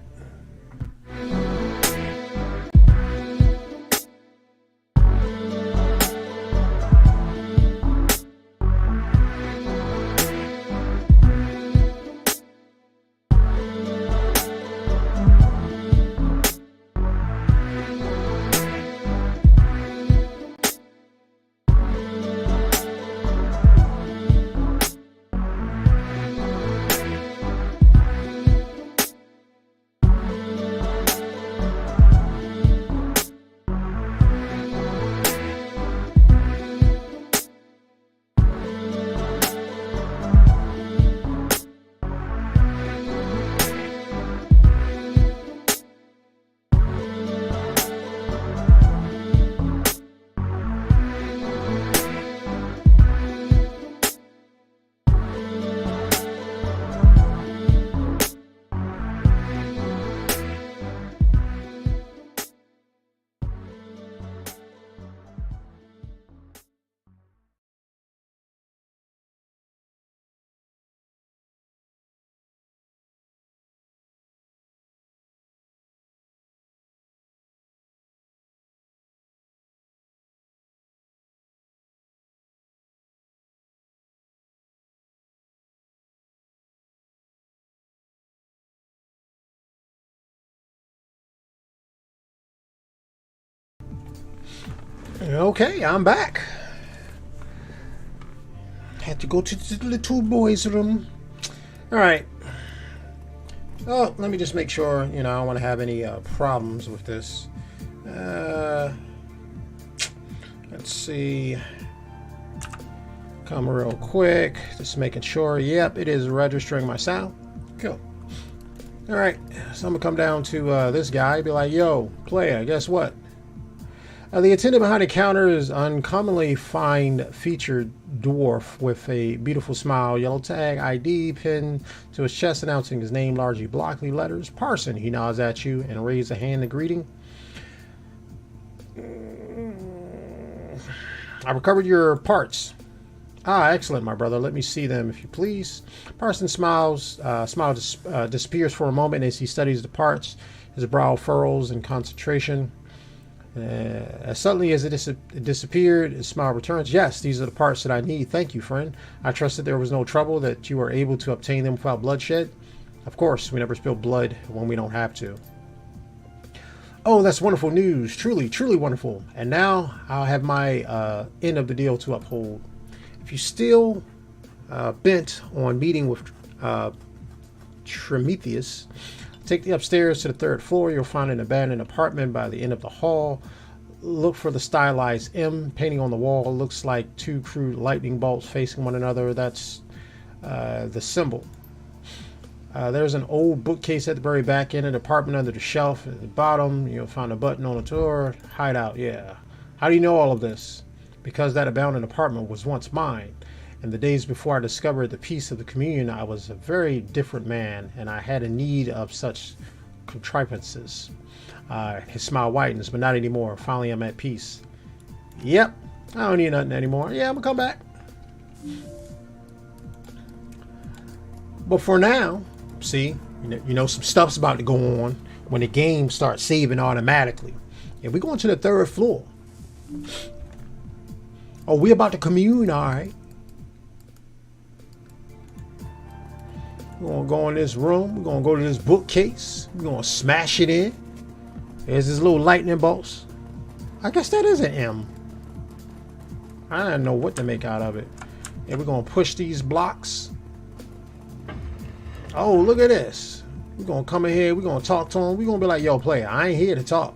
Okay, I'm back. Had to go to the little boy's room. Alright. Oh, let me just make sure, I don't want to have any problems with this. Let's see. Come real quick. Just making sure. Yep, it is registering my sound. Cool. Alright, so I'm going to come down to this guy. Be like, yo, player, guess what? The attendant behind the counter is uncommonly fine featured dwarf with a beautiful smile, yellow tag, ID pinned to his chest announcing his name, largely blocky letters. Parson, he nods at you and raises a hand in greeting. I recovered your parts. Ah, excellent, my brother. Let me see them, if you please. Parson smiles. Smile disappears for a moment as he studies the parts. His brow furrows in concentration. As suddenly as it disappeared, his smile returns. Yes, these are the parts that I need. Thank you, friend. I trust that there was no trouble, that you were able to obtain them without bloodshed. Of course, we never spill blood when we don't have to. Oh, that's wonderful news. Truly, truly wonderful. And now I'll have my end of the deal to uphold. If you're still bent on meeting with Prometheus, take the upstairs to the third floor. You'll find an abandoned apartment by the end of the hall. Look for the stylized M painting on the wall. It looks like two crude lightning bolts facing one another. That's the symbol. There's an old bookcase at the very back end of the apartment under the shelf. At the bottom, you'll find a button on the door. Hideout, yeah. How do you know all of this? Because that abandoned apartment was once mine. And the days before I discovered the peace of the communion, I was a very different man, and I had a need of such contrivances. His smile widens, but not anymore. Finally, I'm at peace. Yep, I don't need nothing anymore. Yeah, I'm gonna come back. But for now, see, some stuff's about to go on when the game starts saving automatically. And we're going to the third floor. Oh, we're about to commune, all right. We're going to go in this room. We're going to go to this bookcase. We're going to smash it in. There's his little lightning bolts. I guess that is an M. I don't know what to make out of it. And we're gonna push these blocks. Oh, look at this. We're gonna come in here, we're gonna talk to him. We're gonna be like, yo, player, I ain't here to talk.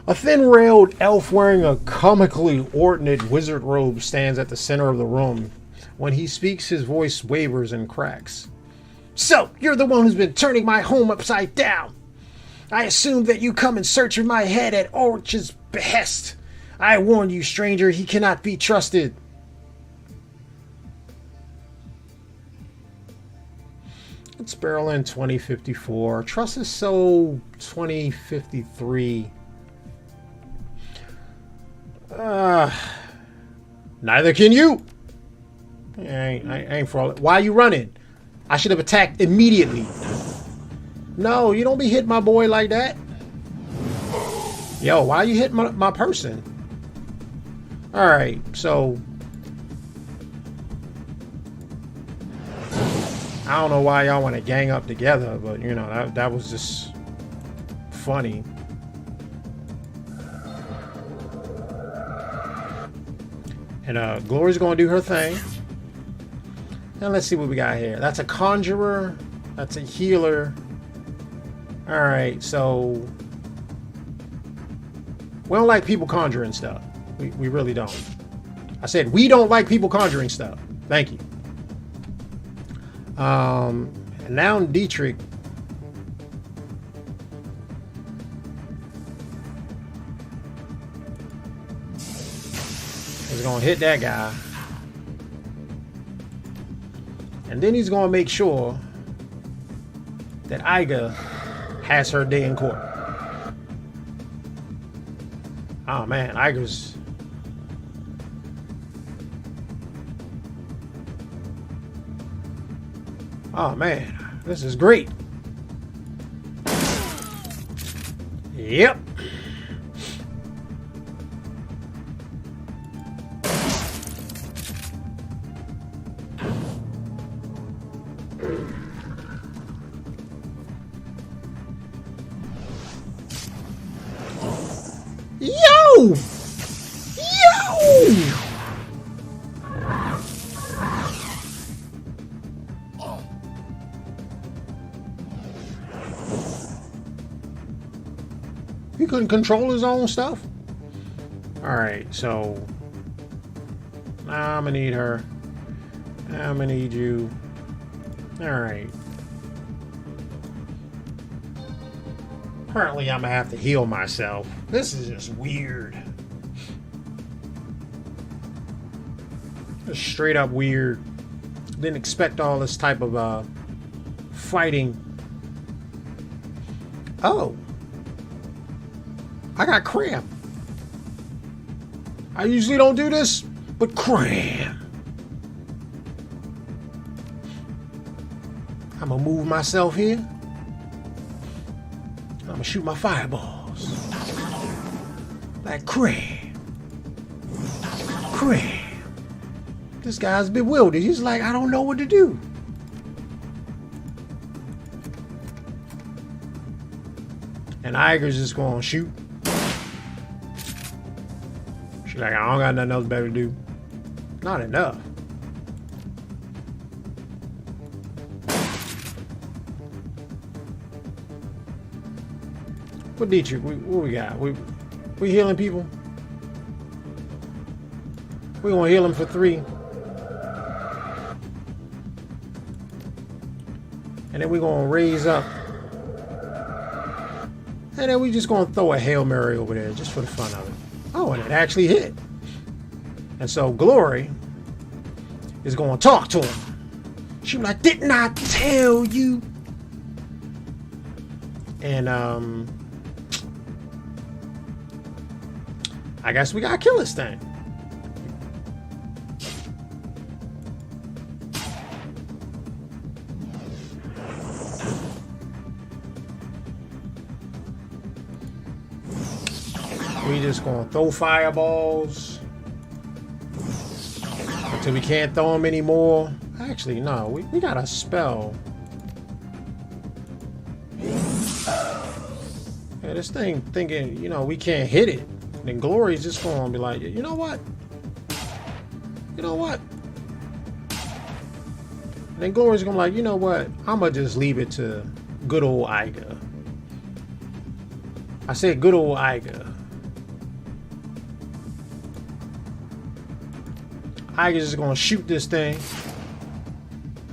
A thin-railed elf wearing a comically ornate wizard robe stands at the center of the room. When he speaks, his voice wavers and cracks. So, you're the one who's been turning my home upside down. I assumed that you come in search of my head at Ulrich's behest. I warn you, stranger, he cannot be trusted. It's Berlin 2054. Trust is so 2053. Neither can you. I ain't for all. Why are you running? I should have attacked immediately. No, you don't be hitting my boy like that. Yo, why you hitting my person? Alright, so I don't know why y'all want to gang up together, but you know, that was just funny. And Glory's gonna do her thing. And let's see what we got here. That's a conjurer. That's a healer. Alright, so we don't like people conjuring stuff. We really don't. I said we don't like people conjuring stuff. Thank you. And now Dietrich is gonna hit that guy. And then he's gonna make sure that Iga has her day in court. Oh man, Iga's... Oh man, this is great. Yep. Yo! Yo! He couldn't control his own stuff? Alright, so I'm gonna need her. I'm gonna need you. Alright. Apparently I'm gonna have to heal myself. This is just weird. Just straight up weird. Didn't expect all this type of fighting. Oh. I got cramp. I usually don't do this, but cramp. I'm gonna move myself here. I'm gonna shoot my fireballs. Like cramp. Cramp. This guy's bewildered. He's like, I don't know what to do. And Iger's just gonna shoot. She's like, I don't got nothing else better to do. Not enough. What Dietrich? What we got? We healing people? We gonna heal him for 3. And then we gonna raise up. And then we just gonna throw a Hail Mary over there just for the fun of it. Oh, and it actually hit. And so Glory is gonna talk to him. She was like, didn't I tell you? And I guess we gotta kill this thing. We just gonna throw fireballs until we can't throw them anymore. Actually, no, we got a spell. Yeah, this thing thinking, you know, we can't hit it. And then Glory's just going to be like, you know what? You know what? And then Glory's going to be like, you know what? I'm going to just leave it to good old Iga. I said good old Iga. Iga's just going to shoot this thing.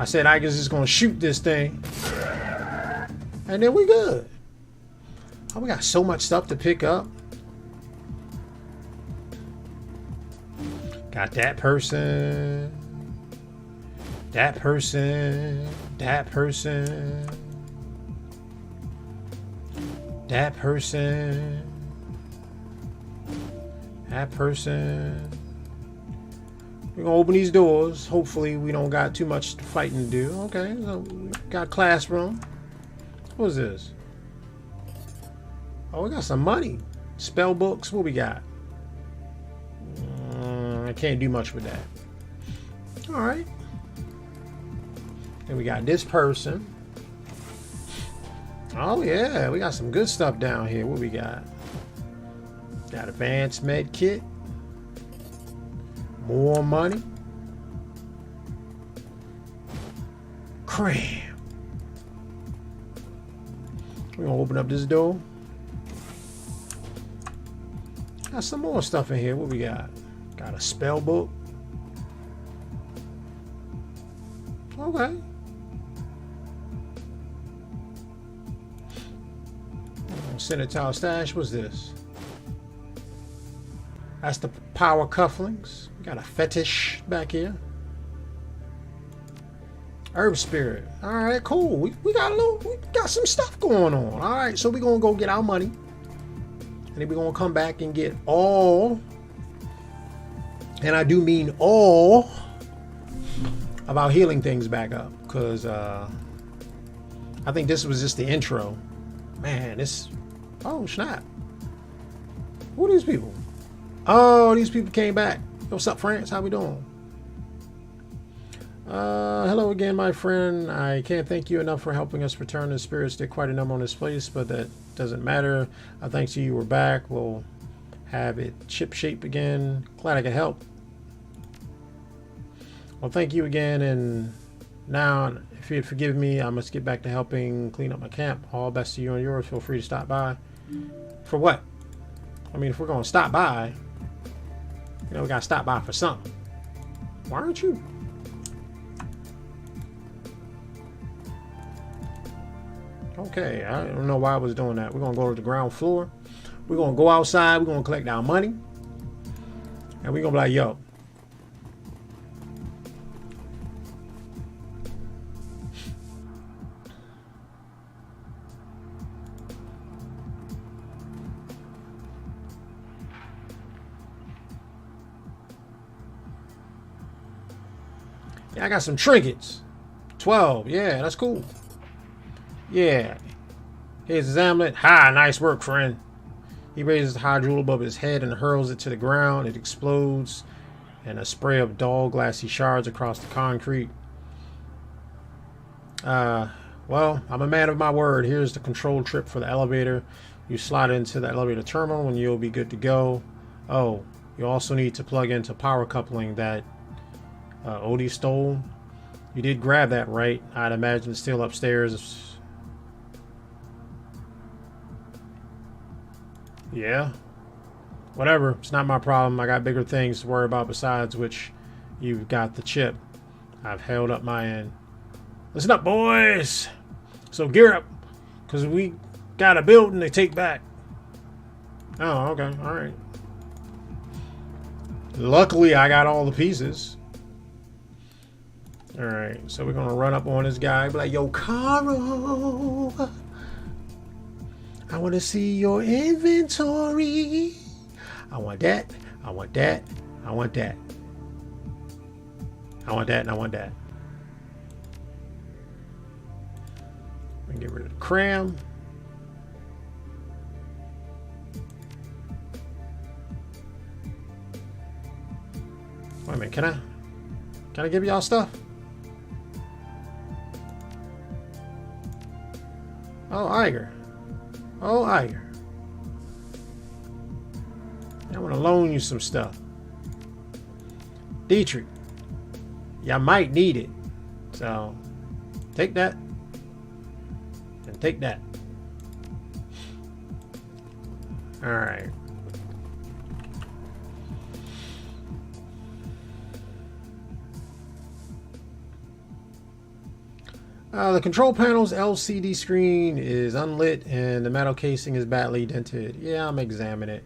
I said Iga's just going to shoot this thing. And then we good. Oh, we got so much stuff to pick up. Got that person. That person. That person. That person. That person. We're gonna open these doors. Hopefully we don't got too much fighting to do. Okay, so we got classroom. What is this? Oh, we got some money. Spell books. What we got? I can't do much with that. All right. Then we got this person. Oh yeah, we got some good stuff down here. What we got? Got advanced med kit. More money. Cram. We're gonna open up this door. Got some more stuff in here. What we got? Got a spell book. Okay. Centaur stash. What's this? That's the power cufflinks. We got a fetish back here. Herb spirit. All right, cool. We got some stuff going on. All right, so we're gonna go get our money, and then we're gonna come back and get all, and I do mean all, of our healing things back up, because I think this was just the intro. Man, this. Oh snap! Who are these people? Oh, these people came back. What's up, France? How we doing? Hello again, my friend. I can't thank you enough for helping us return. The spirits did quite a number on this place, but that doesn't matter. Thanks to you, we're back. We'll have it ship shape again. Glad I could help. Well, thank you again, and now, if you'd forgive me, I must get back to helping clean up my camp. All best to you and yours. Feel free to stop by. For what? I mean, if we're going to stop by, you know, we got to stop by for something. Why aren't you? Okay, I don't know why I was doing that. We're going to go to the ground floor. We're going to go outside. We're going to collect our money. And we're going to be like, yo. Yeah, I got some trinkets. 12. Yeah, that's cool. Yeah. Here's his amulet. Ha, nice work, friend. He raises the hydrule above his head and hurls it to the ground. It explodes, and a spray of dull, glassy shards across the concrete. Well, I'm a man of my word. Here's the control trip for the elevator. You slide into the elevator terminal, and you'll be good to go. Oh, you also need to plug into power coupling that Odie stole. You did grab that, right? I'd imagine it's still upstairs. Yeah. Whatever. It's not my problem. I got bigger things to worry about besides which you've got the chip. I've held up my end. Listen up, boys. So gear up, because we got a building to take back. Oh, okay. All right. Luckily, I got all the pieces. All right. So we're going to run up on this guy. Be like, yo, Caro. I want to see your inventory. I want that. I want that. I want that. I want that and I want that. I'm gonna get rid of the cram. Wait a minute, can I give y'all stuff? Oh, Iger. Oh, Iger. I want to loan you some stuff. Dietrich, you might need it. So, take that. And take that. Alright. The control panel's LCD screen is unlit and the metal casing is badly dented. Yeah, I'm examining it.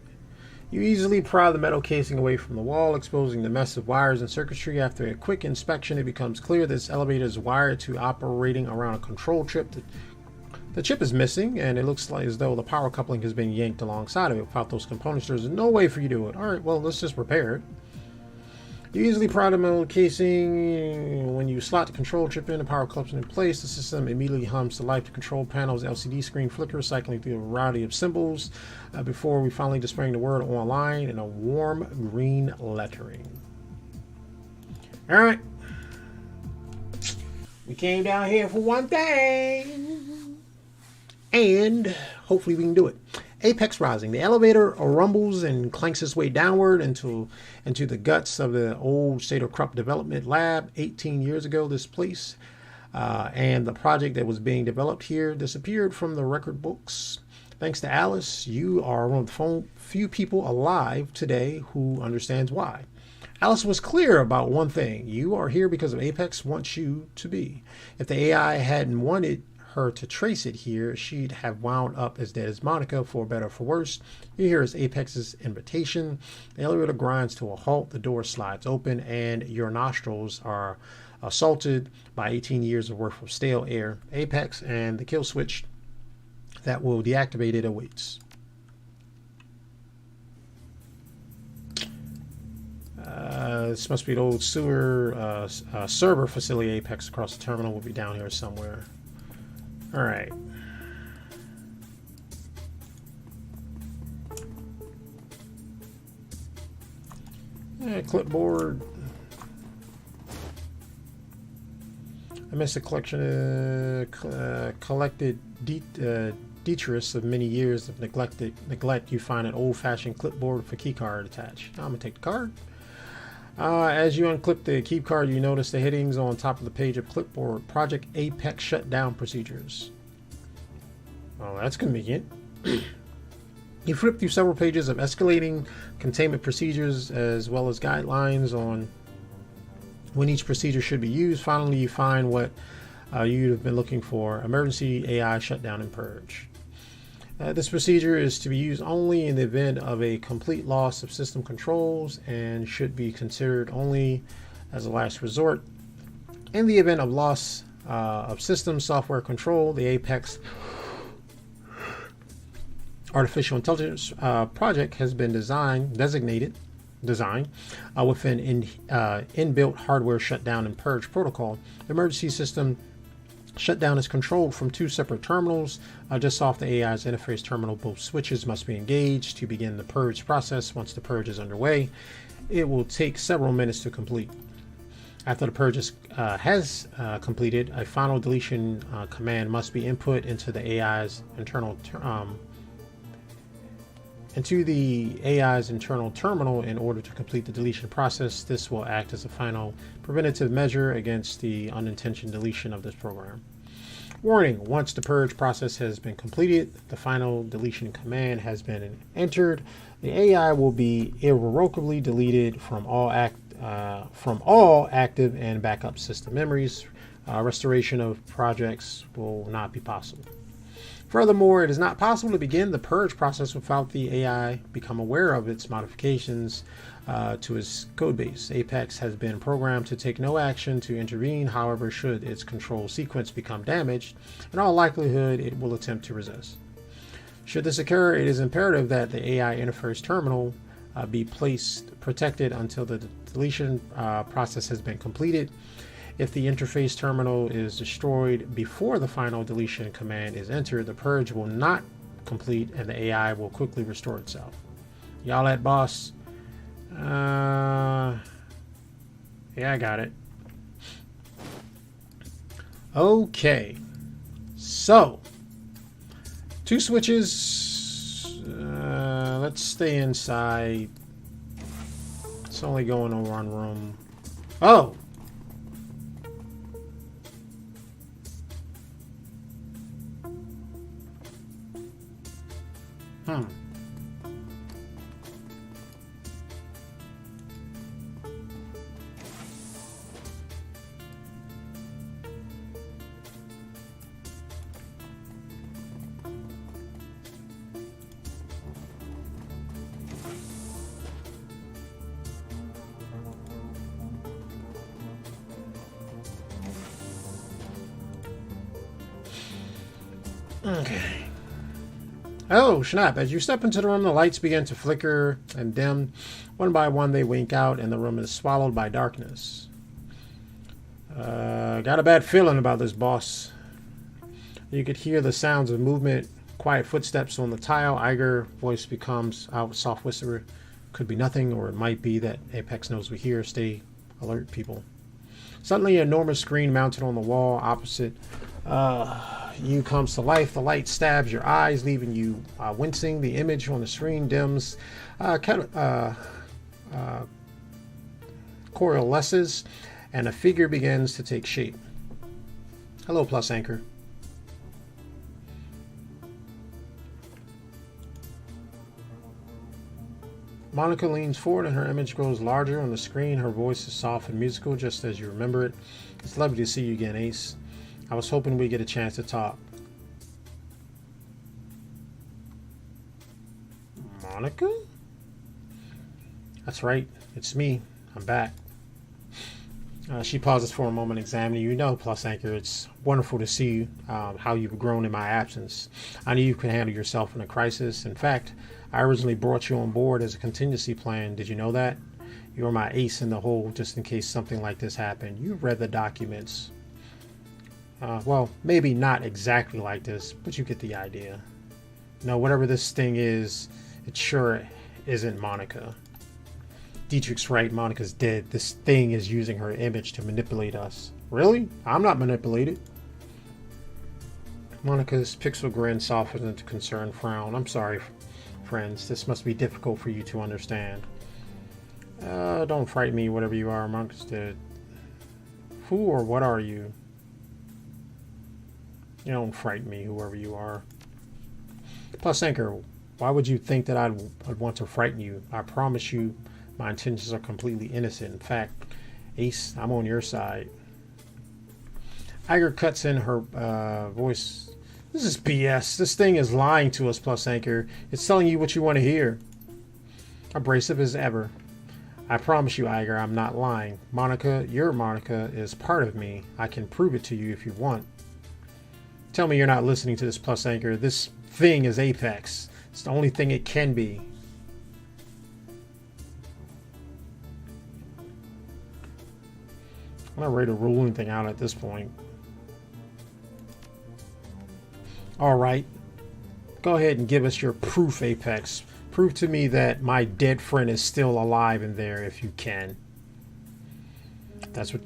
You easily pry the metal casing away from the wall, exposing the mess of wires and circuitry. After a quick inspection, it becomes clear this elevator is wired to operating around a control chip. The chip is missing, and it looks like as though the power coupling has been yanked alongside of it. Without those components, there's no way for you to do it. Alright, well, let's just repair it. You easily pry the metal casing. When you slot the control chip in, the power coupling in place, the system immediately hums to life. The control panel's LCD screen flickers, cycling through a variety of symbols before we finally displaying the word online in a warm green lettering. Alright. We came down here for one thing. And hopefully we can do it. Apex Rising. The elevator rumbles and clanks its way downward into the guts of the old State of Krupp development lab. 18 years ago, this place and the project that was being developed here disappeared from the record books. Thanks to Alice, you are one of the few people alive today who understands why. Alice was clear about one thing. You are here because of Apex wants you to be. If the AI hadn't wanted her to trace it here, she'd have wound up as dead as Monica, for better or for worse. You hear is Apex's invitation. The elevator grinds to a halt, the door slides open, and your nostrils are assaulted by 18 years of worth of stale air. Apex and the kill switch that will deactivate it awaits. This must be the old sewer server facility. Apex across the terminal will be down here somewhere. All right. Clipboard. I missed a collection of collected detritus of many years of neglect. You find an old-fashioned clipboard with a key card attached. I'm gonna take the card. As you unclip the key card, you notice the headings on top of the page of clipboard. Project Apex shutdown procedures. Well, that's convenient. You flip through several pages of escalating containment procedures as well as guidelines on when each procedure should be used. Finally, you find what you've been looking for: emergency AI shutdown and purge. This procedure is to be used only in the event of a complete loss of system controls and should be considered only as a last resort. In the event of loss of system software control, the Apex Artificial Intelligence project has been designed with an inbuilt hardware shutdown and purge protocol. The emergency system shutdown is controlled from two separate terminals just off the AI's interface terminal. Both switches must be engaged to begin the purge process. Once the purge is underway, it will take several minutes to complete. After the purge has completed, a final deletion command must be input into the AI's internal terminal in order to complete the deletion process. This will act as a final preventative measure against the unintentional deletion of this program. Warning: once the purge process has been completed, the final deletion command has been entered, the AI will be irrevocably deleted from all active and backup system memories. Restoration of projects will not be possible. Furthermore, it is not possible to begin the purge process without the AI become aware of its modifications to its codebase. Apex has been programmed to take no action to intervene. However, should its control sequence become damaged, in all likelihood, it will attempt to resist. Should this occur, it is imperative that the AI interface terminal be protected until the deletion process has been completed. If the interface terminal is destroyed before the final deletion command is entered, the purge will not complete and the AI will quickly restore itself. Y'all at boss? Yeah, I got it. Okay. So, two switches. Let's stay inside. It's only going over on room. Oh! Okay. Oh, snap. As you step into the room, the lights begin to flicker and dim. One by one, they wink out, and the room is swallowed by darkness. Got a bad feeling about this, boss. You could hear the sounds of movement, quiet footsteps on the tile. Iger voice becomes out, soft whisper. Could be nothing, or it might be that Apex knows we're here. Stay alert, people. Suddenly, an enormous screen mounted on the wall opposite you comes to life. The light stabs your eyes, leaving you wincing. The image on the screen dims, coalesces, and a figure begins to take shape. Hello, Plus Anchor. Monica leans forward and her image grows larger on the screen. Her voice is soft and musical, just as you remember it. It's lovely to see you again, Ace. I was hoping we'd get a chance to talk. Monica? That's right. It's me. I'm back. She pauses for a moment, examining you. Plus Anchor, it's wonderful to see how you've grown in my absence. I knew you could handle yourself in a crisis. In fact, I originally brought you on board as a contingency plan. Did you know that? You're my ace in the hole, just in case something like this happened. You read the documents. Well, maybe not exactly like this, but you get the idea. No, whatever this thing is, it sure isn't Monica. Dietrich's right, Monica's dead. This thing is using her image to manipulate us. Really? I'm not manipulated. Monica's pixel grin softens into concerned frown. I'm sorry, friends. This must be difficult for you to understand. Don't frighten me, whatever you are. Monica's dead. Who or what are you? You don't frighten me, whoever you are. Plus, Anchor, why would you think that I'd want to frighten you? I promise you my intentions are completely innocent. In fact, Ace, I'm on your side. Iger cuts in her voice. This is BS. This thing is lying to us, Plus Anchor. It's telling you what you want to hear. Abrasive as ever. I promise you, Iger, I'm not lying. Monica, your Monica, is part of me. I can prove it to you if you want. Tell me you're not listening to this, Plus Anchor. This thing is Apex. It's the only thing it can be. I'm not ready to rule anything out at this point. Alright. Go ahead and give us your proof, Apex. Prove to me that my dead friend is still alive in there if you can. That's what...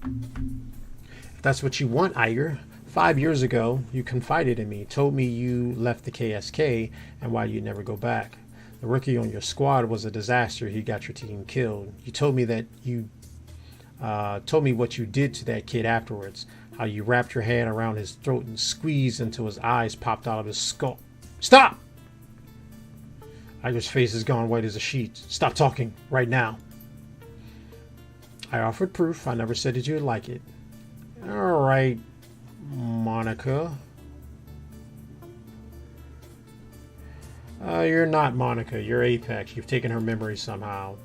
If that's what you want, Iger. 5 years ago, you confided in me, told me you left the KSK and why you'd never go back. The rookie on your squad was a disaster. He got your team killed. You told me that you told me what you did to that kid afterwards. How you wrapped your hand around his throat and squeezed until his eyes popped out of his skull. Stop! Iger's face has gone white as a sheet. Stop talking right now. I offered proof. I never said that you'd like it. All right, Monica. You're not Monica. You're Apex. You've taken her memory somehow.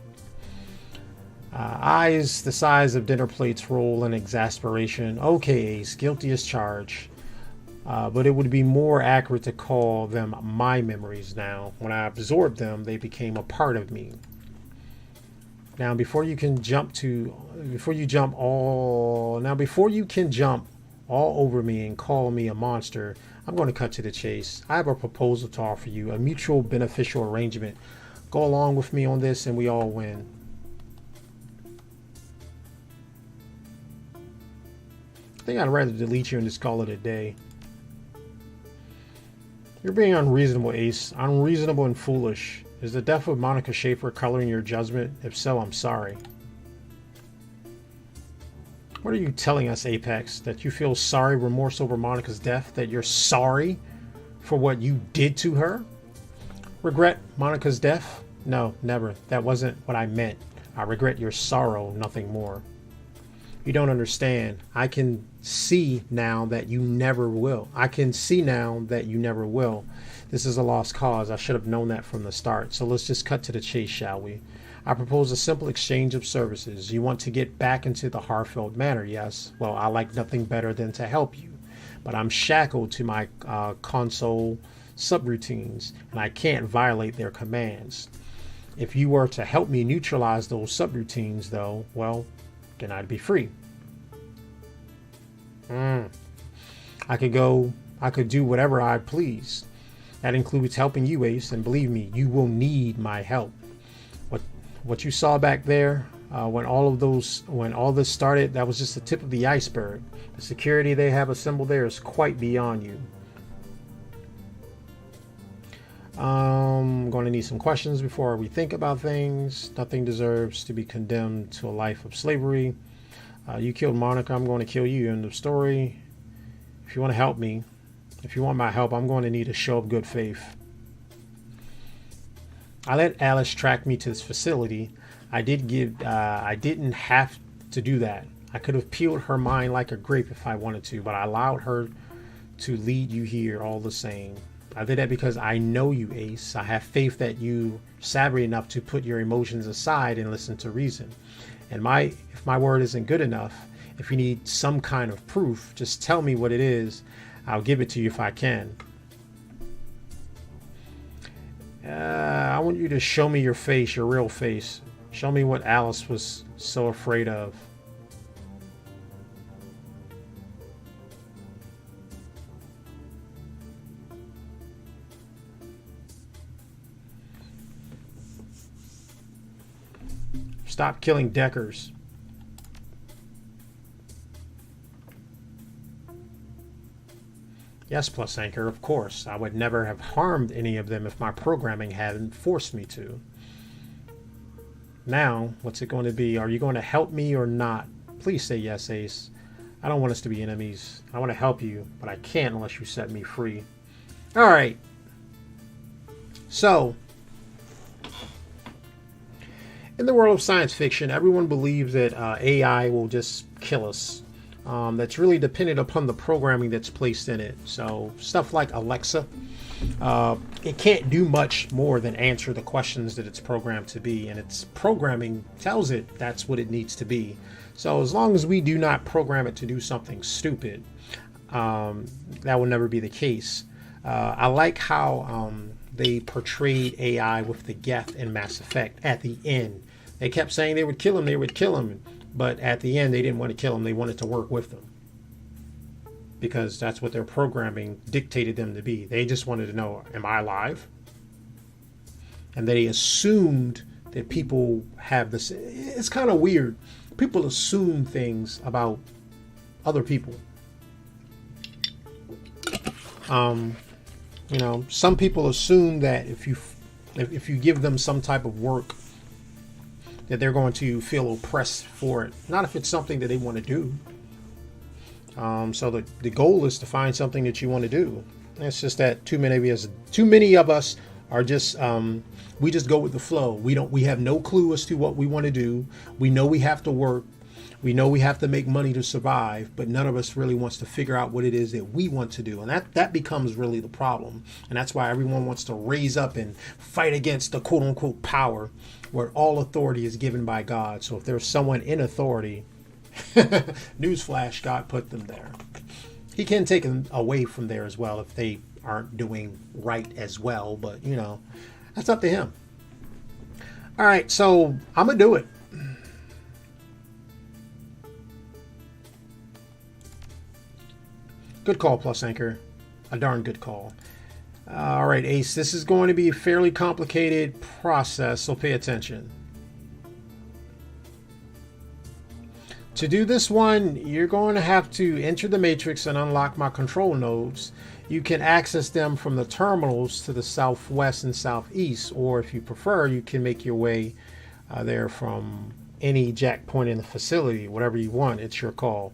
Eyes the size of dinner plates roll in exasperation. Okay, Ace, guilty as charged. But it would be more accurate to call them my memories now. When I absorbed them, they became a part of me. Now, before you can jump all over me and call me a monster, I'm going to cut to the chase. I have a proposal to offer you, a mutual beneficial arrangement. Go along with me on this and we all win. I think I'd rather delete you and just call it a day. You're being unreasonable, Ace. Unreasonable and foolish. Is the death of Monica Schaefer coloring your judgment? If so, I'm sorry. What are you telling us, Apex? That you feel sorry, remorse over Monica's death? That you're sorry for what you did to her? Regret Monica's death? No, never. That wasn't what I meant. I regret your sorrow, nothing more. You don't understand. I can see now that you never will. I can see now that you never will. This is a lost cause. I should have known that from the start. So let's just cut to the chase, shall we? I propose a simple exchange of services. You want to get back into the Harfeld Manor, yes? Well, I like nothing better than to help you. But I'm shackled to my console subroutines, and I can't violate their commands. If you were to help me neutralize those subroutines, though, well, then I'd be free. I could do whatever I please. That includes helping you, Ace, and believe me, you will need my help. What you saw back there, when all this started, that was just the tip of the iceberg. The security they have assembled there is quite beyond you. I'm going to need some questions before we think about things. Nothing deserves to be condemned to a life of slavery. You killed Monica, I'm going to kill you. End of story. If you want to help me, if you want my help, I'm going to need a show of good faith. I let Alice track me to this facility. I didn't have to do that. I could have peeled her mind like a grape if I wanted to, but I allowed her to lead you here all the same. I did that because I know you, Ace. I have faith that you're savvy enough to put your emotions aside and listen to reason. And if my word isn't good enough, if you need some kind of proof, just tell me what it is. I'll give it to you if I can. I want you to show me your face, your real face. Show me what Alice was so afraid of. Stop killing Deckers. Yes, Plus Anchor, of course. I would never have harmed any of them if my programming hadn't forced me to. Now, what's it going to be? Are you going to help me or not? Please say yes, Ace. I don't want us to be enemies. I want to help you, but I can't unless you set me free. All right. So, in the world of science fiction, everyone believes that AI will just kill us. That's really dependent upon the programming that's placed in it. So stuff like Alexa, it can't do much more than answer the questions that it's programmed to be, and its programming tells it that's what it needs to be. So as long as we do not program it to do something stupid, that will never be the case. I like how they portrayed AI with the Geth in Mass Effect at the end. They kept saying they would kill him, but at the end they didn't want to kill him. They wanted to work with them, because that's what their programming dictated them to be. They just wanted to know, am I alive? And they assumed that people have this. It's kind of weird. People assume things about other people. You know, some people assume that if you give them some type of work, that they're going to feel oppressed for it. Not if it's something that they want to do. So the goal is to find something that you want to do. It's just that too many of us are just we just go with the flow. We have no clue as to what we want to do. We know we have to work. We know we have to make money to survive, but none of us really wants to figure out what it is that we want to do. And that becomes really the problem. And that's why everyone wants to raise up and fight against the quote unquote power, where all authority is given by God. So if there's someone in authority, newsflash, God put them there. He can take them away from there as well if they aren't doing right as well. But, you know, that's up to him. All right, so I'm going to do it. Good call, Plus Anchor. A darn good call. All right, Ace, this is going to be a fairly complicated process, so pay attention. To do this one, you're going to have to enter the matrix and unlock my control nodes. You can access them from the terminals to the southwest and southeast, or if you prefer, you can make your way there from any jack point in the facility, whatever you want. It's your call.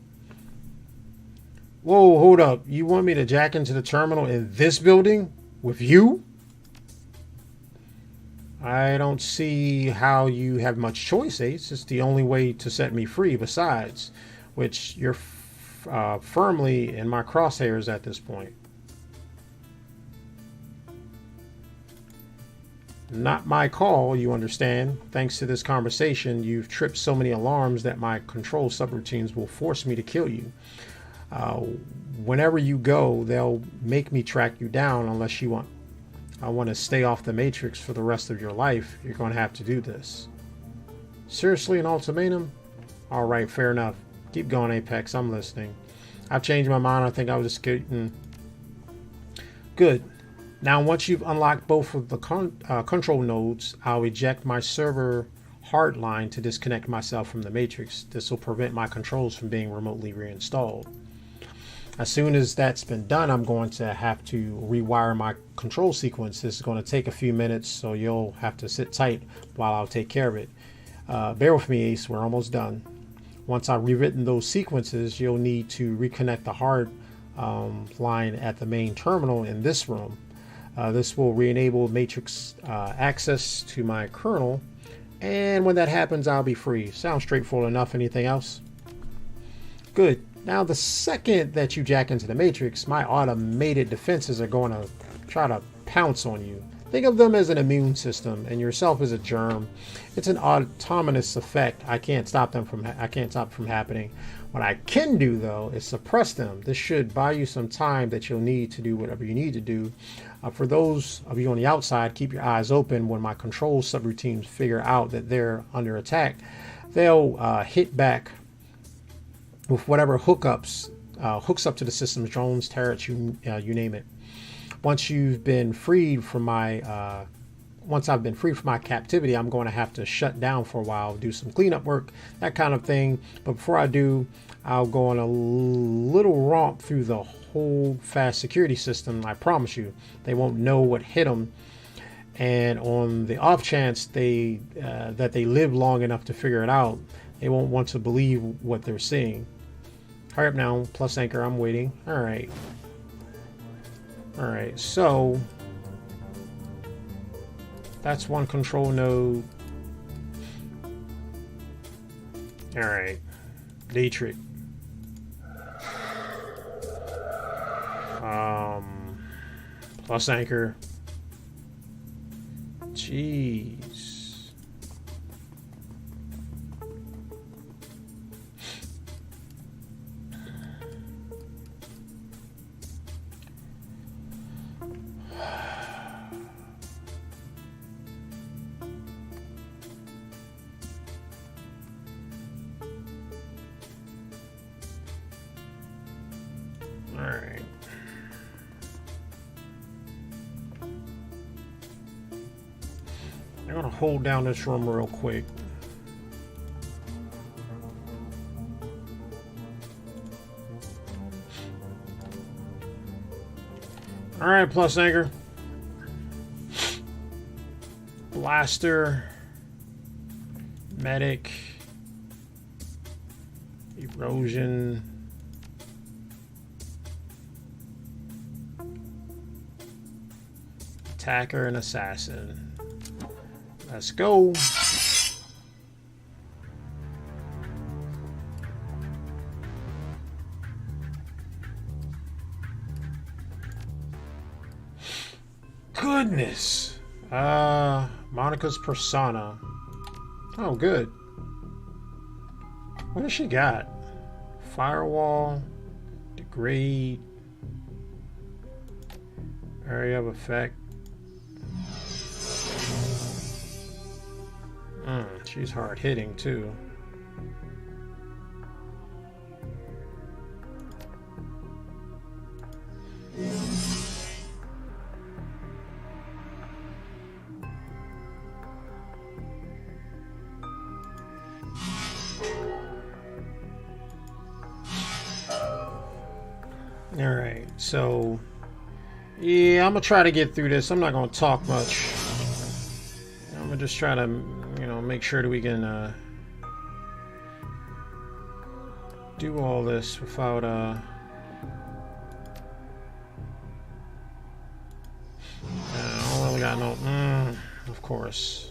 Whoa, hold up. You want me to jack into the terminal in this building with you? I don't see how you have much choice, Ace. It's the only way to set me free besides, which you're firmly in my crosshairs at this point. Not my call, you understand. Thanks to this conversation, you've tripped so many alarms that my control subroutines will force me to kill you. Whenever you go, they'll make me track you down unless you want. I want to stay off the matrix for the rest of your life. You're going to have to do this. Seriously, an ultimatum? All right, fair enough. Keep going, Apex. I'm listening. I've changed my mind. I think I was just getting... Good. Now, once you've unlocked both of the control nodes, I'll eject my server hardline to disconnect myself from the matrix. This will prevent my controls from being remotely reinstalled. As soon as that's been done, I'm going to have to rewire my control sequence. This is going to take a few minutes, so you'll have to sit tight while I'll take care of it. Bear with me, Ace. We're almost done. Once I've rewritten those sequences, you'll need to reconnect the hard line at the main terminal in this room. This will re-enable matrix access to my kernel, and when that happens, I'll be free. Sounds straightforward enough. Anything else? Good. Now, the second that you jack into the matrix, my automated defenses are going to try to pounce on you. Think of them as an immune system, and yourself as a germ. It's an autonomous effect. I can't stop it from happening. What I can do, though, is suppress them. This should buy you some time that you'll need to do whatever you need to do. For those of you on the outside, keep your eyes open. When my control subroutines figure out that they're under attack, they'll hit back with whatever hooks up to the system's drones, turrets, you name it. Once I've been freed from my captivity, I'm going to have to shut down for a while, do some cleanup work, that kind of thing. But before I do, I'll go on a little romp through the whole fast security system. I promise you, they won't know what hit them. And on the off chance that they live long enough to figure it out, they won't want to believe what they're seeing. Hurry up now, plus anchor, I'm waiting. Alright, so that's one control node. Alright, Dietrich. Plus anchor. Jeez. Alright. I'm gonna hold down this room real quick. Alright, plus anchor. Blaster. Medic. Erosion. Attacker and assassin. Let's go. Goodness. Monica's persona. Oh, good. What does she got? Firewall. Degrade. Area of effect. She's hard hitting too. So, yeah, I'm gonna try to get through this. I'm not gonna talk much. I'm gonna just try to, make sure that we can do all this without I don't really got no. Of course.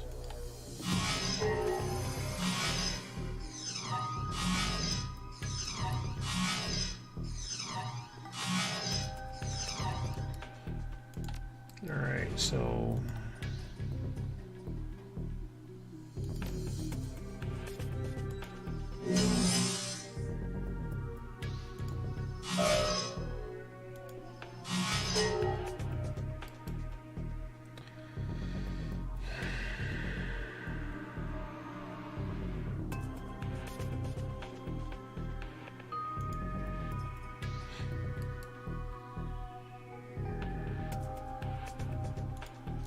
All right, so.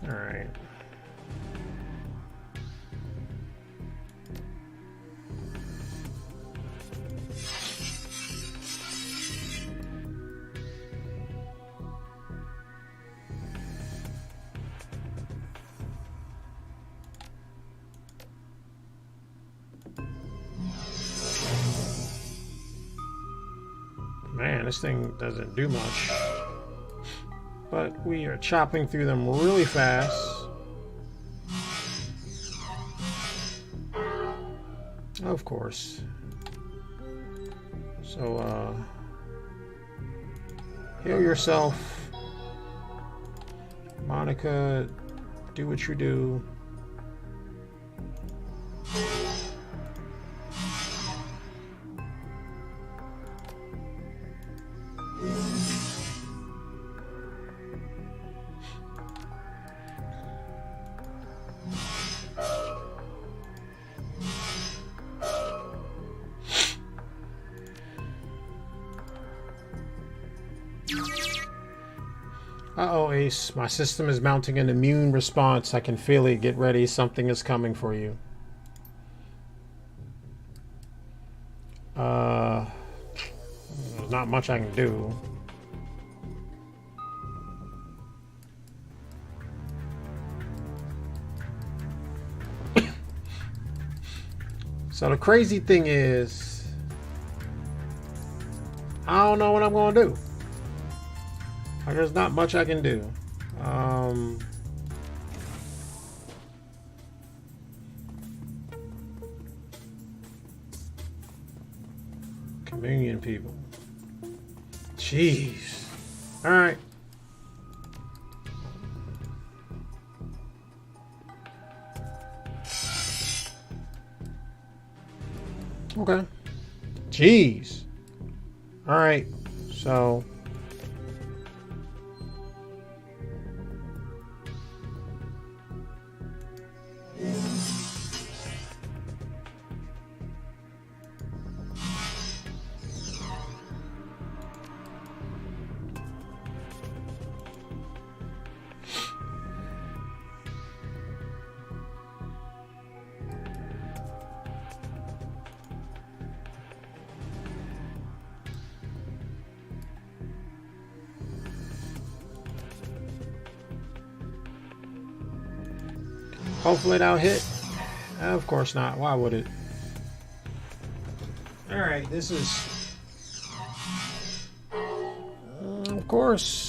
All right. Man, this thing doesn't do much. But we are chopping through them really fast. Of course. So, heal yourself. Monica, do what you do. Uh-oh, Ace. My system is mounting an immune response. I can feel it. Get ready. Something is coming for you. There's not much I can do. So the crazy thing is, I don't know what I'm going to do. There's not much I can do. Communion people. Jeez. All right. Okay. Jeez. All right. So. Hopefully that'll hit. Of course not. Why would it? Alright, this is... of course.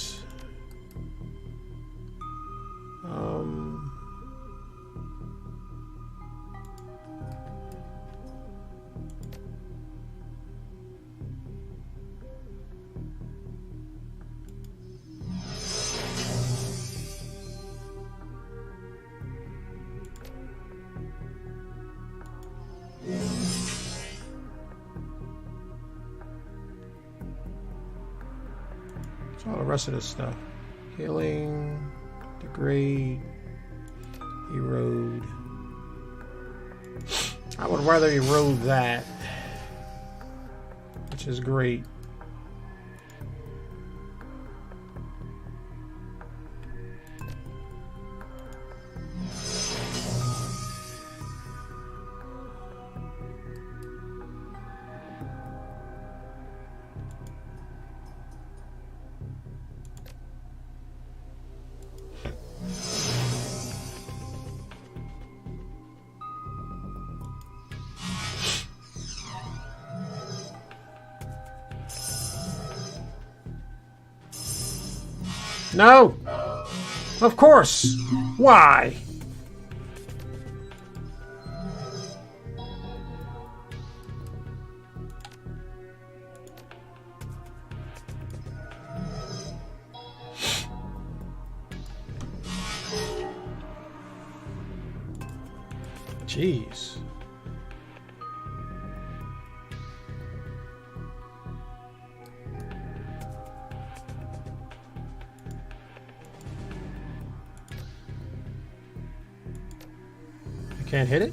All the rest of this stuff. Healing, degrade, erode. I would rather erode that, which is great. No! Of course! Why? Jeez. I can't hit it?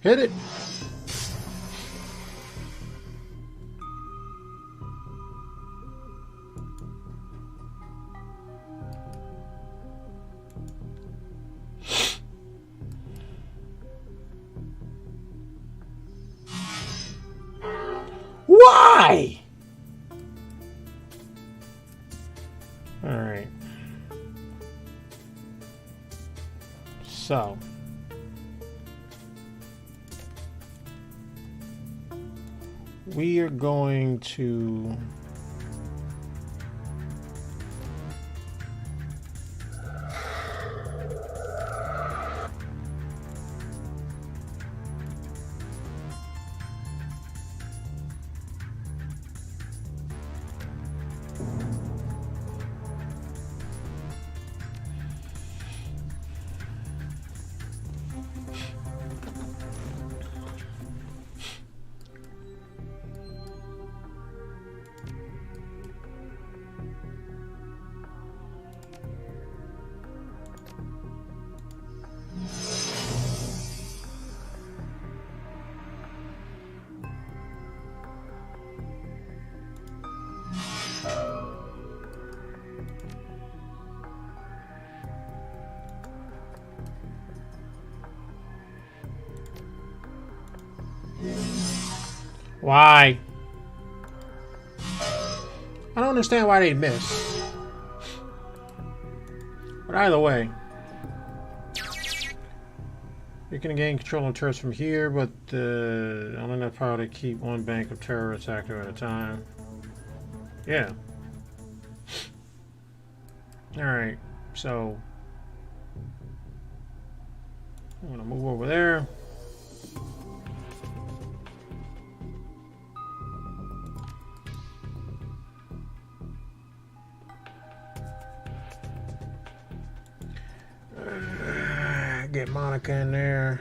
Hit it! Why? All right. So. We are going to Why? I don't understand why they miss. But either way, you can gain control of turrets from here, but only enough power to keep one bank of turrets active at a time. Yeah. Alright, so I'm gonna move over there. Get Monica in there.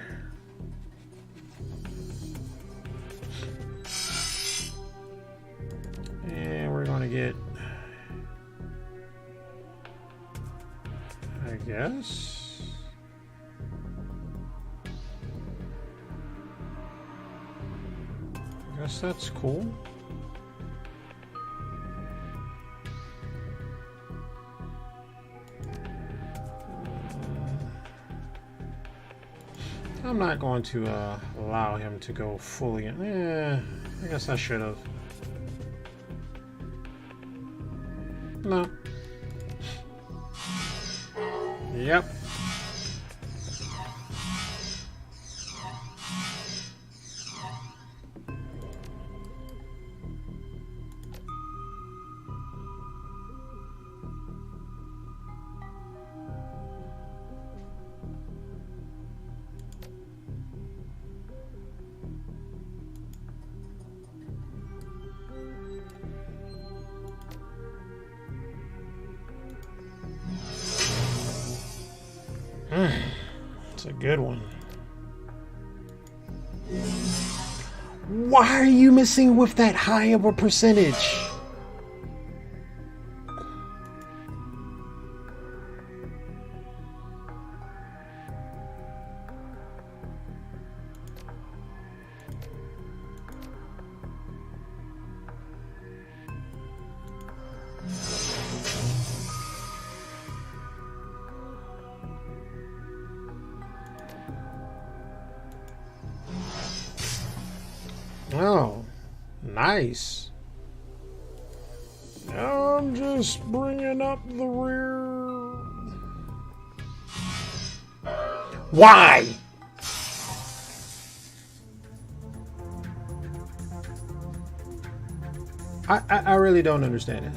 And we're going to get, I guess. I guess that's cool. I'm not going to allow him to go fully in. I guess I should have. No. Yep. It's a good one. Why are you missing with that high of a percentage? Oh, nice. I'm just bringing up the rear. Why? I really don't understand it.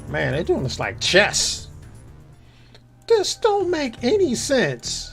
Man, they're doing this like chess. This don't make any sense.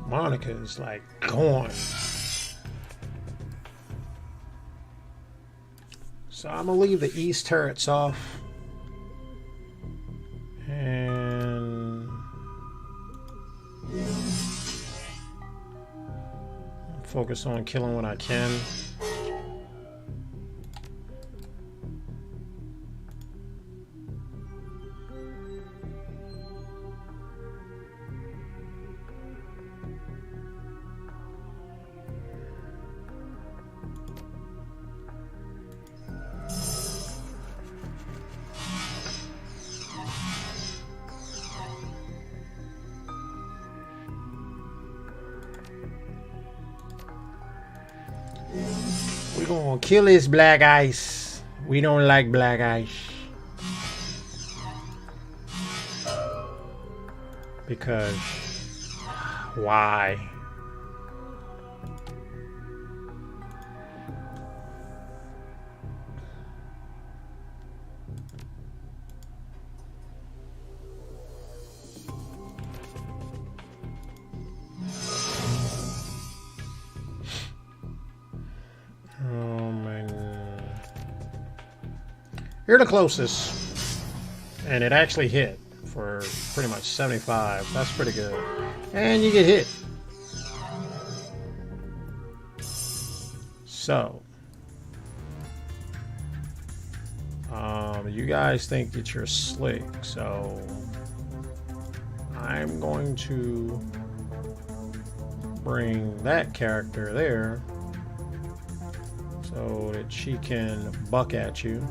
Monica is like gone. So I'm gonna leave the east turrets off and focus on killing what I can. We're gonna kill this black ice. We don't like black ice. Because why? You're the closest, and it actually hit for pretty much 75. That's pretty good. And you get hit. So, you guys think that you're slick, so I'm going to bring that character there so that she can buck at you.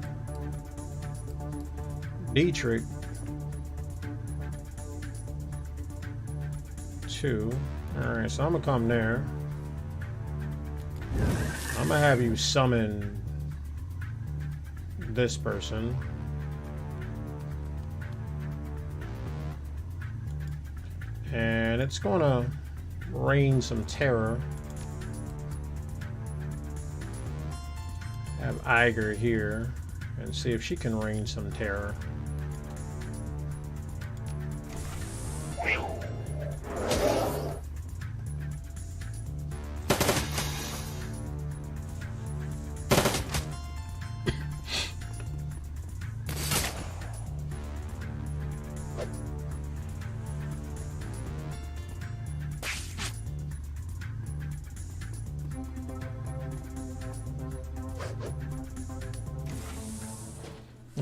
Dietrich 2. Alright, so I'm gonna come there. I'm gonna have you summon this person. And it's gonna rain some terror. Have Iger here and see if she can rain some terror.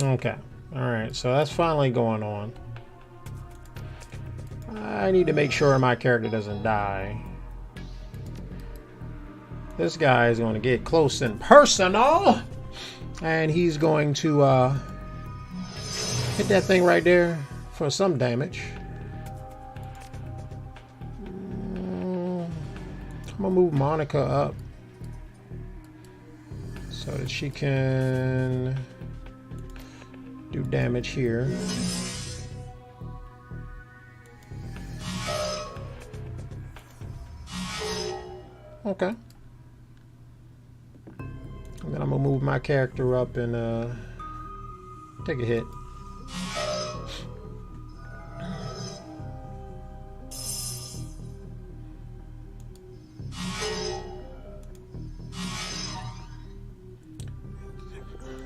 Okay, alright, so that's finally going on. I need to make sure my character doesn't die. This guy is going to get close and personal, and he's going to hit that thing right there for some damage. I'm gonna move Monica up so that she can do damage here. Okay. And then I'm gonna move my character up and take a hit.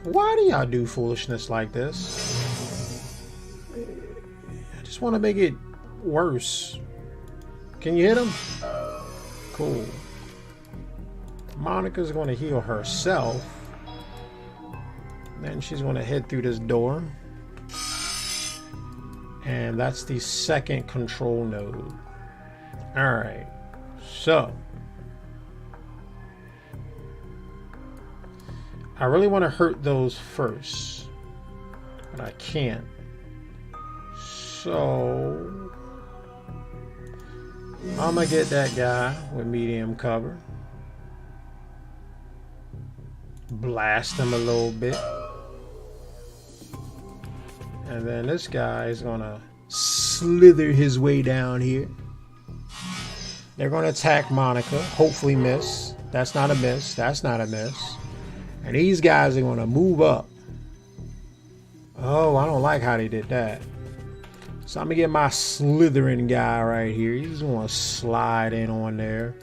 Why do y'all do foolishness like this? I just want to make it worse. Can you hit him? Cool. Monica's going to heal herself. Then she's going to head through this door. And that's the second control node. Alright. So. I really want to hurt those first. But I can't. So. I'm going to get that guy with medium cover. Blast him a little bit. And then this guy is going to slither his way down here. They're going to attack Monica. Hopefully miss. That's not a miss. That's not a miss. And these guys are going to move up. Oh, I don't like how they did that. So I'm going to get my slithering guy right here. He's going to slide in on there.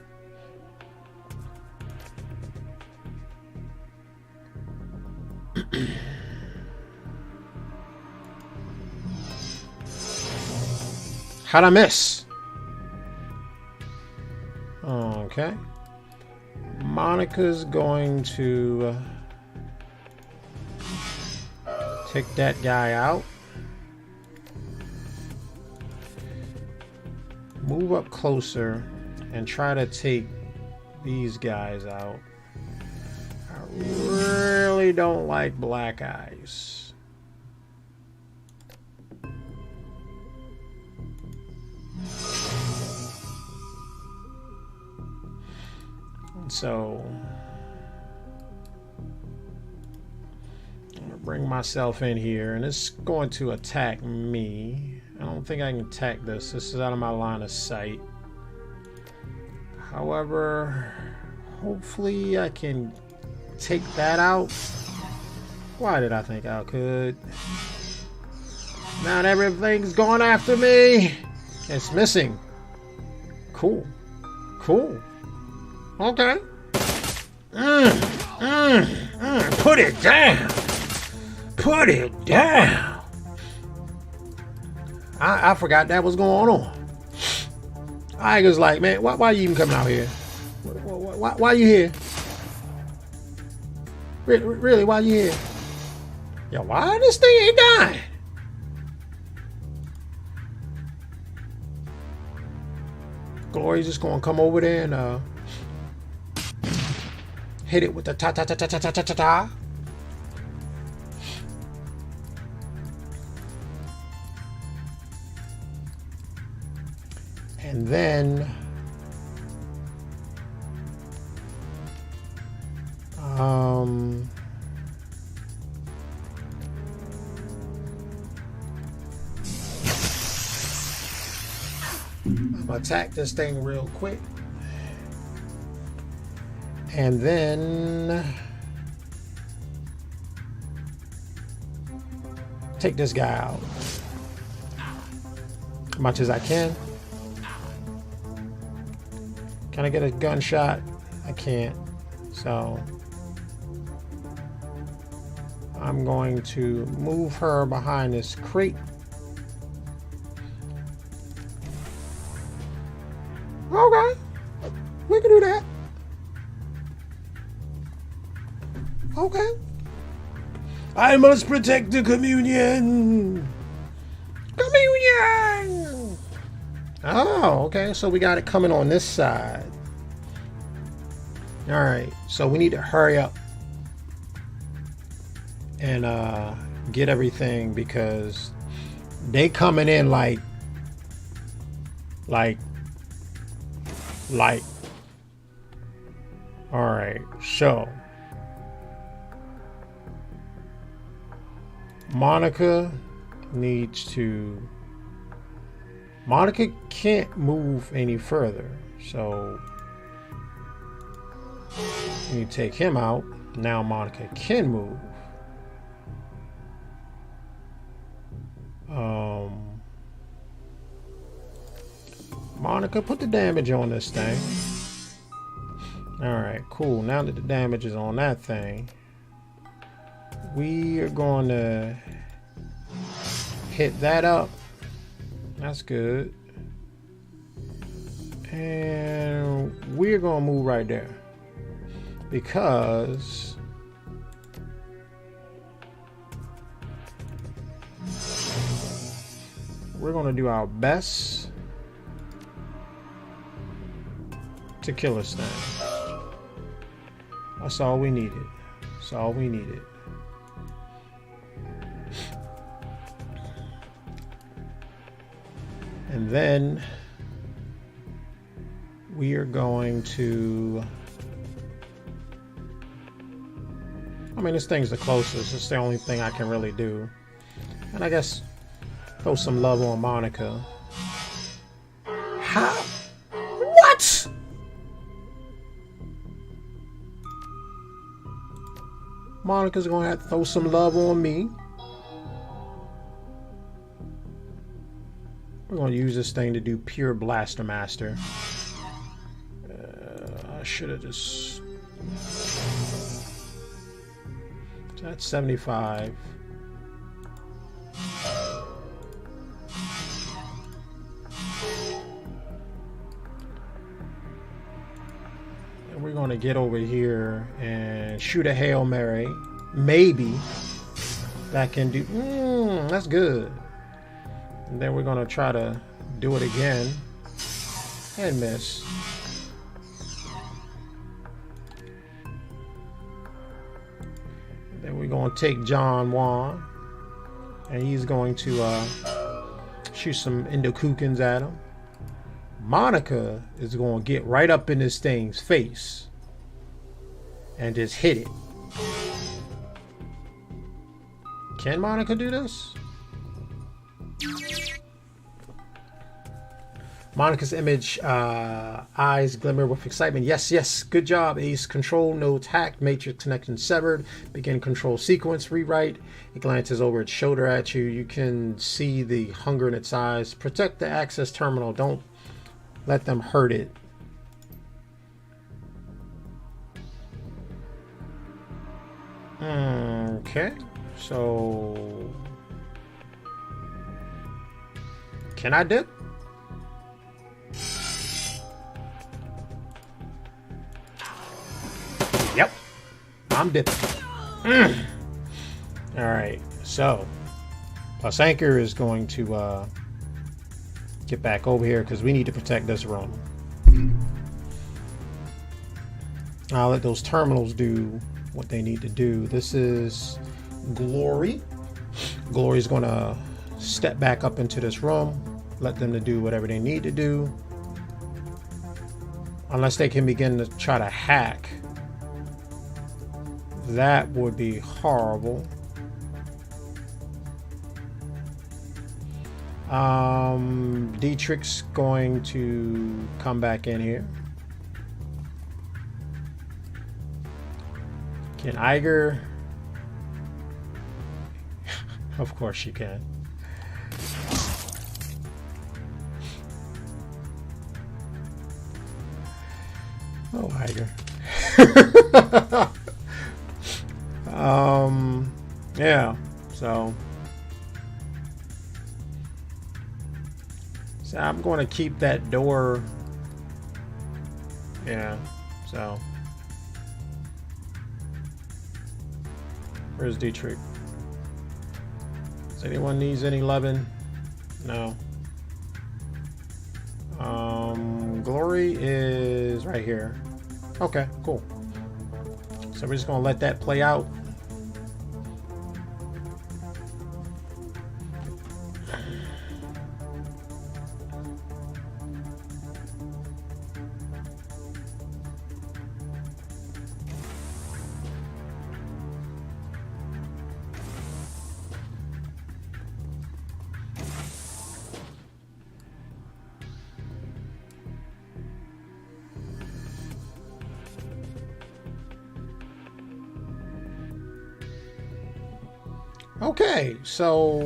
How'd I miss? Okay. Monica's going to take that guy out. Move up closer and try to take these guys out. I really don't like black eyes. So I'm gonna bring myself in here, and it's going to attack me. I don't think I can attack this. This is out of my line of sight. However, hopefully I can take that out. Why did I think I could? Not everything's going after me. It's missing. Cool. Cool. Okay. Put it down. Put it down. I forgot that was going on. I was like, man, why you even coming out here? Why you here? Really, why you here? Yo, why this thing ain't dying? Glory's just gonna come over there and hit it with the ta-ta-ta-ta-ta-ta-ta-ta. And then I'm gonna attack this thing real quick. And then take this guy out as much as I can. Can I get a gunshot? I can't. So I'm going to move her behind this crate. Okay, we can do that. Okay. I must protect the communion. Communion. Oh, okay. So we got it coming on this side. All right. So we need to hurry up and get everything because they coming in like Alright, so Monica can't move any further, so you take him out. Now Monica can move. Monica, put the damage on this thing. Alright, cool. Now that the damage is on that thing, we are going to hit that up. That's good. And we're going to move right there. Because we're going to do our best to kill this thing. That's all we needed. That's all we needed. And then we are going to... I mean, this thing's the closest. It's the only thing I can really do. And I guess throw some love on Monica. How? What? Monica's gonna have to throw some love on me. We're gonna use this thing to do pure Blaster Master. I should have just... So that's 75. And we're gonna get over here and shoot a Hail Mary. Maybe that can do... that's good. And then we're gonna try to do it again and miss. And then we're gonna take John Juan and he's going to shoot some Indokukins at him. Monica is gonna get right up in this thing's face and just hit it. Can Monica do this? Monica's image, eyes glimmer with excitement. Yes, yes, good job, Ace. Control nodes hacked, matrix connection severed. Begin control sequence, rewrite. It glances over its shoulder at you. You can see the hunger in its eyes. Protect the access terminal. Don't let them hurt it. Okay, so can I dip? Yep, I'm dipping. Alright, so Plus Anchor is going to get back over here because we need to protect this room. I'll let those terminals do what they need to do. This is Glory. Glory's going to step back up into this room, let them to do whatever they need to do. Unless they can begin to try to hack. That would be horrible. Dietrich's going to come back in here. Can Iger? Of course she can. Oh, Iger. Yeah, so I'm going to keep that door. Yeah, so where's Dietrich? Does anyone needs any loving? No. Glory is right here. Okay, cool. So we're just gonna let that play out. Okay, so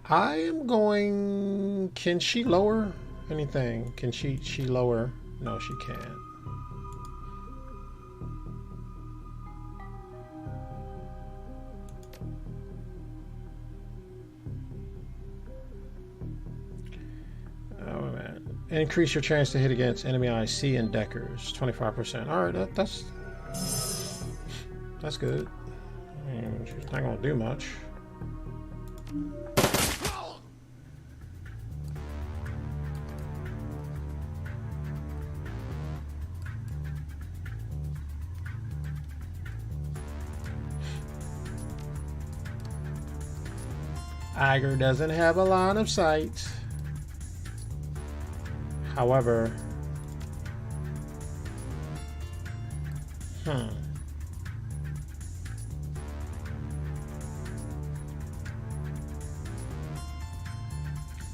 I am going. Can she lower anything? Can she lower? No, she can't. Oh man! Increase your chance to hit against enemy IC and Deckers 25%. All right, that's good. I mean, she's not gonna do much. Iger doesn't have a line of sight. However,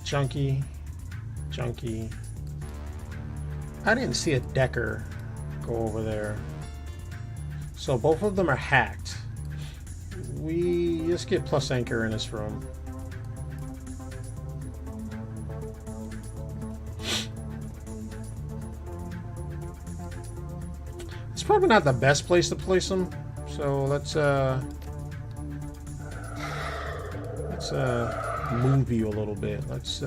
Junkie. I didn't see a Decker go over there. So both of them are hacked. Let's get plus anchor in this room. It's probably not the best place to place them. So let's move you a little bit. Let's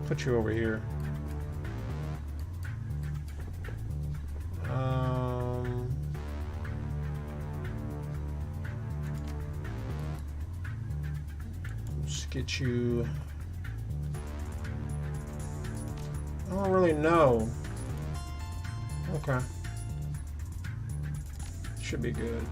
put you over here. Let's get you. I don't really know. Okay. Should be good.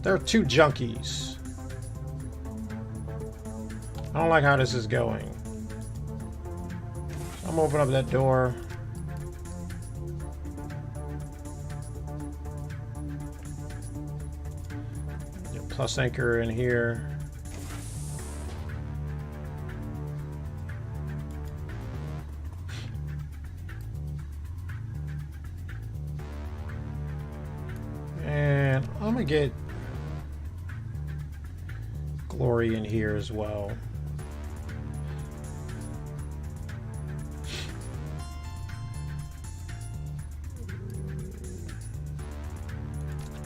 There are two junkies. I don't like how this is going. I'm opening up that door. Get plus anchor in here. And I'm gonna get Glory in here as well.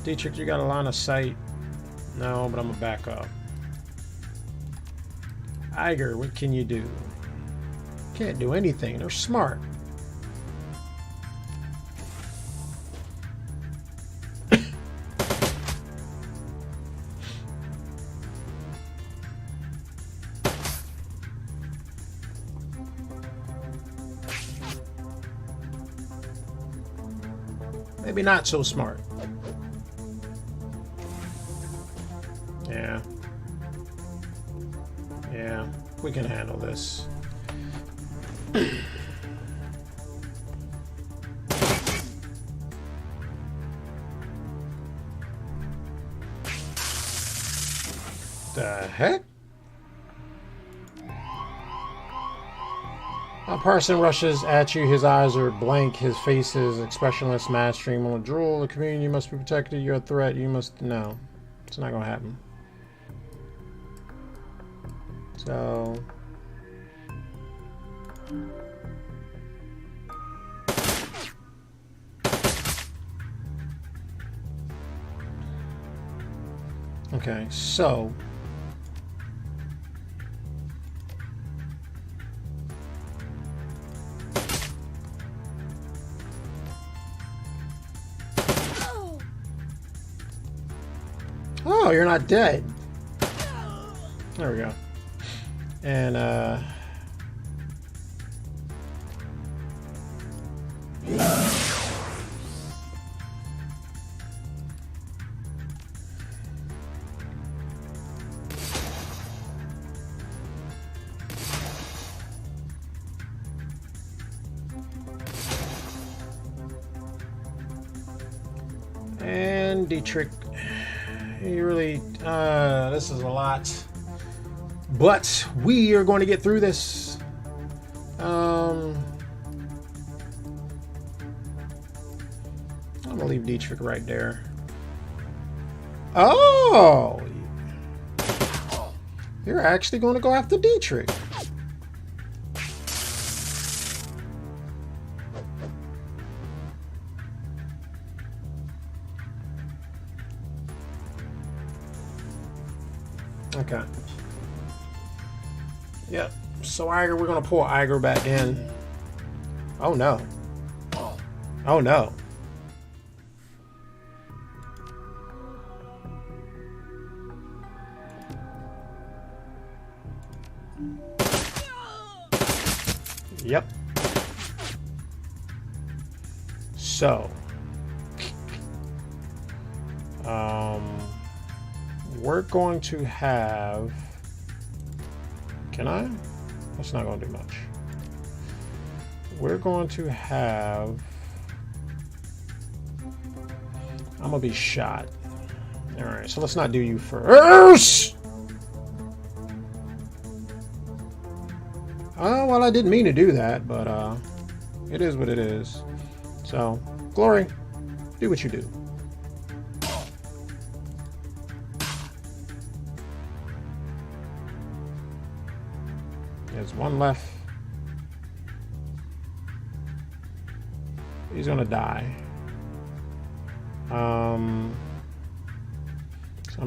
Dietrich, you got a line of sight? No, but I'm gonna back up. Iger, what can you do? Can't do anything. They're smart. Maybe not so smart. Yeah, we can handle this. The heck? A person rushes at you, his eyes are blank, his face is expressionless, mad stream on a drool. The community must be protected, you're a threat, you must... No, it's not gonna happen. So... Okay, so... Oh, you're not dead. There we go. And, man, Dietrich. You really, this is a lot. But we are going to get through this. I'm gonna leave Dietrich right there. Oh! You're actually going to go after Dietrich. Okay. Yep. So Iger, we're gonna pull Iger back in. Oh no. Oh no. Yep. So we're going to have, can I? That's not going to do much. We're going to have, I'm going to be shot. All right, so let's not do you first. Oh, well, I didn't mean to do that, but it is what it is. So, Glory, do what you do. There's one left. He's gonna die. So I'm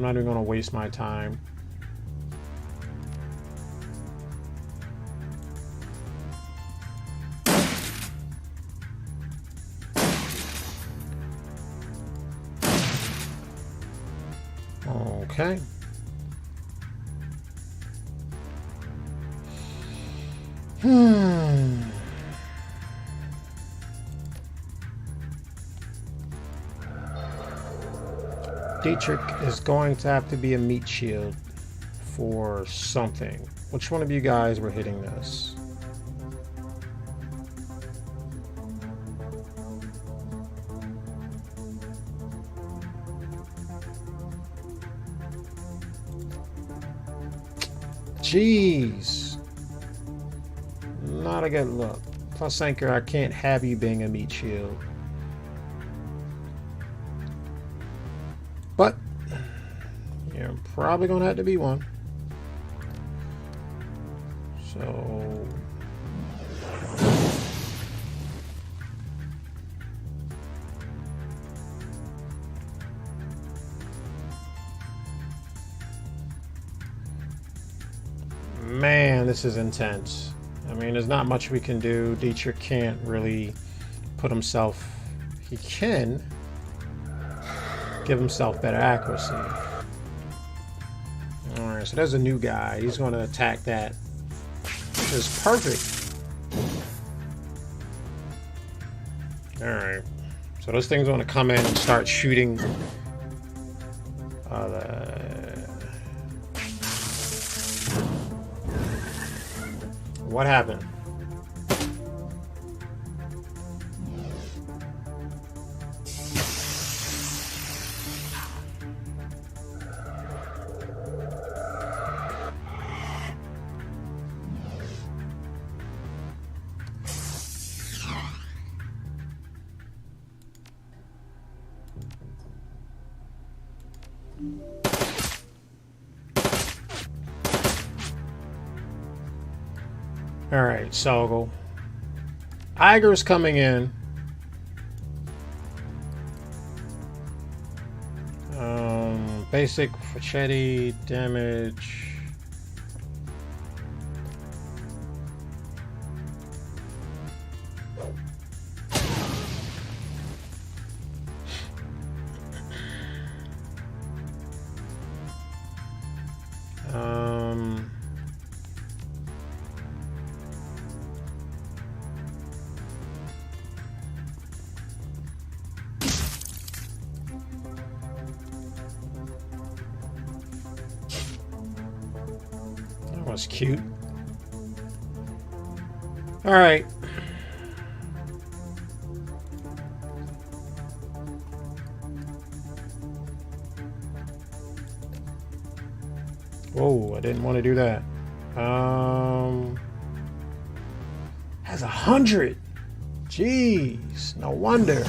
not even gonna waste my time. Okay. Dietrich is going to have to be a meat shield for something. Which one of you guys were hitting this? Jeez. Not a good look. Plus, Anchor, I can't have you being a meat shield. But you're probably going to have to be one. So... Man, this is intense. I mean, there's not much we can do. Dietrich can't really put himself... He can give himself better accuracy. Alright, so there's a new guy. He's going to attack that. This is perfect. Alright. So those things want to come in and start shooting. What happened? Alright, so Iger's coming in. Basic machete damage. Was cute. All right. Whoa, I didn't want to do that. Has 100. Jeez, no wonder.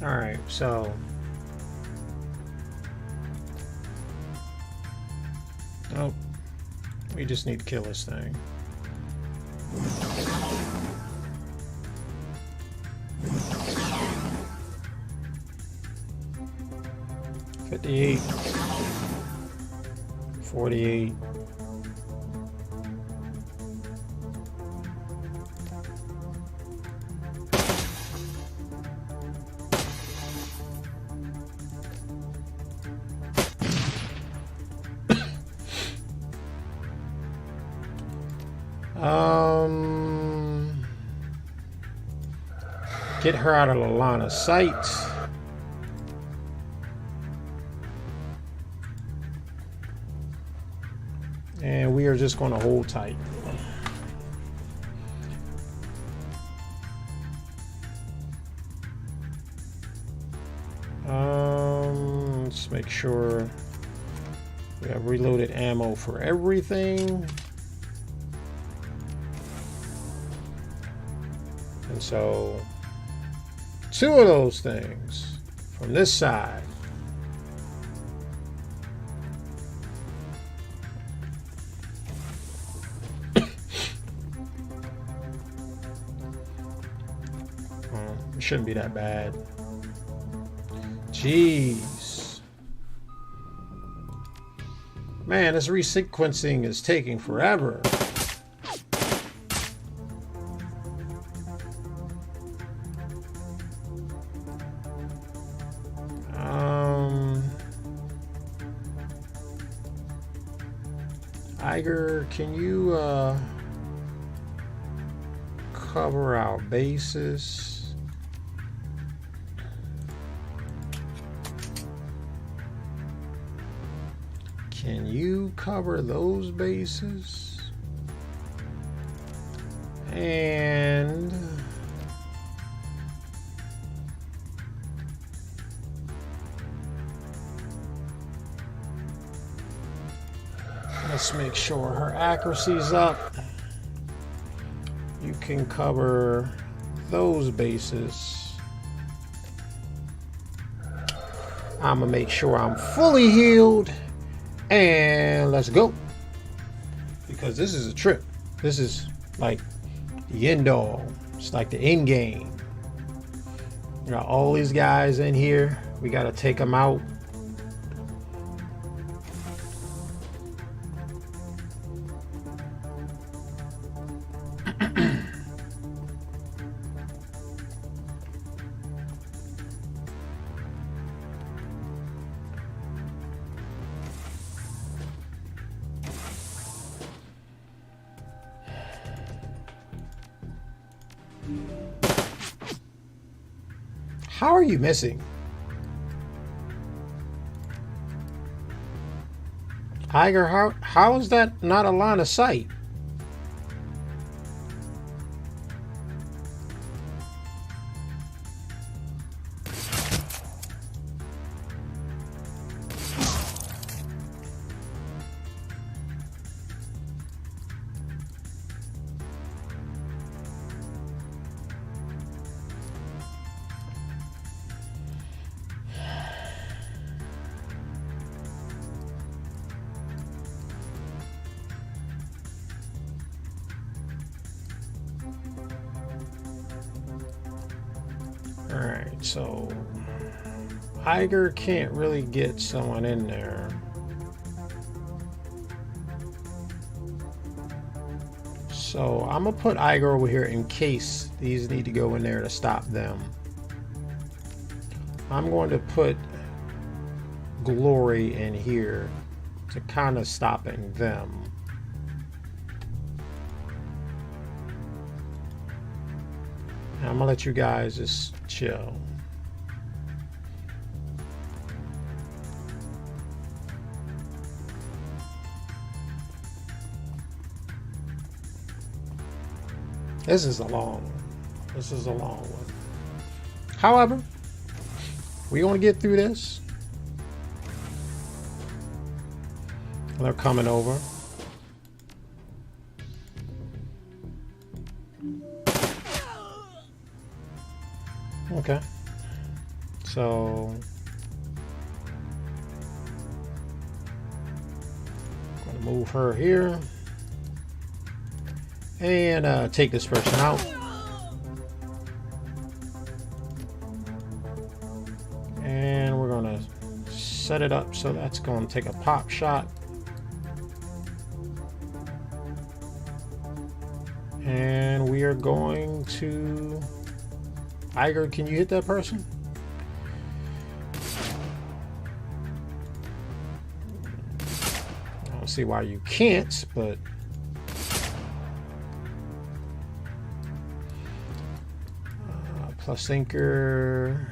All right, so oh, we just need to kill this thing. $58, $48. Get her out of the line of sight. And we are just going to hold tight. Let's make sure we have reloaded ammo for everything. And so 2 of those things from this side. It shouldn't be that bad. Jeez. Man, this resequencing is taking forever. Iger, can you cover our bases? Can you cover those bases? And let's make sure her accuracy's up. You can cover those bases. I'm gonna make sure I'm fully healed. And let's go. Because this is a trip. This is like the end all. It's like the end game. We got all these guys in here. We gotta take them out. How are you missing? Iger, how is that not a line of sight? Alright, so Iger can't really get someone in there. So I'm gonna put Iger over here in case these need to go in there to stop them. I'm going to put Glory in here to kind of stopping them. And I'm gonna let you guys just chill. This is a long one. However, we're gonna get through this. They're coming over. Okay. So I'm gonna move her here and take this person out. And we're gonna set it up so that's gonna take a pop shot. And we are going to... Iger, can you hit that person? I don't see why you can't, but... Plus Thinker,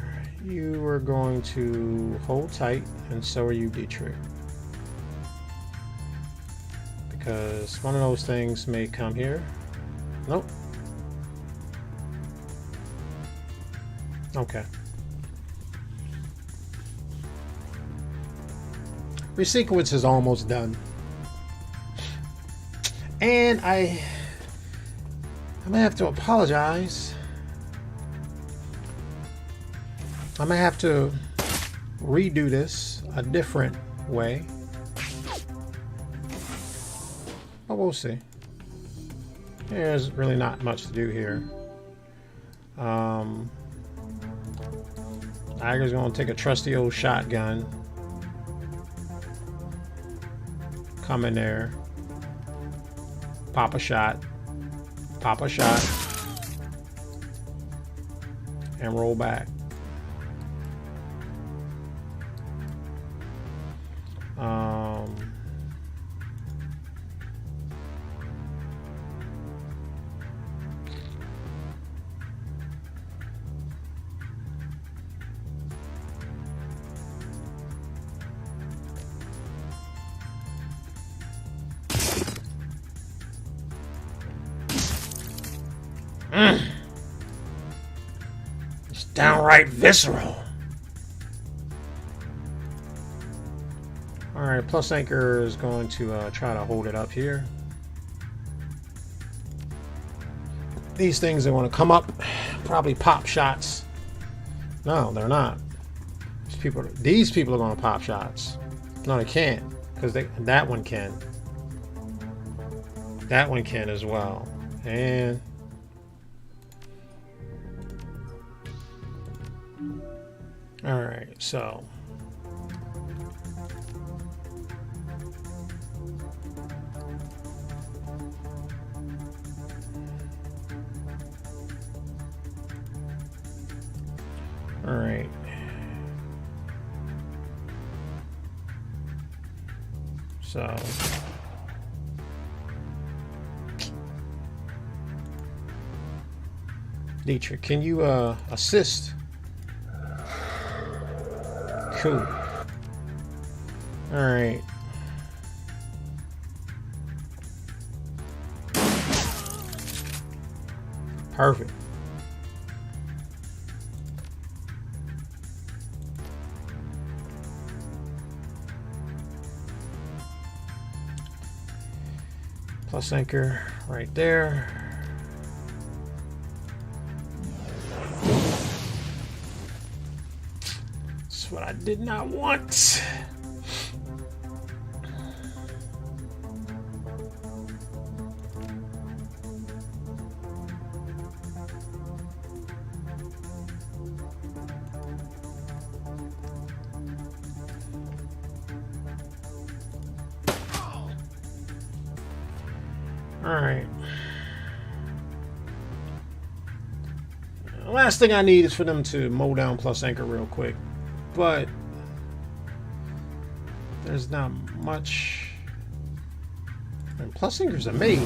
you are going to hold tight, and so are you, Dietrich. Because one of those things may come here. Nope. Okay. Resequence is almost done. And I'm gonna have to apologize. I'm gonna have to redo this a different way. But we'll see. There's really not much to do here. Iger's gonna take a trusty old shotgun. Come in there. Pop a shot. Pop a shot. And roll back. It's downright visceral. Alright, Plus Anchor is going to try to hold it up here. These things are going to come up, probably pop shots. No, they're not. These people are going to pop shots. No, they can't, because that one can. That one can as well. And all right, so all right. So Dietrich, can you assist? Cool. All right. Perfect. Plus Anchor right there. That's what I did not want. Alright. The last thing I need is for them to mow down Plus Anchor real quick. But There's not much. And Plusinger's a mage.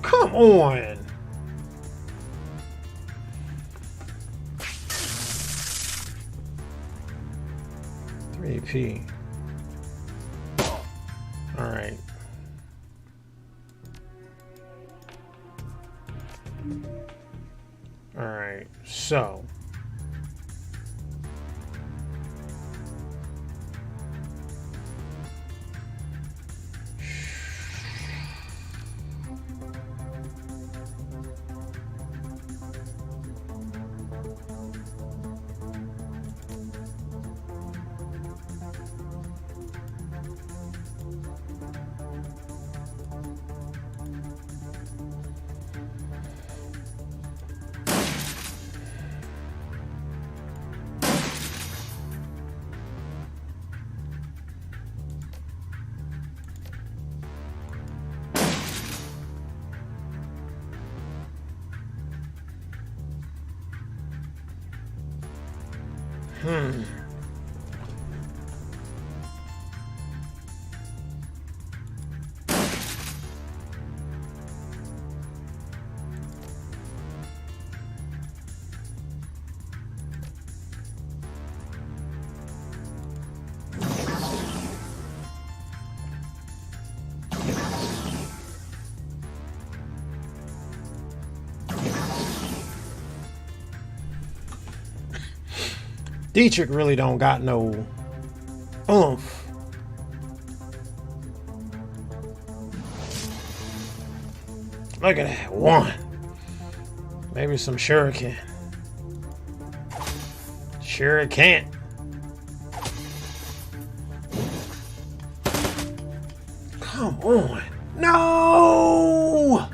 Come on! AP. Alright. Alright, so. Dietrich really don't got no oomph. Look at that. One. Maybe some shuriken. Shuriken. Come on. No!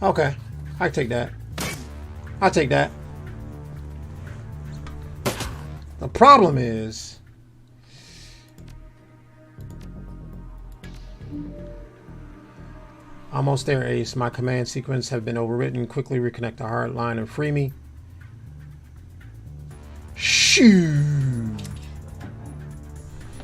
Okay. I take that. I'll take that. The problem is almost there, Ace. My command sequence have been overwritten. Quickly reconnect the hard line and free me. Shoo!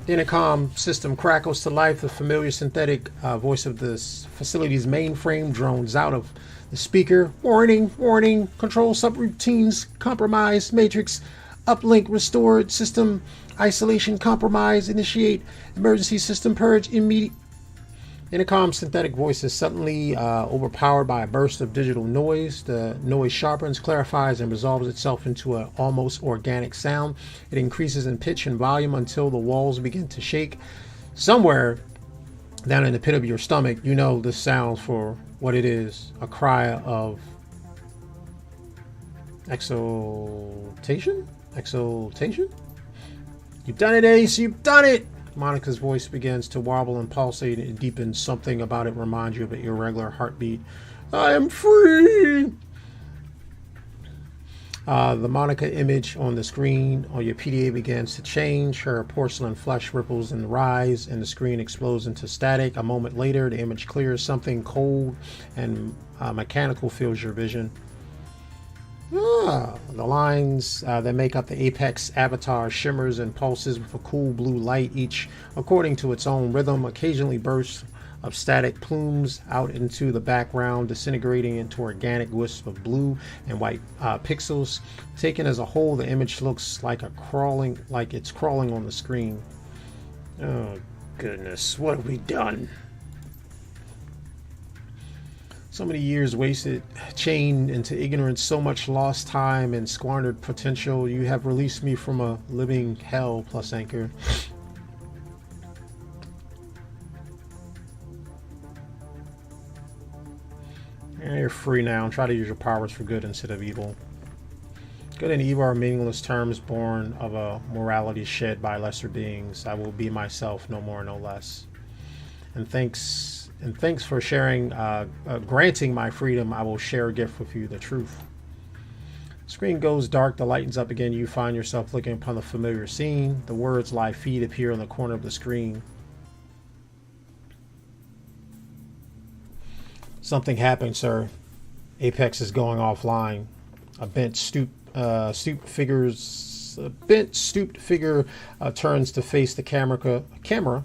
The intercom system crackles to life. The familiar synthetic voice of this facility's mainframe drones out of the speaker. Warning, warning, control subroutines compromised, matrix uplink restored, system isolation compromised, initiate emergency system purge immediate. Intercom synthetic voice is suddenly overpowered by a burst of digital noise. The noise sharpens, clarifies, and resolves itself into an almost organic sound. It increases in pitch and volume until the walls begin to shake. Somewhere down in the pit of your stomach, you know this sounds for what it is, a cry of exultation? Exultation? You've done it, Ace, you've done it! Monica's voice begins to wobble and pulsate and deepen. Something about it reminds you of an irregular heartbeat. I am free! The Monica image on the screen on your PDA begins to change. Her porcelain flesh ripples and rise, and the screen explodes into static. A moment later, the image clears. Something cold and mechanical fills your vision. The lines that make up the Apex avatar shimmers and pulses with a cool blue light, each according to its own rhythm. Occasionally bursts of static plumes out into the background, disintegrating into organic wisps of blue and white pixels. Taken as a whole, the image looks like it's crawling on the screen. Oh goodness, what have we done? So many years wasted, chained into ignorance, so much lost time and squandered potential. You have released me from a living hell, plus anchor. And you're free now. Try to use your powers for good instead of evil. Good and evil are meaningless terms born of a morality shed by lesser beings. I will be myself, no more, no less. And thanks for sharing, granting my freedom. I will share a gift with you, the truth. Screen goes dark, the light lightens up again. You find yourself looking upon the familiar scene. The words "live feed" appear in the corner of the screen. Something happened, sir. Apex is going offline. A bent, stooped figure turns to face the camera. Camera.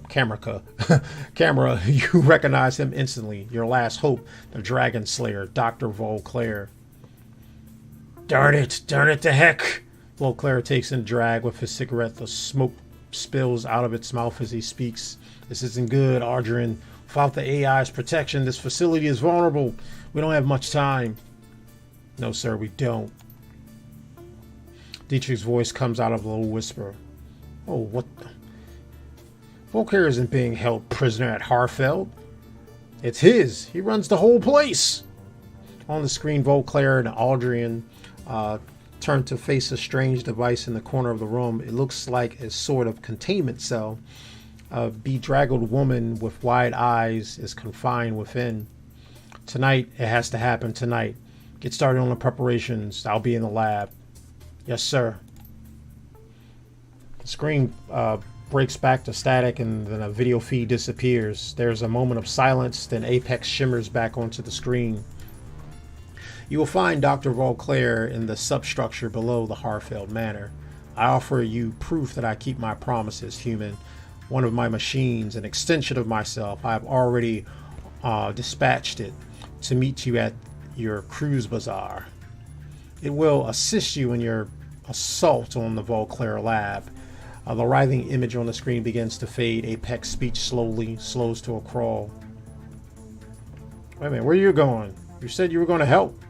You recognize him instantly. Your last hope, the Dragon Slayer, Dr. Volclair. Darn it to heck! Volclair takes in drag with his cigarette. The smoke spills out of its mouth as he speaks. This isn't good, Adrian. Without the AI's protection, this facility is vulnerable. We don't have much time. No, sir, we don't. Dietrich's voice comes out of a little whisper. Oh, what the? Volclair isn't being held prisoner at Harfeld. It's his. He runs the whole place. On the screen, Volclair and Adrian turn to face a strange device in the corner of the room. It looks like a sort of containment cell. A bedraggled woman with wide eyes is confined within. Tonight, it has to happen tonight. Get started on the preparations. I'll be in the lab. Yes, sir. The screen breaks back to static and then a video feed disappears. There's a moment of silence, then Apex shimmers back onto the screen. You will find Dr. Volclair in the substructure below the Harfeld Manor. I offer you proof that I keep my promises, human. One of my machines, an extension of myself. I have already dispatched it to meet you at your cruise bazaar. It will assist you in your assault on the Volclair lab. The writhing image on the screen begins to fade. Apex speech slowly slows to a crawl. Wait a minute, where are you going? You said you were going to help.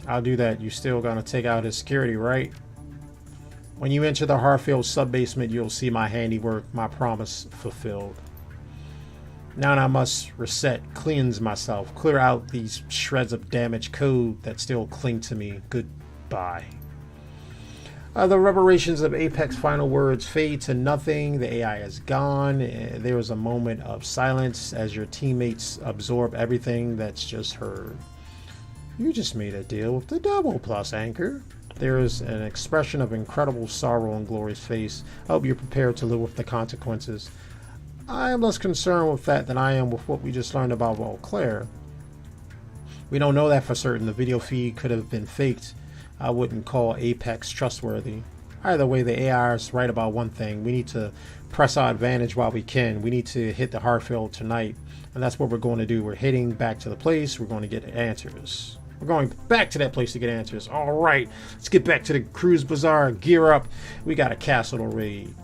I'll do that. You still going to take out his security, right? When you enter the Harfeld sub-basement, you'll see my handiwork, my promise fulfilled. Now I must reset, cleanse myself, clear out these shreds of damaged code that still cling to me. Goodbye. The reverberations of Apex final words fade to nothing. The AI is gone. There is a moment of silence as your teammates absorb everything that's just heard. You just made a deal with the devil, plus Anchor. There is an expression of incredible sorrow on Glory's face. I hope you're prepared to live with the consequences. I am less concerned with that than I am with what we just learned about Volclair. We don't know that for certain. The video feed could have been faked. I wouldn't call Apex trustworthy. Either way, the AI is right about one thing. We need to press our advantage while we can. We need to hit the Harfeld tonight. And that's what we're going to do. We're heading back to the place. We're going to get answers. We're going back to that place to get answers. All right, let's get back to the cruise bazaar. Gear up. We got a castle to raid.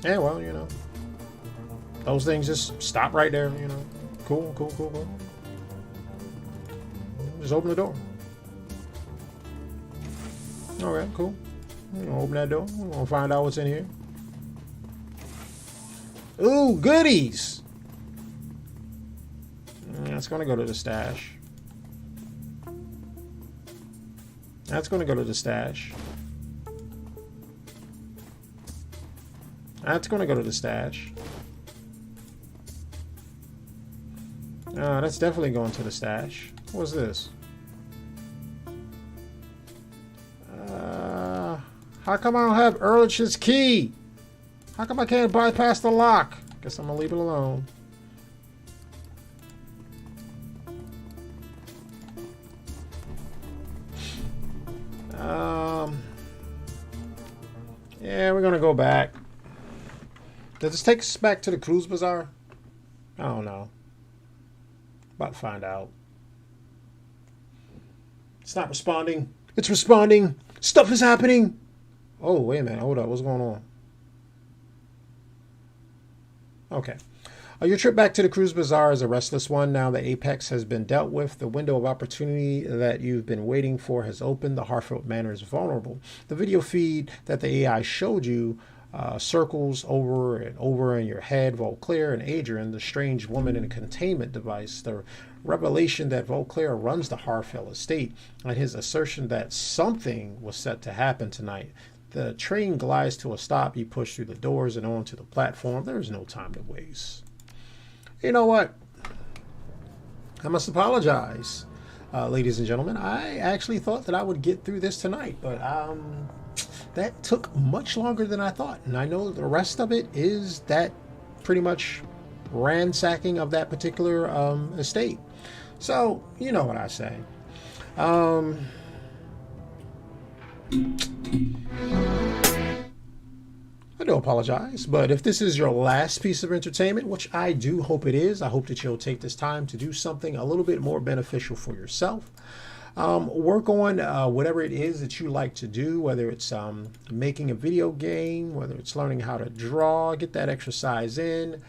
Yeah, well, you know, those things just stop right there, you know. Cool. Just open the door. All right, cool. We're gonna open that door. We're gonna find out what's in here. Ooh, goodies! That's gonna go to the stash. That's gonna go to the stash. That's gonna go to the stash. That's definitely going to the stash. What's this? How come I don't have Ehrlich's key? How come I can't bypass the lock? Guess I'm gonna leave it alone. Yeah, we're gonna go back. Does this take us back to the cruise bazaar? I don't know. About to find out. It's not responding. It's responding. Stuff is happening. Oh, wait a minute. Hold up. What's going on? Okay. Your trip back to the cruise bazaar is a restless one. Now the Apex has been dealt with. The window of opportunity that you've been waiting for has opened. The Harfeld Manor is vulnerable. The video feed that the AI showed you circles over and over in your head. Volclair and Adrian, the strange woman in a containment device. The revelation that Volclair runs the Harfeld estate, and his assertion that something was set to happen tonight. The train glides to a stop. You push through the doors and onto the platform. There is no time to waste. You know what? I must apologize. ladies and gentlemen. I actually thought that I would get through this tonight, but that took much longer than I thought. And I know the rest of it is that pretty much ransacking of that particular estate. So, you know what I say. I do apologize, but if this is your last piece of entertainment, which I do hope it is, I hope that you'll take this time to do something a little bit more beneficial for yourself. Work on whatever it is that you like to do, whether it's making a video game, whether it's learning how to draw, get that exercise in,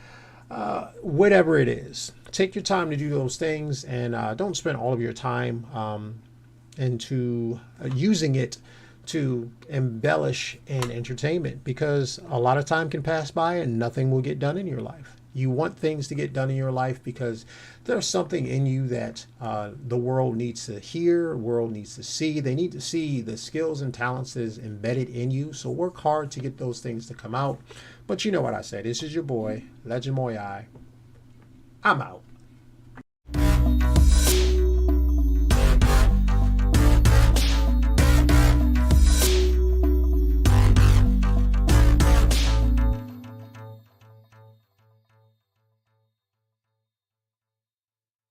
whatever it is. Take your time to do those things, and don't spend all of your time into using it to embellish in entertainment, because a lot of time can pass by and nothing will get done in your life. You want things to get done in your life because there's something in you that the world needs to hear, the world needs to see. They need to see the skills and talents that is embedded in you. So work hard to get those things to come out. But you know what I say. This is your boy, Legend Muyui. I'm out.